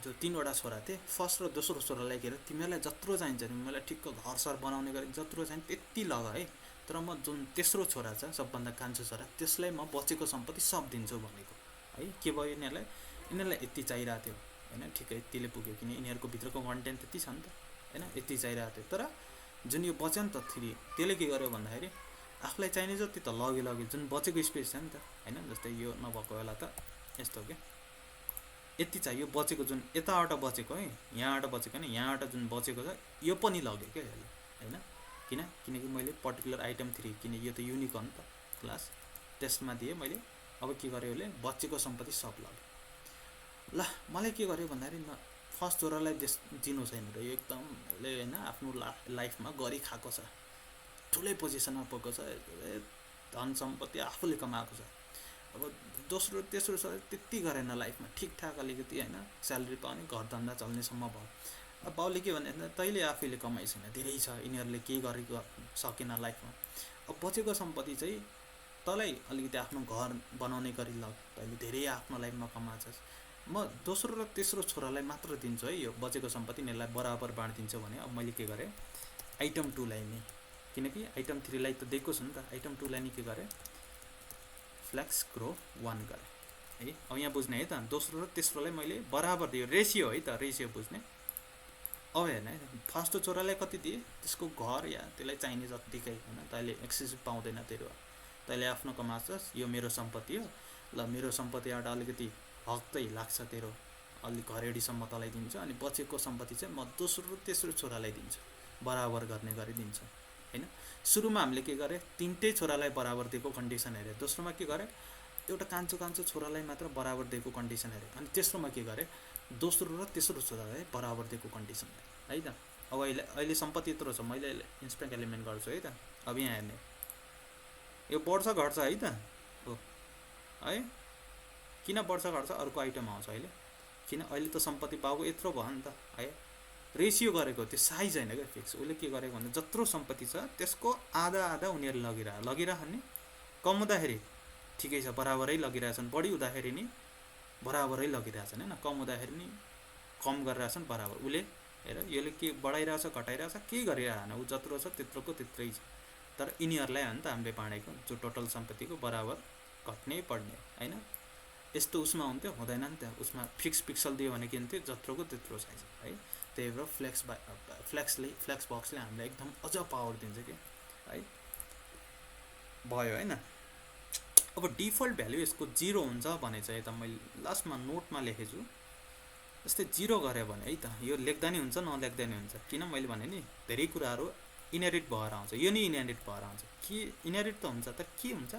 जो 3वटा छोरा थिए, फर्स्ट र दोस्रो छोरालाई के अरे तिमीलाई जत्रो चाहिन्छ, तिमीलाई ठिक्क घर सर बनाउने गरी जत्रो चाहिन्छ त्यति लग है। तर म जुन तेस्रो छोरा छ, सबभन्दा कान्छो छोरा, त्यसलाई म बचेको सम्पत्ति सब दिन्छु भनेको है। के भयो, यिनीहरूलाई यति चाहिरहेको थियो होइन, ठिकै त्यसले पुग्यो, किन यिनीहरूको भित्रको कन्टेन्ट त्यति छ नि त होइन, यति चाहिरहेको थियो। तर जुन यो बच्यो नि त 3, त्यसले के गर्यो भन्दाखेरि आफूलाई चाहिने जति त लग्यो, जुन बचेको स्पेस छ नि त होइन, जस्तै यो नभएको बेला त यस्तो के यति चाहियो, बचेको जुन यताबाट बचेको है, यहाँबाट बचेको होइन, यहाँबाट जुन बचेको छ यो पनि लग्यो क्या यसले होइन। किनकि मैले पर्टिकुलर आइटम 3, किन यो त युनिक हो नि त क्लास, त्यसमा दिएँ मैले। अब के गर्यो यसले, बचेको सम्पत्ति सब लग्यो। ल, मलाई के गर्यो भन्दाखेरि फर्स्ट छोरालाई दिनु छैन र यो एकदम यसले होइन आफ्नो लाइफमा गरी खाएको छ, ठुलै पोजिसनमा पुगेको छ, धन सम्पत्ति आफूले कमाएको छ। अब दोस्रो तेस्रो छोरा त्यति गरेन लाइफमा, ठिकठाक अलिकति होइन, स्यालेरी पाउने, घर धन्दा चल्नेसम्म भयो। अब बाउले के भने तैँले आफैले कमाइ छैन, धेरै छ, यिनीहरूले केही गरेको सकेन लाइफमा। अब बचेको सम्पत्ति चाहिँ तँलाई अलिकति आफ्नो घर बनाउने गरी लग, तैँले धेरै आफ्नो लाइफमा कमाएछस्, म दोस्रो र तेस्रो छोरालाई मात्र दिन्छु है, यो बचेको सम्पत्ति यिनीहरूलाई बराबर बाँडिदिन्छु भने। अब मैले के गरेँ, आइटम 2 लाई नै, किनकि आइटम 3 लाई त दिएको छु नि त, आइटम 2 लाई नै के गरेँ, फ्ल्याक्स ग्रो 1 गरेँ है। अब यहाँ बुझ्ने है त, दोस्रो र तेस्रोलाई मैले बराबर दियो, रेसियो है त, रेसियो बुझ्ने। अब हेर्ने है, फर्स्ट छोरालाई कति दिएँ, त्यसको घर या त्यसलाई चाहिने जत्तिकै होइन, तैँले एक्सेसिभ पाउँदैन, तैँले आफ्नो कमाछस्, यो मेरो सम्पत्ति हो ल, मेरो सम्पत्तिबाट अलिकति हक चाहिँ लाग्छ तेरो, अलिक घरेडीसम्म तँलाई दिन्छु, अनि बचेको सम्पत्ति चाहिँ म दोस्रो र तेस्रो छोरालाई दिन्छु, बराबर गर्ने गरी दिन्छु होइन। सुरुमा हामीले के गरेँ, तिनटै छोरालाई बराबर दिएको कन्डिसन हेरेँ, दोस्रोमा के गरेँ, एउटा कान्छो छोरालाई मात्र बराबर दिएको कन्डिसन हेरेँ, अनि तेस्रोमा के गरेँ, दोस्रो र तेस्रो छोरालाई बराबर दिएको कन्डिसन है त। अब अहिले सम्पत्ति यत्रो छ, मैले इन्स्पेक्ट एलिमेन्ट गर्छु है त। अब यहाँ हेर्ने, यो बढ्छ घट्छ है त हो है, किन बढ्छ घट्छ, अर्को आइटम आउँछ अहिले, किन अहिले त सम्पत्ति बाउको यत्रो भयो नि त है, रेसियो गरेको, त्यो साइज होइन क्या फिक्स। उसले के गरेको भने जत्रो सम्पत्ति छ त्यसको आधा उनीहरूले लगिरहन् नि, कम हुँदाखेरि ठिकै छ, बराबरै लगिरहेछन्, बढी हुँदाखेरि नि बराबरै लगिरहेछन् होइन, कम हुँदाखेरि नि कम गरिरहेछन् बराबर। उसले हेर यसले के बढाइरहेछ घटाइरहेछ केही गरिरहेन, ऊ जत्रो छ त्यत्रोको त्यत्रै छ। तर यिनीहरूलाई हो नि त हामीले बाँडेको, जो टोटल सम्पत्तिको बराबर घट्नै पर्ने होइन। यस्तो उसमा हुन्थ्यो, हुँदैन नि त, उसमा फिक्स पिक्सल दियो भने के हुन्थ्यो, जत्रोको त्यत्रो साइज है। त्यही भएर फ्ल्याक्स बक्सले हामीलाई एकदम अझ पावर दिन्छ कि है, भयो होइन। अब डिफल्ट भ्याल्यु यसको 0 हुन्छ भने चाहिँ यता मैले लास्टमा नोटमा लेखेछु, जस्तै 0 गऱ्यो भने है त यो लेख्दा नि हुन्छ नलेख्दा नि हुन्छ, किन मैले भने नि धेरै कुराहरू इनहेरिट भएर आउँछ, यो नि इनहेरिट भएर आउँछ। के इनहेरिट त हुन्छ त के हुन्छ,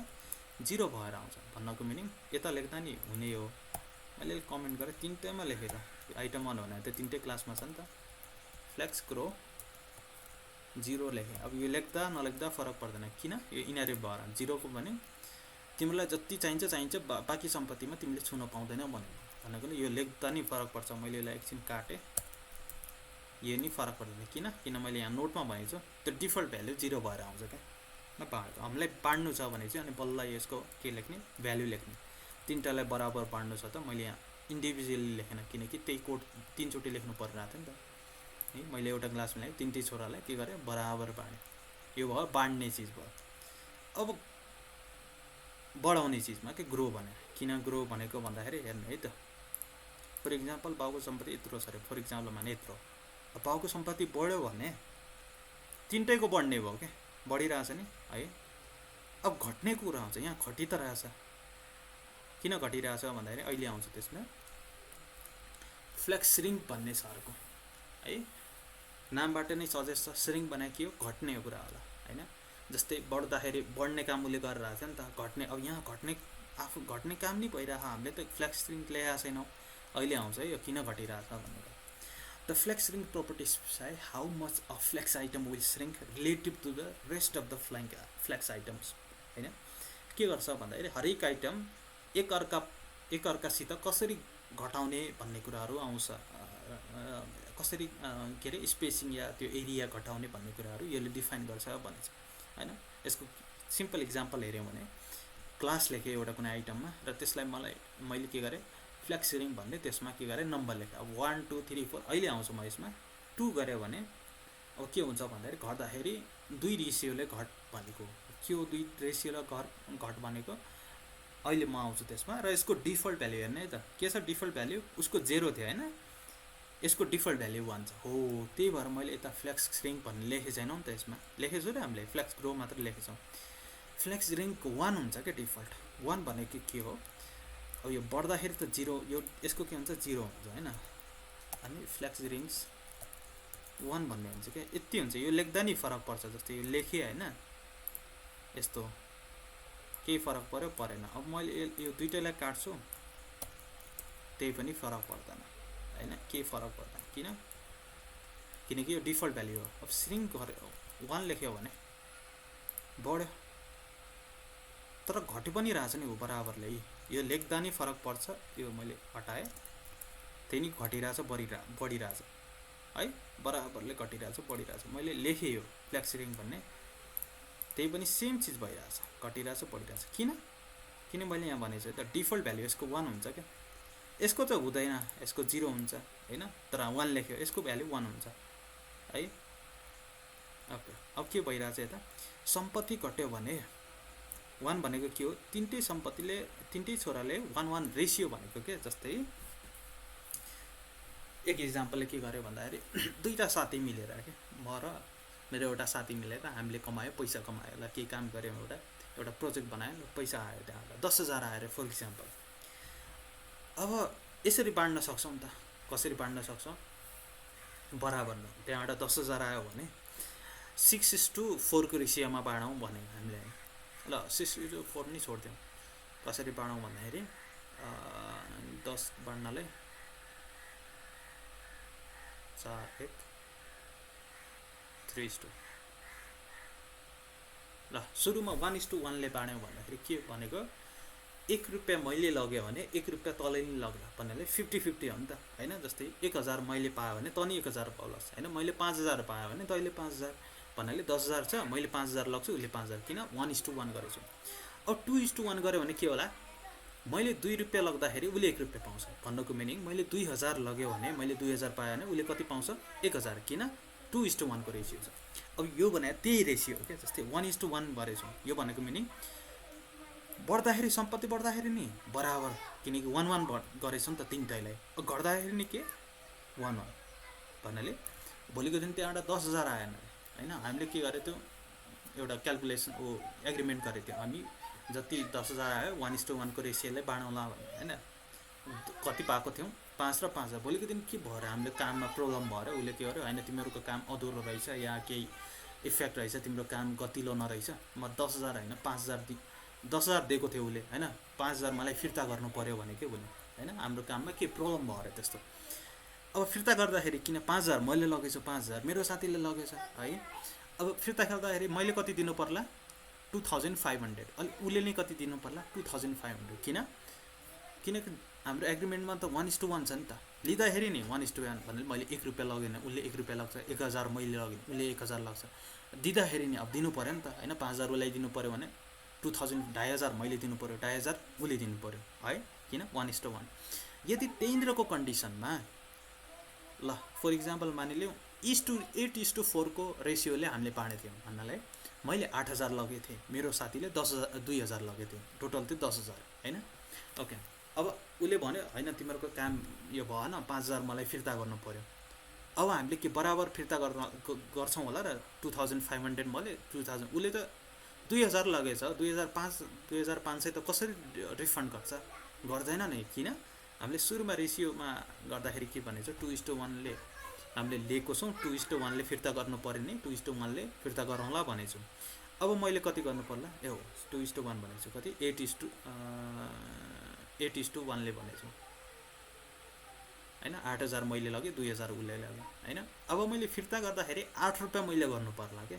0 भएर आउँछ भन्नको मिनिङ यता लेख्दा नि हुने हो। मैले कमेन्ट गरेँ तिनटैमा लेखेर, आइटम 1 भने त तिनटै क्लासमा छ नि त, फ्ल्याक्स ग्रो 0 लेखेँ। अब यो लेख्दा नलेख्दा फरक पर्दैन, किन यो इनहेरिट भएर 0 को भने तिमीलाई जति चाहिन्छ बाँकी सम्पत्तिमा तिमीले छुन पाउँदैनौ भनेको भनेको यो लेख्दा नि फरक पर्छ। मैले यसलाई एकछिन काटेँ, यो नि फरक पर्दैन। किन मैले यहाँ नोटमा भनेको छु त्यो डिफल्ट भ्याल्यु 0 भएर आउँछ क्या। हामीलाई बाँड्नु छ भने चाहिँ अनि बल्ल यसको के लेख्ने, भ्याल्यु लेख्ने। तिनटालाई बराबर बाँड्नु छ त मैले यहाँ इन्डिभिजुअली लेखेन, किनकि त्यही कोड 3 चोटि लेख्नु परिरहेको थियो नि त है। मैले एउटा ग्लासमा ल्याएँ, 3 छोरालाई के गरेँ, बराबर बाँडेँ। यो भयो बाँड्ने चिज भयो। अब बढाउने चिजमा के ग्रो भने, किन ग्रो भनेको भन्दाखेरि हेर्नु है त, फर इक्जाम्पल बाउको सम्पत्ति यत्रो छ अरे, फर इक्जाम्पल भने यत्रो, बाउको सम्पत्ति बढ्यो भने तिनटैको बढ्ने भयो क्या, बढिरहेछ नि है। अब घट्ने कुरा आउँछ, यहाँ घटि त रहेछ। किन घटिरहेछ भन्दाखेरि अहिले आउँछ त्यसमा फ्लेक्स श्रिङ्क भन्ने छ अर्को है। नामबाट नै सजेस्ट छ, श्रिङ्क भने के हो, घट्ने कुरा होला होइन। जस्तै बढ्दाखेरि बढ्ने काम उसले गरिरहेको छ नि त, घट्ने, अब यहाँ घट्ने आफू घट्ने काम नि भइरहेको, हामीले त फ्लेक्स श्रिङ्क ल्याएको छैनौँ। अहिले आउँछ है यो किन घटिरहेछ भनेर। द फ्लेक्स श्रिङ्क प्रोपर्टिज है, how much a flex item will shrink relative to the rest of the flex items होइन। के गर्छ भन्दाखेरि हरेक आइटम एकअर्कासित कसरी घटाउने भन्ने कुराहरू आउँछ, कसरी के अरे स्पेसिङ या त्यो एरिया घटाउने भन्ने कुराहरू यसले डिफाइन गर्छ भनेछ होइन। यसको सिम्पल इक्जाम्पल हेऱ्यौँ भने क्लास लेखेँ एउटा कुनै आइटममा र त्यसलाई मैले के गरेँ, फ्लेक्स श्रिङ्क भन्ने, त्यसमा के गरेँ, नम्बर लेखेँ। अब 1 2 3 4 अहिले आउँछ, म यसमा 2 गरेँ भने अब के हुन्छ भन्दाखेरि घट्दाखेरि 2 रेसियोले घट भनेको के हो, 2 रेसियोले घट भनेको अहिले म आउँछु त्यसमा। र यसको डिफल्ट भ्याल्यु हेर्ने है त, के छ डिफल्ट भ्याल्यु, उसको 0 थियो होइन, यसको डिफल्ट भ्याल्यु 1 छ हो। त्यही भएर मैले यता फ्लेक्स श्रिङ्क भन्ने लेखेको छैनौँ नि त, यसमा लेखेछु र हामीले फ्लेक्स ग्रो मात्र लेखेछौँ। फ्लेक्स श्रिङ्क 1 हुन्छ क्या डिफल्ट। 1 भनेको के हो, अब यो बढ्दाखेरि त 0, यो यसको के हुन्छ 0 हुन्छ होइन। अनि फ्लेक्स श्रिङ्क 1 भन्ने हुन्छ क्या, यति हुन्छ। यो लेख्दा नि फरक पर्छ, जस्तै यो लेखेँ होइन, यस्तो केही फरक परेन। अब मैले यो दुइटैलाई काट्छु, त्यही पनि फरक पर्दैन होइन, केही फरक पर्दैन। किनकि यो डिफल्ट भ्याल्यु हो। अब श्रिङ्क गर्यो 1 लेख्यो भने बढ्यो, तर घट्यो पनि रहेछ नि हो बराबरले। यो लेख्दा नि फरक पर्छ, यो मैले हटाएँ, त्यही नि घटिरहेछ बढिरहेछ है, बराबरले घटिरहेछ बढिरहेछ। मैले लेखेँ यो फ्लेक्स श्रिङ्क भन्ने, त्यही पनि सेम चिज भइरहेछ, घटिरहेछ बढिरहेछ। किन मैले यहाँ भनेको छु त, डिफल्ट भ्याल्यु यसको 1 हुन्छ क्या, यसको चाहिँ हुँदैन, यसको 0 हुन्छ होइन। तर 1 लेख्यो, यसको भ्याल्यु 1 हुन्छ है। ओके, अब के भइरहेछ यता, सम्पत्ति घट्यो भने 1 भनेको के हो, तिनटै छोराले 1:1 रेसियो भनेको के। जस्तै एक इक्जाम्पलले के गर्यो भन्दाखेरि दुईवटा साथी मिलेर के, म र मेरो एउटा साथी मिलेर हामीले कमायो, पैसा कमायो, होला केही काम गऱ्यौँ, एउटा प्रोजेक्ट बनायो, पैसा आयो, त्यहाँ 10,000 आयो फर इक्जाम्पल। अब यसरी बाँड्न सक्छौँ नि त, कसरी बाँड्न सक्छौँ, बराबर त्यहाँबाट 10,000 आयो भने 6:4 को रेसियोमा बाँडौँ भने हामीले ल 6:4 नि छोडिदिउँ। कसरी बाँडौँ भन्दाखेरि 10 बाँड्नलाई 4 1 3:2 ल सुरुमा 1:1 ले बाँड्यौँ भन्दाखेरि के भनेको, 1 रुपियाँ मैले लग्यो भने 1 रुपियाँ तलै नि लग्ला भन्नाले 50-50 हो नि त होइन। जस्तै 1,000 मैले पाएँ भने तँ नि 1,000 पाउलास् होइन, मैले 5,000 पाएँ भने तैँले 5,000, भन्नाले 10,000 छ, मैले 5,000 लग्छु, उसले 5,000, किन 1:1 गरेछु। अब 2:1 गऱ्यो भने के होला, मैले 2 रुपियाँ लग्दाखेरि उसले 1 रुपियाँ पाउँछ भन्नुको मिनिङ, मैले 2,000 लग्यो भने मैले 2,000 पाएँ भने उसले कति पाउँछ, 1,000, किन 2:1 को रेसियो छ। अब यो भने त्यही रेसियो हो क्या, जस्तै 1:1 गरेछौँ, यो भनेको मिनिङ बढ्दाखेरि सम्पत्ति बढ्दाखेरि नि बराबर, किनकि 1:1 गरेछौँ नि त तिनटैलाई। अब घट्दाखेरि नि के 1:1 भन्नाले भोलिको दिन त्यहाँबाट 10,000 आएन होइन। हामीले के गरेको थियो, एउटा क्यालकुलेसन एग्रिमेन्ट गरेको थियो, हामी जति 10,000 आयो 1:1 को रेसियोलाई बाँडौँला भन्ने होइन। कति पाएको थियौँ, 5 र 5,000। भोलिको दिन के भएर हामीले काममा प्रब्लम भएर उसले के गर्यो, होइन तिमीहरूको काम अधुरो रहेछ या केही इफेक्ट रहेछ, तिम्रो काम गतिलो नरहेछ, म 10,000 होइन 5,000 दिएको थियो उसले होइन, 5,000 मलाई फिर्ता गर्नु पर्यो भने के भने होइन, हाम्रो काममा के प्रब्लम भएर त्यस्तो। अब फिर्ता गर्दाखेरि किन 5,000 मैले लगेछु, 5,000 मेरो साथीले लगेछ है। अब फिर्ता खेल्दाखेरि मैले कति दिनु पर्ला, 2,500, अनि उसले नै कति दिनु पर्ला, 2,500, किनकि हाम्रो एग्रिमेन्टमा त 1:1 छ नि त, लिँदाखेरि नि 1:1 भने मैले 1 रुपियाँ लगेन उसले 1 रुपियाँ लाग्छ, 1000 मैले लगेँ उसले 1000 लाग्छ, दिँदाखेरि नि अब दिनु पऱ्यो नि त होइन। 5000 उसलाई दिनु पऱ्यो भने 2000 2500 मैले दिनु पऱ्यो, 2500 उसले दिनु पऱ्यो है, किन 1:1। यदि त्यहीँनिरको कन्डिसनमा ल फर इक्जाम्पल मानिलिउँ 8:4 को रेसियोले हामीले बाँडेको थियौँ भन्नाले मैले 8000 लगेको थिएँ, मेरो साथीले 2000 लगेको थियो, टोटल चाहिँ 10000 होइन। ओके, अब उसले भन्यो होइन तिमीहरूको काम यो भएन, 5000 मलाई फिर्ता गर्नु पऱ्यो। अब हामीले के बराबर फिर्ता गर्छौँ होला र 2500 मैले 2000, उसले त 2000 लगेछ, 2500 त कसरी रिफन्ड गर्छ, गर्दैन नै। किन हामीले सुरुमा रेसियोमा गर्दाखेरि के भनेको 2:1ले हामीले लिएको छौँ, 2:1ले फिर्ता गर्नु पऱ्यो नि, 2:1ले फिर्ता गरौँला भनेछु। अब मैले कति गर्नु पर्ला, ए हो 2:1 भनेको छु कति 8:1ले भनेछु होइन। 8000 मैले लगेँ, 2000 उसले लग्यो होइन। अब मैले फिर्ता गर्दाखेरि 8 रुपियाँ मैले गर्नु पर्ला के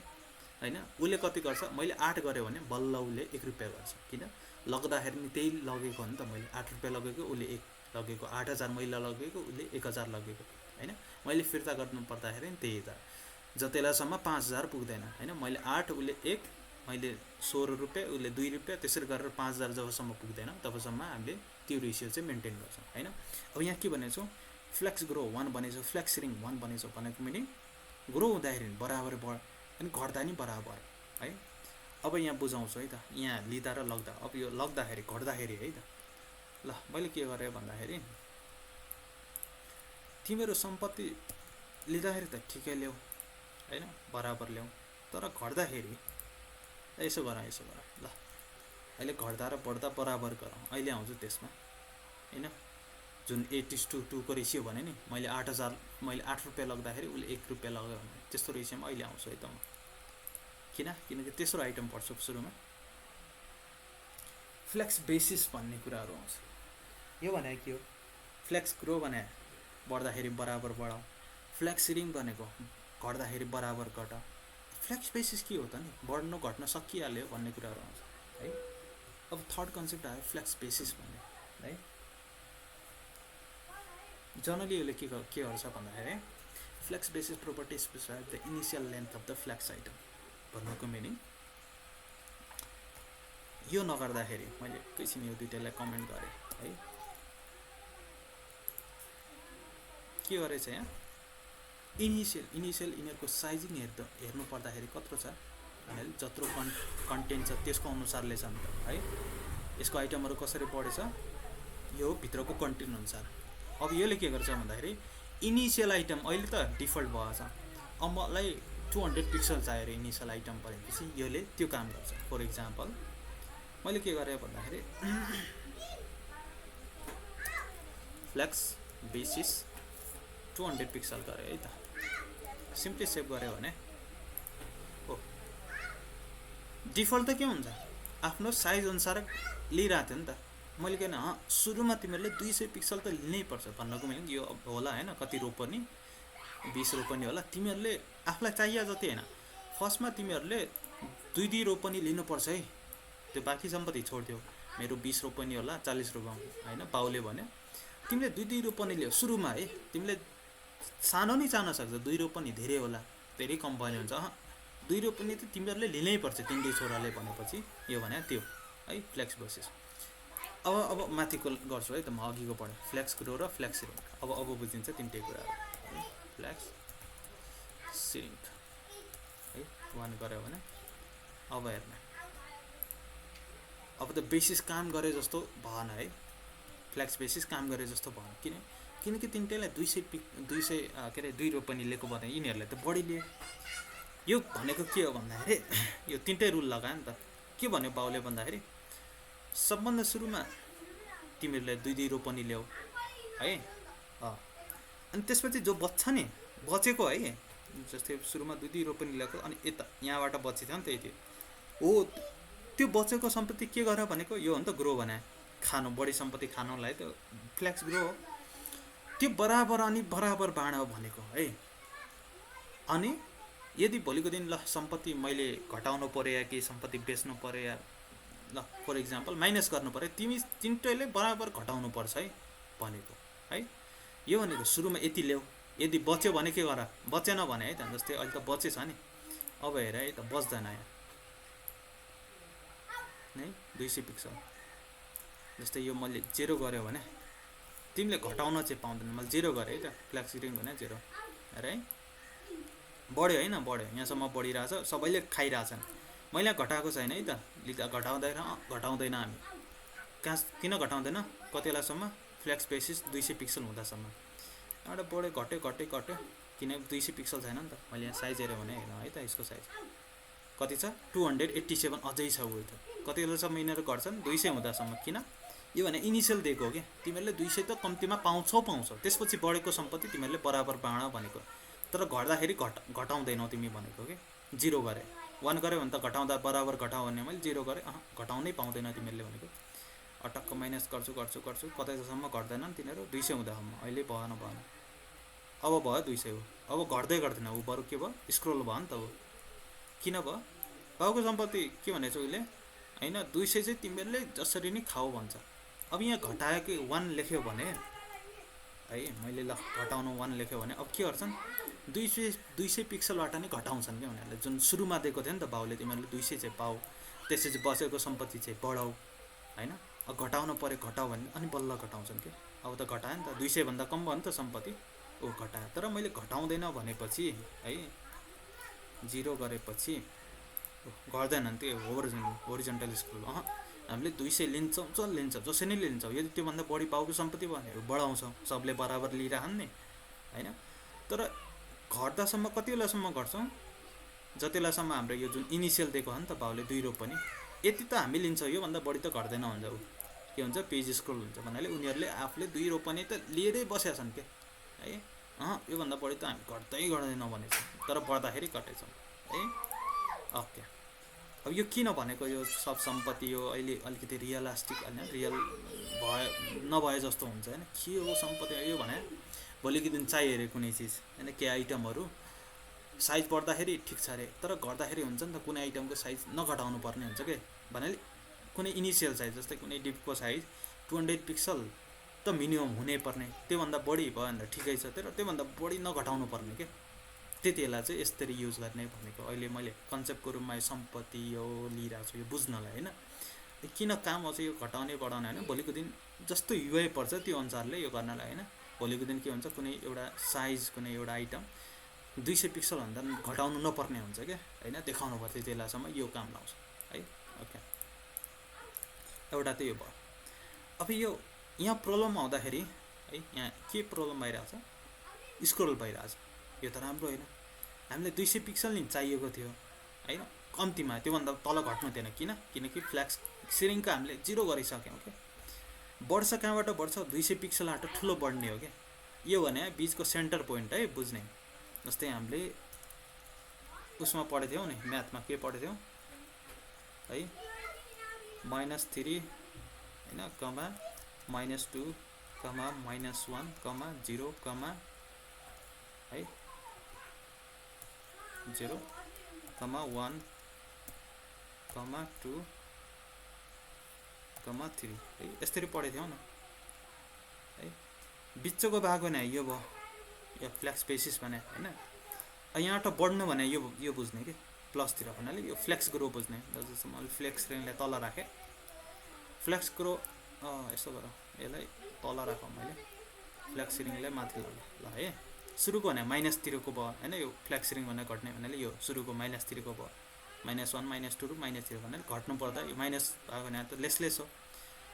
होइन। उसले कति गर्छ, मैले 8 गरेँ भने बल्ल उसले 1 रुपियाँ गर्छ, किन लग्दाखेरि नि त्यही लगेको हो नि त, मैले 8 रुपियाँ लगेको उसले 1 लगेको, 8000 मैले लगेको उसले 1000 लगेको होइन। मैले फिर्ता गर्नु पर्दाखेरि नि त्यही त, जतिलासम्म 5000 पुग्दैन होइन। मैले 8 उसले 1, मैले 16 रुपियाँ उसले 2 रुपियाँ, त्यसरी गरेर 5000 जबसम्म पुग्दैन तबसम्म हामीले त्यो रेसियो चाहिँ मेन्टेन गर्छौँ होइन। अब यहाँ के भनेको छु, फ्लेक्स ग्रो 1 भनेको, फ्लेक्स सिरिङ 1 भनेको भनेको मिनिङ ग्रो हुँदाखेरि बराबर बढ अनि घट्दा नि बराबर है। अब यहाँ बुझाउँछु है त, यहाँ लिँदा र लग्दा, अब यो लग्दाखेरि घट्दाखेरि है त। ल मैले के गरेँ भन्दाखेरि तिमीहरू सम्पत्ति लिँदाखेरि त ठिकै ल्याऊ होइन, बराबर ल्याऊ, तर घट्दाखेरि यसो गर ल अहिले घट्दा र बढ्दा बराबर गरौँ। अहिले आउँछु त्यसमा होइन, जुन 8:2 को रेसियो भने नि, मैले 8000 मैले 8 रुपियाँ लग्दाखेरि उसले 1 रुपियाँ लग्यो भने त्यस्तो रेसियोमा अहिले आउँछु है त म। किनकि तेस्रो आइटम पढ्छु सुरुमा, फ्लेक्स बेसिस भन्ने कुराहरू आउँछ। यो भने के हो, फ्लेक्स ग्रो भने बढ्दाखेरि बराबर बढाऊ, फ्लेक्स सिरिङ भनेको घट्दाखेरि बराबर घट। फ्लेक्स बेसिस के हो त नि, बढ्नु घट्न सकिहाल्यो भन्ने कुराहरू आउँछ है। अब थर्ड कन्सेप्ट आयो फ्लेक्स बेसिस भन्ने है। जनरली यसले के गर्छ भन्दाखेरि flex basis properties prescribe the initial length of the flex item भन्नुको मिनिङ यो नगर्दाखेरि, मैले एकैछिन यो दुइटालाई कमेन्ट गरेँ है, के गरेछ यहाँ इनिसियल यिनीहरूको साइजिङ हेर्नु पर्दाखेरि कत्रो छ भने जत्रो कन्टेन्ट छ त्यसको अनुसारले छ नि त है। यसको आइटमहरू कसरी बढेछ, यो भित्रको कन्टेन्ट अनुसार। अब यसले के गर्छ भन्दाखेरि इनिसियल आइटम अहिले त डिफल्ट भएछ, अब मलाई 200 पिक्सल चाहियो अरे इनिसियल आइटम परेपछि यसले त्यो काम गर्छ। फर इक्जाम्पल मैले के गरेँ भन्दाखेरि फ्लेक्स बेसिस 200 पिक्सल गरेँ है त, सिम्पली सेभ गऱ्यो भने हो डिफल्ट त के हुन्छ आफ्नो साइज अनुसार लिइरहेको थियो नि त। मैले किन सुरुमा तिमीहरूले 200 पिक्सल त लिनै पर्छ भन्नको मिनिङ यो होला होइन, कति रो पनि 20 रो पनि होला, तिमीहरूले आफूलाई चाहिए जति होइन, फर्स्टमा तिमीहरूले 2 रो पनि लिनुपर्छ है, त्यो बाँकी सम्पत्ति छोडिदियो। मेरो 20 रो पनि होला, 40 रो होइन, बाउले भन्यो तिमीले 2 रो पनि लियो सुरुमा है। तिमीले सानो नै चाहन सक्छ, 2 रो पनि धेरै होला, धेरै कम भयो हुन्छ, 2 रो पनि त तिमीहरूले लिनै पर्छ, तिमीले छोराले भनेपछि यो भने त्यो है फ्लेक्स बेसिस। अब माथिको गर्छु है त, म अघिको पढेँ फ्लेक्स ग्रो र फ्लेक्स सिरिङ। अब बुझिन्छ तिनटै कुराहरू, फ्लेक्स सिरिङ है 1 गऱ्यो भने अब हेर्न, अब त बेसिस काम गरे जस्तो भएन है, फ्लेक्स बेसिस काम गरे जस्तो भएन। किनकि तिनटैलाई 200 के अरे 2 रो पनि लिएको भने यिनीहरूले त बढी लिए। यो भनेको के हो भन्दाखेरि यो तिनटै रुल लगायो नि त। के भन्यो बाउले भन्दाखेरि सबभन्दा सुरुमा तिमीहरूले 2 रो पनि ल्याऊ है, अनि त्यसपछि जो बच्छ नि बचेको है, जस्तै सुरुमा 2 रो पनि ल्याएको अनि यता यहाँबाट बचेको थियो नि त्यही थियो हो, त्यो बचेको सम्पत्ति के गर भनेको यो हो नि त ग्रो भने, खानु बढी सम्पत्ति खानुलाई त फ्लेक्स ग्रो हो। त्यो बराबर अनि बराबर बाँड भनेको है। अनि यदि भोलिको दिन ल सम्पत्ति मैले घटाउनु पर्यो या केही सम्पत्ति बेच्नु पर्यो या ल फर इक्जाम्पल माइनस गर्नु पर्यो, तिमी तिनटैले बराबर घटाउनु पर्छ है। भनेको है। यो भनेको सुरुमा यति ल्याऊ, यदि बच्यो भने के गर, बचेन भने है त जस्तै अहिले त बचेछ नि, अब हेर है त बच्दैन यहाँ है 200 पिक्सल। जस्तै यो मैले 0 गर्यो भने तिमीले घटाउन चाहिँ पाउँदैन, मैले 0 गरेँ है त, फ्ल्याग सिरिङ भने 0 हेर है, बढ्यो होइन, बढ्यो यहाँसम्म बढिरहेछ, सबैले खाइरहेछन्, मैले घटाएको छैन है त। लिँदा घटाउँदैन हामी, कहाँ किन घटाउँदैन, कति बेलासम्म फ्ल्याग स्पेसिस 200 पिक्सल हुँदासम्म। एउटा बढ्यो घट्यो किन 200 पिक्सल छैन नि त। मैले यहाँ साइज हेऱ्यो भने हेर्नु है त, यसको साइज कति छ 287 अझै छ। उयो त कति बेलासम्म यिनीहरू घट्छन् 200 हुँदासम्म। किन यो भने इनिसियल दिएको हो कि तिमीहरूले 200 त कम्तीमा पाउँछौ, त्यसपछि बढेको सम्पत्ति तिमीहरूले बराबर बाँड भनेको, तर घट्दाखेरि घटाउँदैनौ तिमी भनेको कि। 0 गरे 1 गऱ्यो भने त घटाउँदा बराबर घटाउ भने मैले 0 गरेँ, घटाउनै पाउँदैन तिमीहरूले भनेको। अटक्क माइनस गर्छु कतैसम्म घट्दैनन् तिनीहरू 200 हुँदासम्म। अहिले भएन, अब भयो 200 हो, अब घट्दै गर्दैन ऊ, बरु के भयो स्क्रोल भयो नि त। ऊ किन भयो, बाउको सम्पत्ति के भनेछ उहिले होइन, 200 चाहिँ तिमीहरूले जसरी नै खाऊ भन्छ। अब यहाँ घटायो कि 1 लेख्यो भने है, मैले ल घटाउनु 1 लेख्यो भने अब के गर्छन् 200 पिक्सलबाट नै घटाउँछन् क्या उनीहरूले। जुन सुरुमा दिएको थियो नि त बाउले, तिमीहरूले 200 चाहिँ पाऊ, त्यसपछि बसेको सम्पत्ति चाहिँ बढाऊ होइन। अब घटाउनु पऱ्यो, घटाऊ भने अनि बल्ल घटाउँछन् कि। अब त घटायो नि त, 200 भन्दा कम भयो नि त सम्पत्ति, ऊ घटायो। तर मैले घटाउँदैन भनेपछि है 0 गरेपछि गर्दैन नि त्यो होरिजन्टल स्क्रोल। हामीले 200 लिन्छौँ, चल लिन्छ जसै नै लिन्छौँ, यदि त्योभन्दा बढी बाउको सम्पत्ति भयो भने बढाउँछौँ, सबले बराबर लिइरहन् नि होइन। तर घट्दासम्म कति बेलासम्म घट्छौँ, जति बेलासम्म हाम्रो यो जुन इनिसियल दिएको हो नि त बाउले 2 रोपनी, यति त हामी लिन्छौँ, योभन्दा बढी त घट्दैन हुन्छ। ऊ के हुन्छ पेज स्क्रोल हुन्छ भन्नाले उनीहरूले आफूले 2 रोपनी त लिएरै बसेका छन् के है। योभन्दा बढी त हामी गर्दैनौँ भनेको, तर बढ्दाखेरि घटेछौँ है। ओके, अब यो किन भनेको, यो सब सम्पत्ति यो अहिले अलिकति रियलिस्टिक होइन, रियल नभए जस्तो हुन्छ होइन। के हो सम्पत्ति यो भने भोलिको दिन चाहियो अरे कुनै चिज होइन, के आइटमहरू साइज बढ्दाखेरि ठिक छ अरे, तर घट्दाखेरि हुन्छ नि त कुनै आइटमको साइज नघटाउनु पर्ने हुन्छ क्या। भन्नाले कुनै इनिसियल साइज जस्तै कुनै डिपको साइज 200 पिक्सल त मिनिमम हुनै पर्ने, त्योभन्दा बढी भयो भने त ठिकै छ, तर त्योभन्दा बढी नघटाउनु पर्ने क्या। त्यति बेला चाहिँ यसरी युज गर्ने भनेको। अहिले मैले कन्सेप्टको रूपमा यो सम्पत्ति यो लिइरहेको छु, यो बुझ्नलाई होइन। किन काम आउँछ यो घटाउने बढाउने होइन, भोलिको दिन जस्तो युआई पर्छ त्यो अनुसारले यो गर्नलाई होइन। भोलिको दिन के हुन्छ, कुनै एउटा साइज कुनै एउटा आइटम 200 पिक्सलभन्दा घटाउनु नपर्ने हुन्छ क्या होइन, देखाउनु पर्छ त्यति बेलासम्म यो काम लाउँछ है। ओके, एउटा त यो भयो। अब यो यहाँ प्रब्लम आउँदाखेरि है, यहाँ के प्रब्लम भइरहेछ, स्क्रोल भइरहेछ, यो त राम्रो होइन। हामीले 200 पिक्सल नि चाहिएको थियो होइन, कम्तीमा त्योभन्दा तल घट्नु थिएन। किनकि फ्ल्याग सिरिङको हामीले 0 गरिसक्यौँ क्या। बढ्छ कहाँबाट बढ्छ, 200 पिक्सलबाट ठुलो बढ्ने हो क्या। यो भने बिचको सेन्टर पोइन्ट है बुझ्ने। जस्तै हामीले उसमा पढेको थियौँ नि, म्याथमा के पढेको थियौँ है, -3 होइन कमा -2 कमा -1 कमा 0 कमा है 0 कमा 1 कमा 2 कमा 3 है, यसरी पढेको थियौँ न है। बिचको भाग भने यो भयो, यो फ्ल्याग स्पेसिस भने होइन। यहाँबाट बढ्नु भने यो बुझ्ने कि प्लसतिर भन्नाले यो फ्लेक्स ग्रो बुझ्ने। जसमा मैले फ्लेक्स रिङलाई तल राखेँ, फ्लेक्स ग्रो यसो गर, यसलाई तल राखौँ मैले, फ्ल्याग सिरिङलाई माथि ल है। सुरुको भने माइनसतिरको भयो होइन, यो फ्ल्याग सिरिङ भनेर घट्ने भन्नाले यो सुरुको माइनसतिरको भयो, -1 -2 -0 भन्नाले घट्नु पर्दा यो माइनस भएको भने त लेस हो।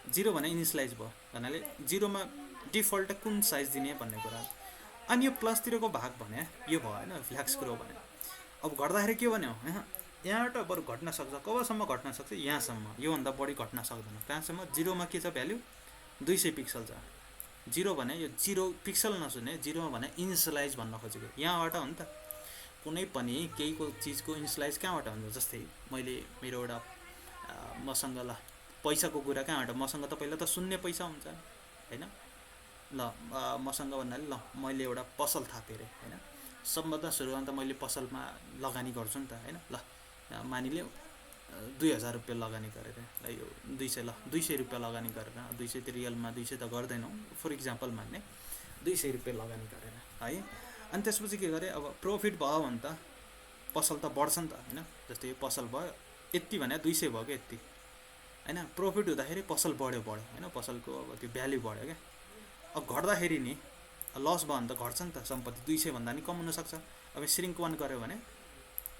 0 भने इनिसियलाइज भयो भन्नाले 0मा डिफल्ट कुन साइज दिने भन्ने कुरा। अनि यो प्लसतिरको भाग भने यो भयो होइन, फ्ल्याक्स ग्रो भने। अब घट्दाखेरि के भन्यो, यहाँबाट बरु घट्न सक्छ, कबसम्म घट्न सक्छ, यहाँसम्म, योभन्दा बढी घट्न सक्दैन। कहाँसम्म, 0मा के छ भ्याल्यु 200 पिक्सल छ। 0 भने यो 0 पिक्सल नसुने, 0मा भने इनिसियलाइज भन्न खोजेको यहाँबाट हो नि त। कुनै पनि केहीको चिजको इनिसियलाइज कहाँबाट हुन्छ, जस्तै मैले मेरो एउटा मसँग ल पैसाको कुरा कहाँबाट, मसँग त पहिला त 0 पैसा हुन्छ होइन। ल मसँग भन्नाले ल मैले एउटा पसल थापेँ अरे होइन, सबभन्दा सुरुमा त मैले पसलमा लगानी गर्छु नि त होइन। ल मानिलिउँ ₹2000 लगानी गरेर लाइक 200 रुपियाँ लगानी गरेर 200 त रियलमा 200 त गर्दैनौँ फर इक्जाम्पल मान्ने ₹200 लगानी गरेर है। अनि त्यसपछि के गरेँ अब प्रफिट भयो भने त पसल त बढ्छ नि त होइन। जस्तै यो पसल भयो यति भने 200 भयो क्या यति होइन। प्रफिट हुँदाखेरि पसल बढ्यो होइन, पसलको अब त्यो भ्याल्यु बढ्यो क्या। अब घट्दाखेरि नि लस भयो भने त घट्छ नि त, सम्पत्ति 200 भन्दा नि कम हुनसक्छ। अब श्रिङ्क वान गऱ्यो भने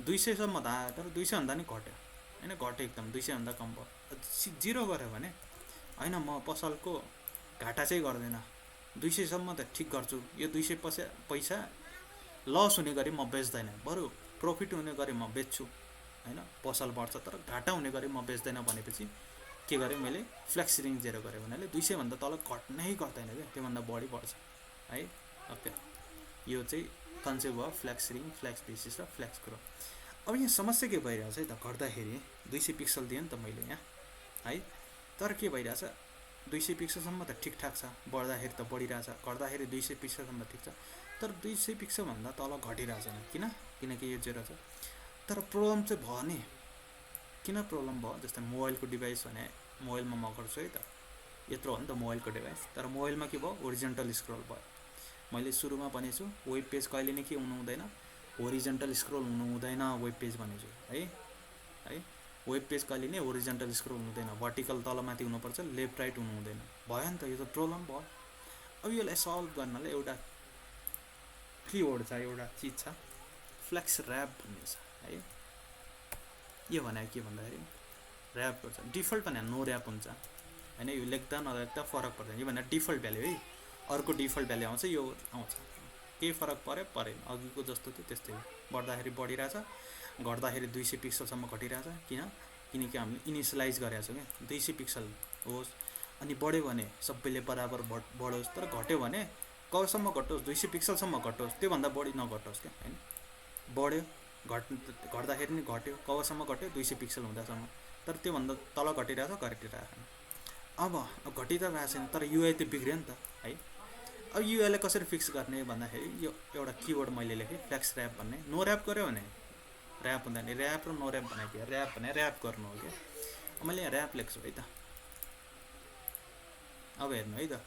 200 सम्म त आयो तर 200 भन्दा नि घट्यो होइन, घट्यो एकदम 200 भन्दा कम भयो। 0 गऱ्यो भने होइन म पसलको घाटा चाहिँ गर्दैन, 200 सम्म त ठिक गर्छु, यो 200 पैसा लस हुने गरी म बेच्दैन, बरु प्रफिट हुने गरी म बेच्छु होइन। पसल बढ्छ तर घाटा हुने गरी म बेच्दैन भनेपछि के गरेँ मैले फ्लेक्स रिङ 0 गरेँ भन्नाले 200 भन्दा तल घट्नै गर्दैन क्या, त्योभन्दा बढी बढ्छ है। ओके, यो चाहिँ कन्सेप्ट भयो फ्लेक्स रिङ, फ्लेक्स बेसिस र फ्लेक्स ग्रो। अब यहाँ समस्या के भइरहेछ है त, घट्दाखेरि 200 पिक्सल दिएँ नि त मैले यहाँ है, तर के भइरहेछ 200 पिक्सलसम्म त ठिकठाक छ, बढ्दाखेरि त बढिरहेछ, घट्दाखेरि 200 पिक्सलसम्म ठिक छ, तर 200 पिक्सलभन्दा तल घटिरहेछ नि, किनकि यो 0 छ। तर प्रब्लम चाहिँ भयो नि, किन प्रब्लम भयो, जस्तै मोबाइलको डिभाइस भने मोबाइलमा म गर्छु है त, यत्रो हो नि त मोबाइलको डिभाइस, तर मोबाइलमा के भयो होरिजेन्टल स्क्रोल भयो। मैले सुरुमा भनेको छु वेब पेज कहिले नै के हुनु हुँदैन, होरिजेन्टल स्क्रोल हुनु हुँदैन वेब पेज भनेको है है। वेब पेज कहिले नै होरिजेन्टल स्क्रोल हुँदैन, भर्टिकल तलमाथि हुनुपर्छ, लेफ्ट राइट हुनु हुँदैन, भयो नि त, यो त प्रब्लम भयो। अब यसलाई सल्भ गर्नलाई एउटा किवर्ड छ, एउटा चिज छ फ्लेक्स ऱ्याप भन्ने छ है। यो भने के भन्दाखेरि ऱ्याप गर्छ, डिफल्ट भने नो ऱ्याप हुन्छ होइन, यो लेख्दा नलेख्दा फरक पर्दैन, यो भने डिफल्ट भ्याल्यु है, अर्को डिफल्ट भ्याल्यु आउँछ यो आउँछ, केही फरक परेन, अघिको जस्तो थियो त्यस्तै हो। बढ्दाखेरि बढिरहेछ, घट्दाखेरि 200 पिक्सलसम्म घटिरहेछ, किनकि हामीले इनिसियलाइज गरेका छौँ क्या, 200 पिक्सल होस्। अनि बढ्यो भने सबैले बराबर बढोस्, तर घट्यो भने कहाँसम्म घटोस्, 200 पिक्सलसम्म घटोस्, त्योभन्दा बढी नघटोस् क्या होइन। बढ्यो घट्दाखेरि नि घट्यो, कहाँसम्म घट्यो 200 पिक्सल हुँदासम्म, तर त्योभन्दा तल घटिरहेछ। अब घटि त रहेको छैन, तर युआई त बिग्रियो नि त है। अब युआईलाई कसरी फिक्स गर्ने भन्दाखेरि यो एउटा किवर्ड मैले लेखेँ फ्लेक्स ऱ्याप भन्ने। नो ऱ्याप गऱ्यो भने ऱ्याप हुँदैन, ऱ्याप र नो ऱ्याप भनेको ऱ्याप भने ऱ्याप गर्नु हो क्या। मैले यहाँ ऱ्याप लेख्छु है त, अब हेर्नु है त,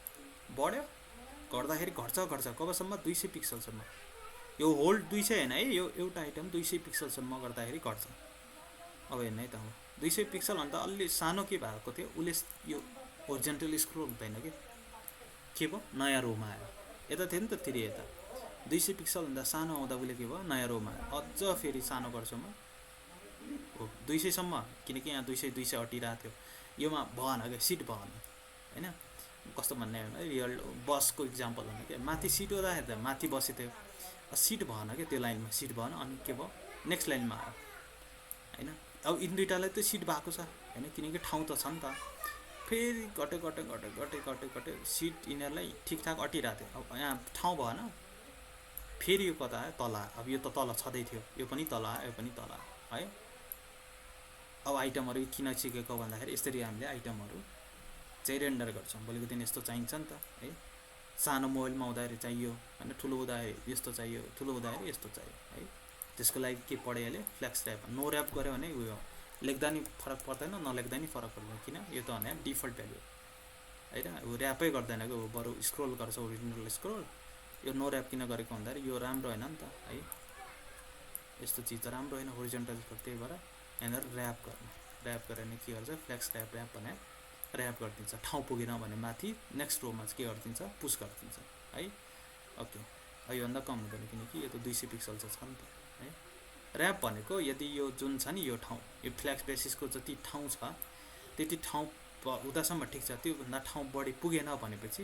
बढ्यो घट्दाखेरि घट्छ कबसम्म 200 पिक्सलसम्म, यो होल्ड 200 होइन है, यो एउटा आइटम 200 पिक्सलसम्म गर्दाखेरि घट्छ। अब हेर्नु है त, 200 पिक्सलभन्दा अलि सानो के भएको थियो उसले यो होरिजेन्टल स्क्रोल हुँदैन के भयो नयाँ रोमा आयो, यता थियो नि त 3 यता 200 पिक्सलभन्दा सानो आउँदा उसले के भयो नयाँ रोमा आयो। अझ फेरि सानो गर्छु म 200 सम्म, किनकि यहाँ 200 अटिरहेको थियो, योमा भएन क्या, सिट भएन होइन। कस्तो भन्ने हो भने रियल बसको इक्जाम्पल हो क्या, माथि सिट हुँदाखेरि त माथि बसेको थियो, सिट भएन क्या त्यो लाइनमा, सिट भएन, अनि के भयो नेक्स्ट लाइनमा आयो होइन। अब यिन दुइटालाई त सिट भएको छ होइन, किनकि ठाउँ त छ नि त। फेरि घटे सिट यिनीहरूलाई ठिकठाक अटिरहेको थियो, अब यहाँ ठाउँ भएन, फेरि यो कता आयो तल आयो। अब यो त तल छँदै थियो, यो पनि तल आयो, यो पनि तल आयो है। अब आइटमहरू किन सिकेको भन्दाखेरि यसरी हामीले आइटमहरू चाहिँ रेन्डर गर्छौँ, भोलिको दिन यस्तो चाहिन्छ नि त है। सानो मोबाइलमा हुँदाखेरि चाहियो होइन, ठुलो हुँदाखेरि यस्तो चाहियो, ठुलो हुँदाखेरि यस्तो चाहियो है। त्यसको लागि के पढिहाल्यो फ्लेक्स ऱ्याप। नो ऱ्याप गऱ्यो भने उयो लेख्दा नि फरक पर्दैन, नलेख्दा नि फरक पर्दैन, किन यो त भने डिफल्ट भ्याल्यु होइन, ऱ्यापै गर्दैन कि बरु स्क्रोल गर्छ ओरिजिनल स्क्रोल। यो नो ऱ्याप किन गरेको भन्दाखेरि यो राम्रो होइन नि त है, यस्तो चिज त राम्रो होइन होरिजेन्टल स्क्रोल, त्यही भएर यहाँनिर ऱ्याप गर्ने। ऱ्याप गरेर नि के गर्छ फ्लेक्स ऱ्याप भने ऱ्याप गरिदिन्छ, ठाउँ पुगेन भने माथि नेक्स्ट रोमा चाहिँ के गरिदिन्छ पुस गरिदिन्छ है। ओके, योभन्दा कम हुँदैन किनकि यो त 200 पिक्सल छ नि त है। ऱ्याप भनेको यदि यो जुन छ नि यो ठाउँ, यो फ्लेक्स बेसिसको जति ठाउँ छ त्यति ठाउँ हुँदासम्म ठिक छ, त्योभन्दा ठाउँ बढी पुगेन भनेपछि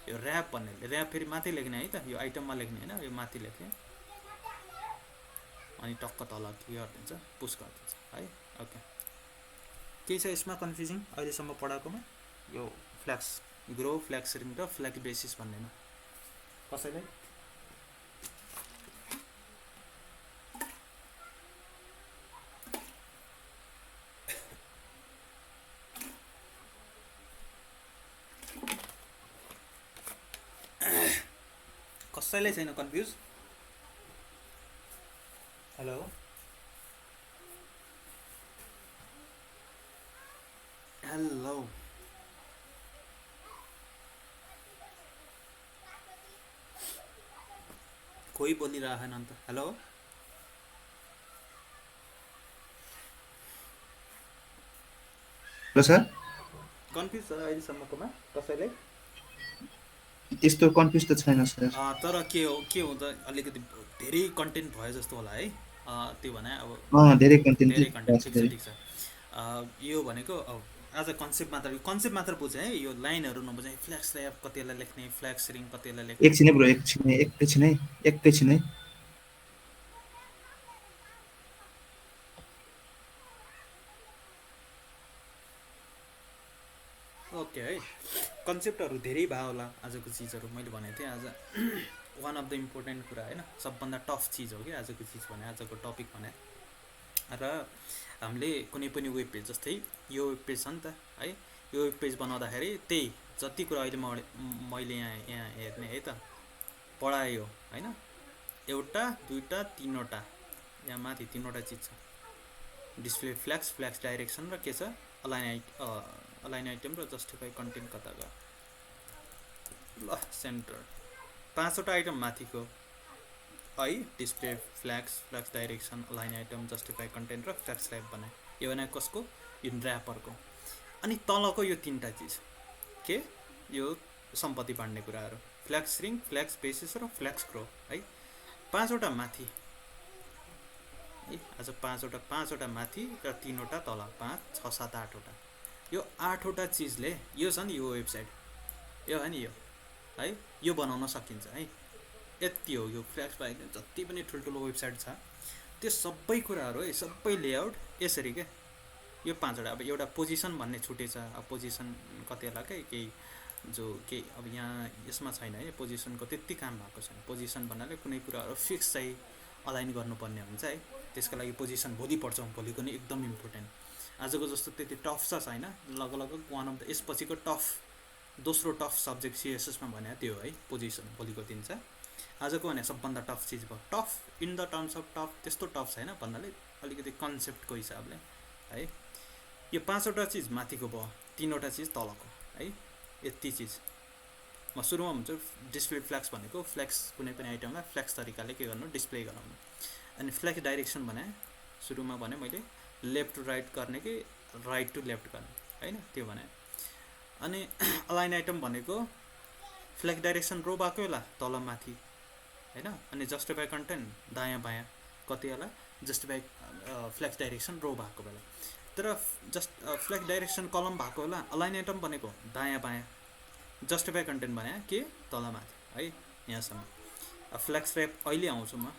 यो ऱ्याप भन्नेले ऱ्याप फेरि माथि लेख्ने है त, यो आइटममा लेख्ने होइन, यो माथि लेख्ने अनि टक्क तल के गरिदिन्छ पुस गरिदिन्छ है। ओके, केही छ यसमा कन्फ्युजिङ अहिलेसम्म पढाएकोमा? यो फ्लेक्स ग्रो, फ्लेक्स रिङ र फ्लेक्स बेसिस भन्नेमा कसैलाई? कसैलाई छैन कन्फ्युज? हेलो हेलो कोही बोलिरहेन अन्त हेलो हेलो सर कन्फ्युज छ अहिलेसम्मकोमा कसैले त्यस्तो कन्फ्युज त छैन सर तर के हुँदा अलिकति धेरै कन्टेन्ट भयो जस्तो होला है त्यो भने अब धेरै कन्टेन्ट धेरै भएको कन्टेन्ट छ ठिक छ धेरै ठिक छ यो भनेको आज कन्सेप्ट मात्र बुझेँ है यो लाइनहरू नबुझेँ फ्ल्याक्स ऱ्याप कतिलाई लेख्ने फ्ल्याक्स रिङ कतिलाई लेख्ने एकछिन है ब्रो एकैछिन है ओके है कन्सेप्टहरू धेरै भयो होला आजको चिजहरू मैले भनेको थिएँ आज वान अफ द इम्पोर्टेन्ट कुरा होइन सबभन्दा टफ चिज हो कि आजको चिज भने आजको टपिक भने र हामीले कुनै पनि वेब पेज जस्तै यो वेब पेज छ नि त है यो वेब पेज बनाउँदाखेरि त्यही जति कुरा अहिले मैले यहाँ हेर्ने है त पढायो होइन एउटा दुईवटा तिनवटा यहाँ माथि तिनवटा चिज छ डिस्प्ले फ्ल्याक्स डाइरेक्सन र के छ अलाइन आइटम र जस्टिफाई कन्टेन्ट कता गयो ल सेन्टर पाँचवटा आइटम माथिको है display flex direction align item justify content र फ्ल्याक्स ऱ्याप बनाए यो भने कसको यो ऱ्यापरको अनि तलको यो तिनवटा चिज के यो सम्पत्ति बाँड्ने कुराहरू फ्ल्याक्स रिङ फ्ल्याक्स बेसिस र फ्ल्याक्स ग्रो है पाँचवटा माथि है आज पाँचवटा माथि र तिनवटा तल 5 6 7 8वटा यो 8वटा चिजले यो छ नि यो वेबसाइट यो हो नि यो है यो बनाउन सकिन्छ है यति हो यो फ्ल्याक्स बाहेक जति पनि ठुल्ठुलो वेबसाइट छ त्यो सबै कुराहरू है सबै लेआउट यसरी के यो 5वटा अब एउटा पोजिसन भन्ने छुटेछ अब पोजिसन कतिवटा केही जो केही अब यहाँ यसमा छैन है पोजिसनको त्यति काम भएको छैन पोजिसन भन्नाले कुनै कुराहरू फिक्स चाहिँ अलाइन गर्नुपर्ने हुन्छ है त्यसको लागि पोजिसन भोलि पढ्छौँ भोलिको नि एकदम इम्पोर्टेन्ट आजको जस्तो त्यति टफ छ छैन लगभग वान अफ द यसपछिको दोस्रो टफ सब्जेक्ट सिएसएसमा भने त्यो है पोजिसन भोलिको दिन छ आजको भने सबभन्दा टफ चिज भयो tough in the terms of tough त्यस्तो टफ छैन भन्नाले अलिकति कन्सेप्टको हिसाबले है यो 5वटा चिज माथिको भयो 3वटा चिज तलको है यति चिज म सुरुमा भन्छु डिस्प्ले फ्ल्याक्स भनेको फ्ल्याक्स कुनै पनि आइटमलाई फ्ल्याक्स तरिकाले के गर्नु डिस्प्ले गराउनु अनि फ्ल्याक्स डाइरेक्सन भने सुरुमा भने मैले लेफ्ट टु राइट गर्ने कि राइट टु लेफ्ट गर्ने हैन त्यो भने अनि अलाइन आइटम भनेको फ्ल्याक्स डाइरेक्सन रो भएको होला तल माथि हैन अनि जस्टिफाई कन्टेन्ट दायाँ बायाँ कति होला जस्टिफाई फ्ल्याक्स डाइरेक्सन रो भएको बेला तर फ्ल्याक्स डाइरेक्सन कलम भएको होला अलाइन आइटम भनेको दायाँ बायाँ जस्टिफाई कन्टेन्ट भने के तल माथि है यहाँसम्म फ्ल्याक्स ऱ्याप अहिले आउँछु म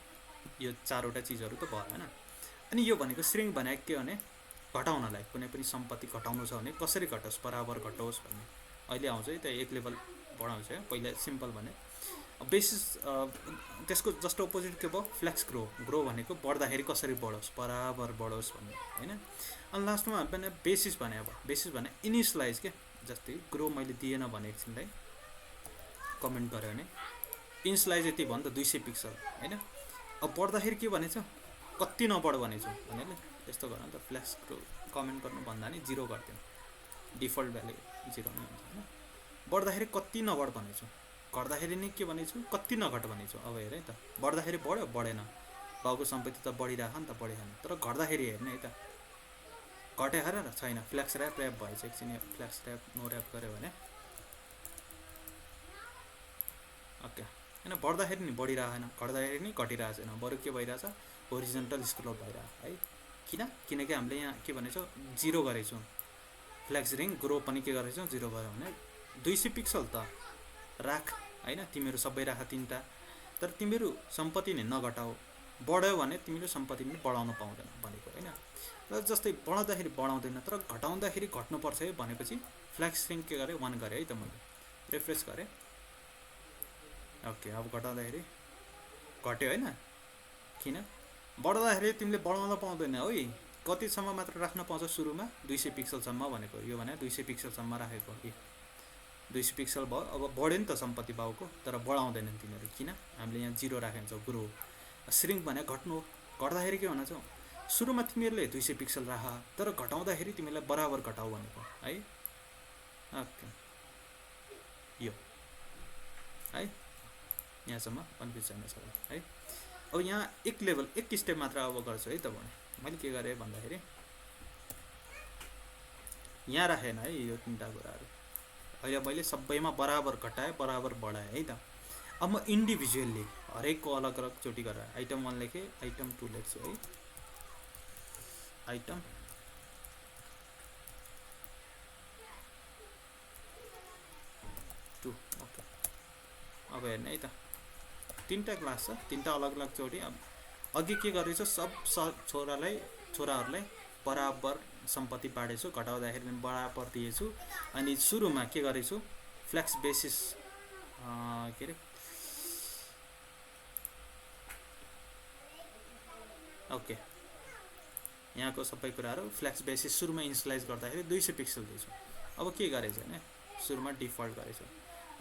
यो 4वटा चिजहरू त भयो हैन अनि यो भनेको श्रिङ भने के भने घटाउनलाई कुनै पनि सम्पत्ति घटाउनु छ भने कसरी घटोस् बराबर घटोस् भन्ने अहिले आउँछ है त एक लेभल बढाउँछ है पहिला सिम्पल भने बेसिस त्यसको जस्ट अपोजिट के भयो फ्ल्याक्स ग्रो भनेको बढ्दाखेरि कसरी बढोस् बराबर बढोस् भन्ने हैन अनि लास्टमा भने बेसिस भने इनिसलाइज के जस्तै ग्रो मैले दिएन भने एकछिनलाई कमेन्ट गरे भने इनिसलाइज यति भन्दा 200 पिक्सल हैन अब बढ्दाखेरि के भनेछ कति नबढ भनेछु भन्नाले यस्तो गर त फ्ल्याक्स ग्रो कमेन्ट गर्नु भन्दा नि 0 गर्दिनु डिफल्ट भ्यालु 0 नै हुन्छ हैन बढ्दाखेरि कति नबढ भनेछु घट्दाखेरि नै के भनेछु कति नघट भनेछु अब हेर है त बढ्दाखेरि बढ्यो बढेन बाउको सम्पत्ति त बढिरहेको नि त बढेन तर घट्दाखेरि हेर्ने है त घटे हेर न छैन फ्ल्याक्स ऱ्याप भएछ एकछिन फ्ल्याक्स ऱ्याप नो ऱ्याप गऱ्यो भने ओके हैन बढ्दाखेरि नि बढिरहेन घट्दाखेरि नि घटिरहेको छैन बरु के भइरहेछ होरिजन्टल स्क्रोल भइरहेको है किनकि हामीले यहाँ के भनेछौँ 0 गरेछौँ फ्ल्याक्स रिङ ग्रो पनि के गरेछौँ 0 गऱ्यो भने 200 पिक्सल त राख हैन तिमीहरू सबै राख 3टा तर तिमीहरू सम्पत्ति नै नघटाऊ बढ्यो भने तिमीले सम्पत्ति पनि बढाउन पाउँदैन भनेको हैन र जस्तै बढाउँदाखेरि बढाउँदैन तर घटाउँदाखेरि घट्नुपर्छ है भनेपछि फ्ल्याक्स रिङ के गरे 1 गरे है त मैले रिफ्रेस गरे ओके अब घटाउँदाखेरि घट्यो हैन किन बढ्दाखेरि तिमीले बढाउन पाउँदैन है कतिसम्म मात्र राख्न पाउँछ सुरुमा 200 पिक्सलसम्म भनेको यो भने 200 पिक्सलसम्म राखेको हो 200 पिक्सल भयो अब बढ्यो नि त सम्पत्ति बाउको तर बढाउँदैनन् तिनीहरू किन हामीले यहाँ 0 राखेको छ ग्रो श्रिङ भने घट्नु घट्दाखेरि के भन्छ सुरुमा तिमीहरूले 200 पिक्सल राख, तर घटाउँदाखेरि तिमीलाई बराबर घटाऊ भनेको है। ओके यो है, यहाँसम्म कन्फ्युज छैन सबै है। अब यहाँ एक लेभल एक स्टेप मात्र अब गर्छु है त भने मैले के गरेँ भन्दाखेरि यहाँ राखेन है यो तीनटा कुराहरू। अहिले मैले सबैमा बराबर घटाएँ बराबर बढाएँ है त। अब म इन्डिभिजुअल्ली हरेकको अलग अलग चोटि गरेर आइटम 1 लेखेँ, आइटम 2 लेख्छु है, आइटम 2 ओके। अब हेर्ने है त तीनटा क्लास छ, तीनटा अलग अलग चोटि। अब अघि के गरेछु सब छोराहरूलाई बराबर सम्पत्ति बाँडेछु, घटाउँदाखेरि बराबर दिएछु। अनि सुरुमा के गरेछु फ्लेक्स बेसिस के अरे ओके यहाँको सबै कुराहरू फ्लेक्स बेसिस सुरुमा इनिसियलाइज गर्दाखेरि 200 पिक्सल दिएछु। अब के गरेछु भने सुरुमा डिफल्ट गरेछु,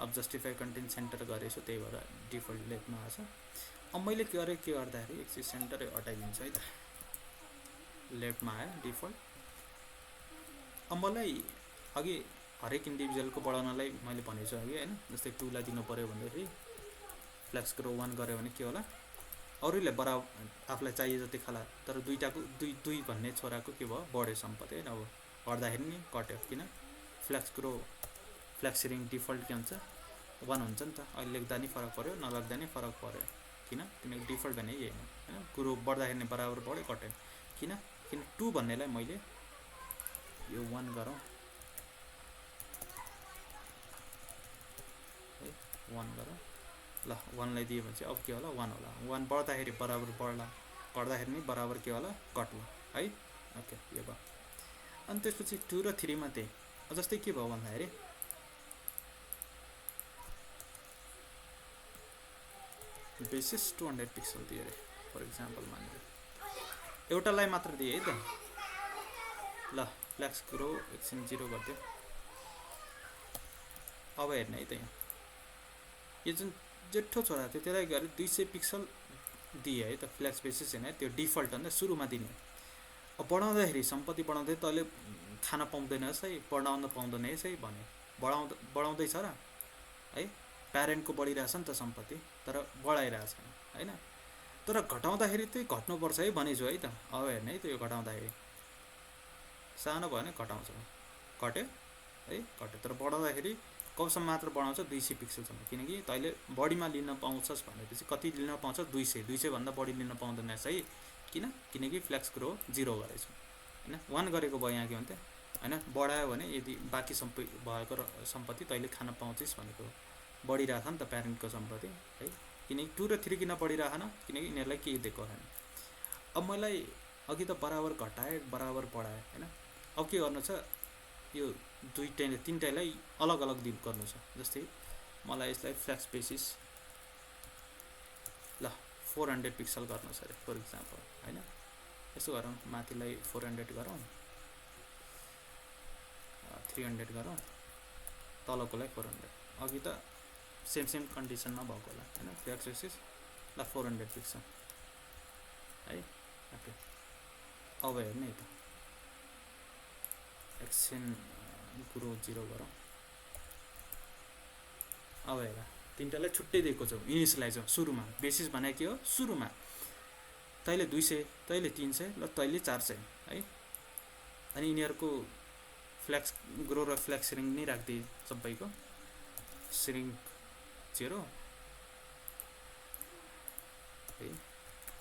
अब जस्टिफाई कन्टेन्ट सेन्टर गरेछु, त्यही भएर डिफल्ट लेफ्टमा आछ। अब मैले के गरेँ के गर्दाखेरि एकछिन सेन्टरै हटाइदिन्छु है त, लेफ्टमा आयो डिफल्ट। अब मलाई अघि हरेक इन्डिभिजुअलको बढाउनलाई मैले भनेको छु अघि हैन, जस्तै 2 लाई दिनु पर्यो भन्दाखेरि फ्लेक्स ग्रो 1 गर्यो भने के होला, अरूले बराबर आफूलाई चाहिए जति खाला, तर दुईटाको दुई भन्ने छोराको के भयो बढ्यो सम्पत्ति हैन। अब बढ्दाखेरि नि कट्यो, किन flex grow flex shrink default के हुन्छ 1 हुन्छ नि त। अहिले लेख्दा नि फरक पर्यो, नलेख्दा नि फरक पर्यो, किन किनकि डिफल्ट भने यही हो हैन। ग्रो बढ्दाखेरि नि बराबर बढ्यो कट्यो, किन 2 भन्नेलाई मैले यो 1 गरौँ है, 1 गरौँ ल। 1 लाई दियो भने चाहिँ अब के होला 1 होला, 1 बढ्दाखेरि बराबर बढ्ला, घट्दाखेरि नि बराबर के होला घट्ला है। ओके यो भयो। अनि त्यसपछि 2 र 3 मा त्यही जस्तै के भयो भन्दाखेरि बेसिस 200 पिक्सल दिए अरे फर इक्जाम्पल मानेर एउटालाई मात्र दिए है त। ल फ्लेक्स ग्रो एकछिन 0 गरिदियो। अब हेर्ने है त, यहाँ यो जुन जेठो छोरा थियो त्यसलाई गरे 200 पिक्सल दिए है त, फ्लेक्स बेसिस हैन, त्यो डिफल्ट हो नि त सुरुमा दिने। अब बढाउँदाखेरि सम्पत्ति बढाउँदै तैँले खान पाउँदैनस् है, बढाउन पाउँदैनस् है भने बढाउँदैछ र है, प्यारेन्टको बढिरहेछ नि त सम्पत्ति, तर बढाइरहेछ हैन। तर घटाउँदाखेरि चाहिँ घट्नुपर्छ है भनेछु है त। अब हेर्ने है त यो घटाउँदाखेरि सानो भयो भने घटाउँछ, घट्यो है घट्यो, तर बढाउँदाखेरि कौसम्म मात्र बढाउँछ 200 पिक्सलसम्म, किनकि तैँले बढीमा लिन पाउँछस् भनेपछि कति लिन पाउँछ 200 भन्दा बढी लिन पाउँदैनस् है, किनकि फ्लेक्स ग्रो 0 गरेछु हैन। 1 गरेको भयो यहाँ के भन्थे हैन, बढायो भने यदि बाँकी भएको सम्पत्ति तैँले खान पाउँछस् भनेको बढिरहेछ नि त प्यारेन्टको सम्पत्ति है। किनकि 2 र 3 किन बढिरहेन, किनकि यिनीहरूलाई केही दिएको छैन। अब मलाई अघि त बराबर घटाएँ बराबर बढाएँ हैन। अब के गर्नु छ, यो तीनटैलाई अलग अलग दिन गर्नु छ। जस्तै मलाई यसलाई फ्लेक्स बेसिस ल 400 पिक्सल गर्नु छ अरे फर इक्जाम्पल हैन। यसो गरौँ, माथिलाई 400 गरौँ, 300 गरौँ, तलकोलाई 400। अघि त सेम कन्डिसनमा भएको होला हैन, फ्लेक्स बेसिस ल 400 पिक्सल है। ओके अब हेर्ने है त, एकछिन ग्रो 0 गरौँ। अब हेर तीनटालाई छुट्टै दिएको छ इनिसियलाइज सुरुमा। बेसिस भने के हो, सुरुमा तैँले 200, तैँले 300 ल तैँले 400 है। अनि यिनीहरूको फ्लेक्स ग्रो र फ्लेक्स रिङ नै राखिदिए सबैको, सिरिङ 0 है,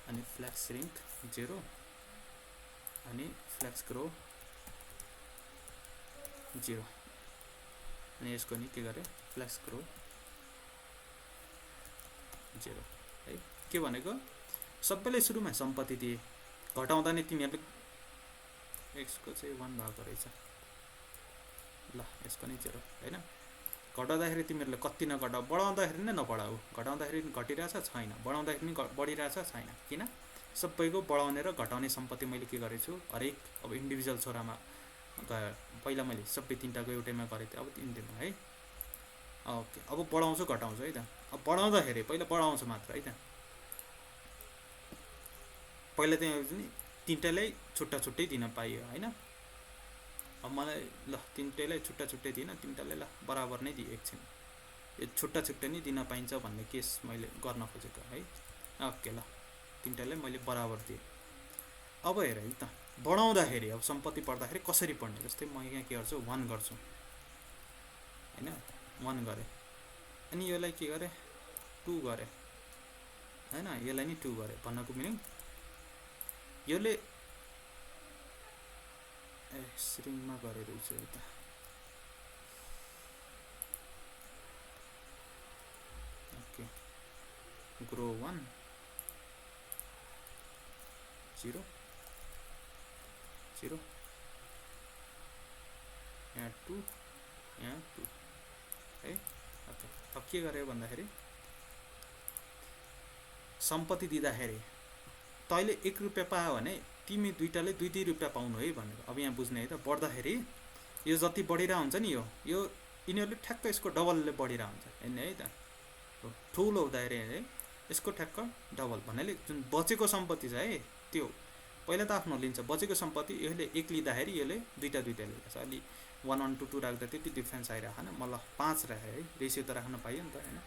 अनि फ्लेक्स रिङ 0 अनि फ्लेक्स ग्रो 0। अनि यसको नि के गरे फ्लेक्स ग्रो 0 है। के भनेको सबैले सुरुमा सम्पत्ति दिए, घटाउँदा नि तिमीहरूले यसको चाहिँ 1 भएको रहेछ ल, यसको नि 0 हैन। घटाउँदाखेरि तिमीहरूले कति नघटाऊ, बढाउँदाखेरि नै नबढाऊ, घटाउँदाखेरि घटिरहेछ छैन, बढाउँदाखेरि नि बढिरहेछ छैन, किन सबैको बढाउने र घटाउने सम्पत्ति मैले के गरेछु हरेक अब इन्डिभिजुअल छोरामा गयो। पहिला मैले सबै तीनटाको एउटैमा गरेको थिएँ, अब तीनटैमा है। ओके अब बढाउँछु घटाउँछु है त। अब बढाउँदाखेरि पहिला बढाउँछु मात्र है त, पहिला त्यहाँ नि तिनटैलाई छुट्टा छुट्टै दिन पाइयो हैन। अब मलाई ल तिनटैलाई छुट्टा छुट्टै दिन, तिनटालाई ल बराबर नै दिए एकछिन, यो छुट्टा छुट्टै नै दिन पाइन्छ भन्ने केस मैले गर्न खोजेको है। ओके ल तिनटालाई मैले बराबर दिएँ। अब हेर है त बढाउँदाखेरि अब सम्पत्ति बढ्दाखेरि कसरी बढ्ने, जस्तै म यहाँ के गर्छु 1 गर्छु हैन, 1 गरेँ अनि यसलाई के गरेँ 2 गरेँ हैन, यसलाई नि 2 गरेँ भन्नको मिनिङ यसले स्ट्रिङमा गरेर रहेछ है त। ओके ग्रो 1 0 0 यहाँ 2 यहाँ 2 है। ओके अब के गर्यो भन्दाखेरि सम्पत्ति दिँदाखेरि तैँले 1 रुपैयाँ पायो भने तिमी दुईटाले 2-2 रुपैयाँ पाउनु है भनेर। अब यहाँ बुझ्ने है त, बढ्दाखेरि यो जति बढिरहेको हुन्छ नि यो यिनीहरूले ठ्याक्क यसको डबलले बढिरहेको हुन्छ हेर्ने है त। ठुलो हुँदाखेरि है यसको ठ्याक्क डबल भन्नाले जुन बचेको सम्पत्ति छ है त्यो पहिला त आफ्नो लिन्छ, बचेको सम्पत्ति यसले 1 लिँदाखेरि यसले दुईटा लिन्छ। अलि 1 1 2 2 राख्दा त्यति डिफ्रेन्स आइरहेको छैन। म ल 5 राखेँ है, रेसियो त राख्न पाइयो नि त हैन।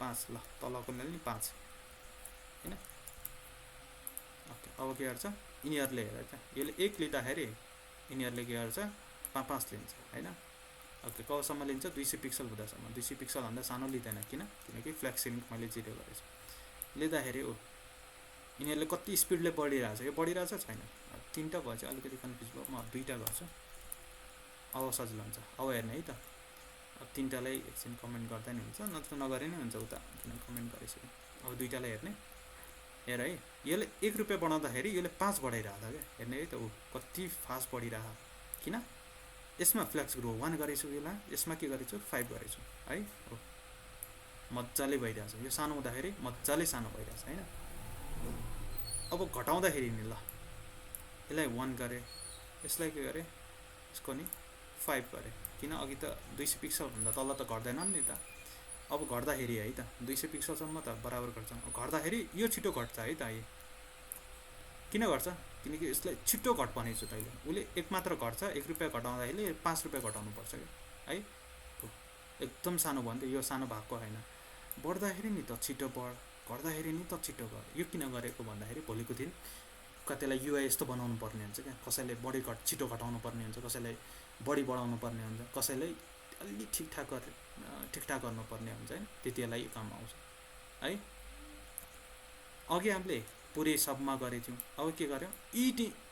5 ल तलकोले नि 5 हैन। ओके अब के गर्छ यिनीहरूले हेर त, यसले 1 लिँदाखेरि यिनीहरूले के गर्छ 5 लिन्छ हैन। ओके कबसम्म लिन्छ 200 पिक्सल हुँदासम्म, 200 पिक्सल भन्दा सानो लिँदैन किनकि फ्ल्याक्स सिलिङ मैले 0 गरेछु। लिँदाखेरि यिनीहरूले कति स्पिडले बढिरहेको छ, यो बढिरहेछ छैन। 3टा भयो चाहिँ अलिकति कन्फ्युज भयो, म 2टा गर्छु अब सजिलो हुन्छ। अब हेर्ने है त, अब 3टालाई एकछिन कमेन्ट गर्दा नि हुन्छ, नत्र नगरे नै हुन्छ उता किन कमेन्ट गरिसक्यो। अब 2टालाई हेर्ने हेर है, यसले 1 रुपैयाँ बढाउँदाखेरि यसले 5 बढाइरहेको छ क्या, हेर्ने है त कति फास्ट बढिरहेको। किन यसमा फ्ल्याक्स ग्रो 1 गरेछु, यसमा के गरेछु 5 गरेछु है। मजाले भइरहेछ, यो सानो हुँदाखेरि मजाले सानो भइरहेछ हैन। अब घटाउँदाखेरि नि ल यसलाई 1 गरेँ, यसलाई के गरेँ यसको नि 5 गरेँ, किन अघि त 200 पिक्सल भन्दा तल त घट्दैन नि त। अब घट्दाखेरि है त 200 पिक्सलसम्म त बराबर घट्छ, घट्दाखेरि यो छिटो घट्छ है त। यो किन घट्छ किनकि यसलाई छिटो घट भनेको छु तैँले, उसले 1 मात्र घट्छ, 1 रुपैयाँ घटाउँदाखेरि 5 रुपैयाँ घटाउनु पर्छ क्या है। एकदम सानो भयो नि त, यो सानो भएको होइन। बढ्दाखेरि नि त छिटो बढ, घट्दाखेरि नि त छिटो गर। यो किन गरेको भन्दाखेरि भोलिको दिन कतिलाई युआई यस्तो बनाउनु पर्ने हुन्छ क्या, कसैले बढी छिटो घटाउनु पर्ने हुन्छ, कसैलाई बढी बढाउनु पर्ने हुन्छ, कसैलाई अलि ठिकठाक गर्नुपर्ने हुन्छ हैन, त्यति बेला यो काम आउँछ है। अघि हामीले पुरै सबमा गरेको थियौँ, अब के गर्यौँ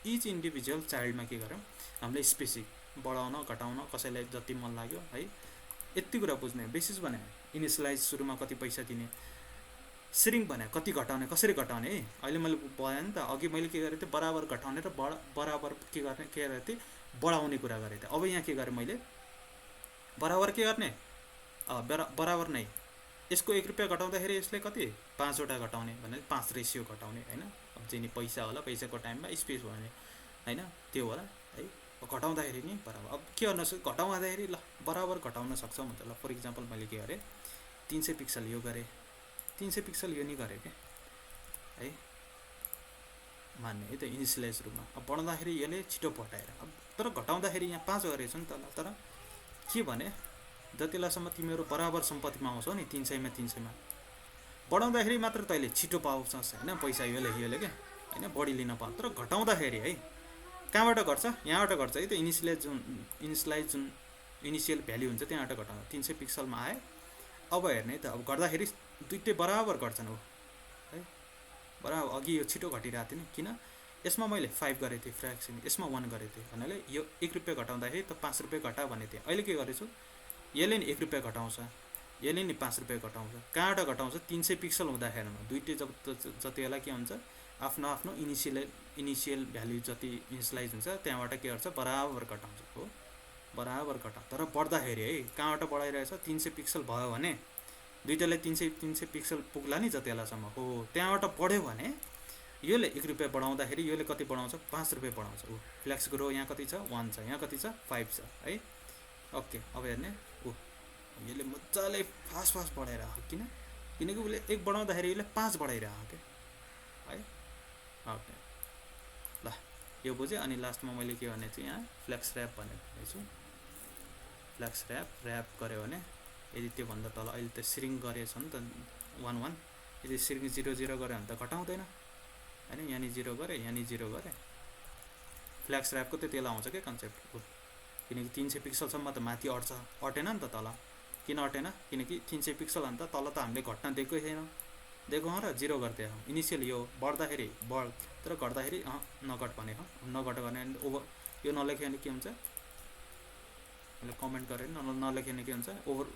इच इन्डिभिजुअल चाइल्डमा के गर्यौँ हामीले स्पेसिफिक बढाउन घटाउन कसैलाई जति मन लाग्यो है यति कुरा बुझ्ने। बेसिस भने इनिसियलाइज सुरुमा कति पैसा दिने, स्ट्रिङ भने कति घटाउने कसरी घटाउने है। अहिले मैले भने नि त अघि मैले के गरेको थिएँ बराबर घटाउने र बराबर के गरेको थिएँ बढाउने कुरा गरेको थिएँ। अब यहाँ के गरेँ मैले बराबर के गर्ने बराबर नै यसको 1 रुपैयाँ घटाउँदाखेरि यसले कति 5 वटा घटाउने भने 5 रेसियो घटाउने हैन। अब चाहिँ नि पैसा होला, पैसाको टाइममा स्पेस भयो भने हैन त्यो होला है। घटाउँदाखेरि नि बराबर अब के गर्न सक्छ घटाउँदाखेरि ल बराबर घटाउन सक्छौँ हुन्छ। ल फर इक्जाम्पल मैले के गरेँ 300 पिक्सल यो गरेँ, 300 पिक्सल यो नि गरेँ क्या है मान्ने है त इनिसियलाइज रूपमा। अब बढ्दाखेरि यसले छिटो बढाएर अब तर घटाउँदाखेरि यहाँ 5 गरेको छु नि त। ल तर के भने जतिलासम्म तिमीहरू बराबर सम्पत्तिमा आउँछौ नि 300 मा 300 मा बढाउँदाखेरि मात्र तैँले छिटो पाउँछस् हैन पैसा यसले क्या हैन बढी लिन पाउँछ। तर घटाउँदाखेरि है कहाँबाट घट्छ यहाँबाट घट्छ है त इनिसियल भ्याल्यु हुन्छ त्यहाँबाट घटाउँदा 300 पिक्सलमा आयो। अब हेर्ने है त अब घट्दाखेरि दुईटै बराबर घट्छन् हो है बराबर। अघि यो छिटो घटिरहेको थियो नि किन यसमा मैले 5 गरेको थिएँ फ्र्याक्सन, यसमा 1 गरेको थिएँ भन्नाले यो 1 रुपैयाँ घटाउँदाखेरि त 5 रुपैयाँ घटा भनेको थिएँ। अहिले के गरेछु यसले नि 1 रुपैयाँ घटाउँछ, यसले नि 5 रुपैयाँ घटाउँछ। कहाँबाट घटाउँछ 300 पिक्सल हुँदाखेरिमा दुईटै जति बेला के हुन्छ आफ्नो आफ्नो इनिसियल भ्याल्यु जति इनिसियलाइज हुन्छ त्यहाँबाट के गर्छ बराबर घटाउँछ हो बराबर घटाउँछ। तर बढ्दाखेरि है कहाँबाट बढाइरहेछ 300 पिक्सल भयो भने दुईटालाई 300 पिक्सल पुग्ला नि जति बेलासम्म हो त्यहाँबाट बढ्यो भने यसले 1 रुपैयाँ बढाउँदाखेरि यसले कति बढाउँछ 5 रुपैयाँ बढाउँछ हो। फ्ल्याक्स ग्रो यहाँ कति छ 1 छ, यहाँ कति छ 5 छ है। ओके अब हेर्ने यसले मजाले फास्ट बढाइरहेको किनकि उसले 1 बढाउँदाखेरि यसले 5 बढाइरहेको क्या है। ओके ल यो बुझेँ। अनि लास्टमा मैले के भने चाहिँ यहाँ फ्लेक्स ऱ्याप भनेको छु। फ्लेक्स ऱ्याप गऱ्यो भने यदि त्योभन्दा तल अहिले त श्रिङ्क गरेछ नि त 1 यदि श्रिङ्क 0 0 गऱ्यो भने त घटाउँदैन हैन। यहाँ 0 गरे, यहाँ 0 गरे। फ्लेक्स ऱ्यापको त त्यसलाई आउँछ के कन्सेप्ट हो, किनकि 300 पिक्सलसम्म त माथि अटेन नि त तल। किन अटेन? किनकि 300 पिक्सल अन्त तल त हामीले घट्न दिएकै छैन, दिएको र 0 गरिदिए हो इनिसियल। यो बढ्दाखेरि तर घट्दाखेरि नघट भने हो, नघट गर्ने ओभर यो नलेख्यो भने के हुन्छ, मैले कमेन्ट गरेँ नलेख्यो भने के हुन्छ,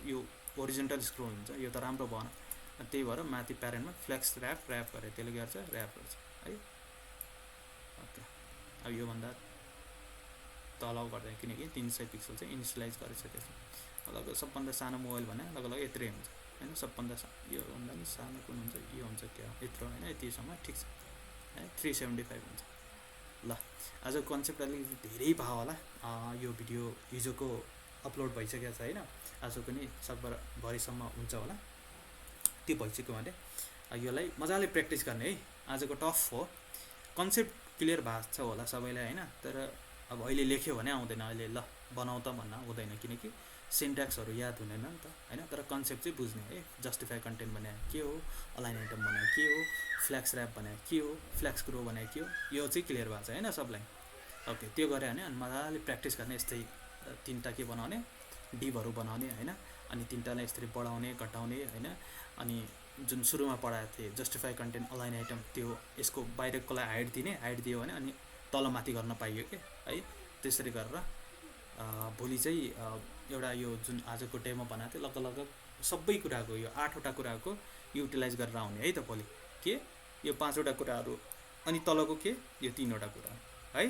यो ओरिजिनल स्क्रोल हुन्छ। यो त राम्रो भएन, त्यही भएर माथि प्यारेन्टमा फ्लेक्स ऱ्याप गरे, त्यसले गर्छ ऱ्याप गर्छ है। ओके, अब योभन्दा तल गर्दैन किनकि 300 पिक्सल चाहिँ इनिसियलाइज गरेछ त्यसमा। लगभग सबभन्दा सानो मोबाइल भने लगभग यत्रै हुन्छ हैन। सबभन्दा योभन्दा नि सानो कुन हुन्छ, यो हुन्छ क्या यत्रो हैन, यतिसम्म ठिक छ है। 375 हुन्छ। ल आजको कन्सेप्ट अलिकति धेरै भयो होला। यो भिडियो हिजोको अपलोड भइसकेको छ हैन, आजको नि सकभर भरिसम्म हुन्छ होला। त्यो भइसक्यो भने यसलाई मजाले प्र्याक्टिस गर्ने है। आजको टफ हो, कन्सेप्ट क्लियर भएको छ होला सबैलाई हैन। तर अब अहिले लेख्यो भने आउँदैन, अहिले ल बनाउ त भन्न हुँदैन किनकि सिन्ट्याक्सहरू याद हुँदैन नि त हैन। तर कन्सेप्ट चाहिँ बुझ्ने है। जस्टिफाई कन्टेन्ट भने के हो, अलाइन आइटम भने के हो, फ्लेक्स ऱ्याप भने के हो, फ्लेक्स ग्रो भने के हो, यो चाहिँ क्लियर भएको छ हैन सबलाई। ओके, त्यो गरे भने अनि मजाले प्र्याक्टिस गर्ने। यस्तै 3टा के बनाउने, डिभहरू बनाउने हैन। अनि 3टालाई यसरी बढाउने घटाउने हैन। अनि जुन सुरुमा पढाएको थिएँ जस्टिफाई कन्टेन्ट अलाइन आइटम, त्यो यसको बाहिरकोलाई हाइट दिने, हाइट दियो भने अनि तलमाथि गर्न पाइयो के है। त्यसरी गरेर भोलि चाहिँ एउटा यो जुन आजको डेमो बनाएको थिएँ लगभग सबै कुराको यो 8वटा कुराको युटिलाइज गरेर आउने है त भोलि। के यो 5वटा कुराहरू अनि तलको के यो 3वटा कुरा है।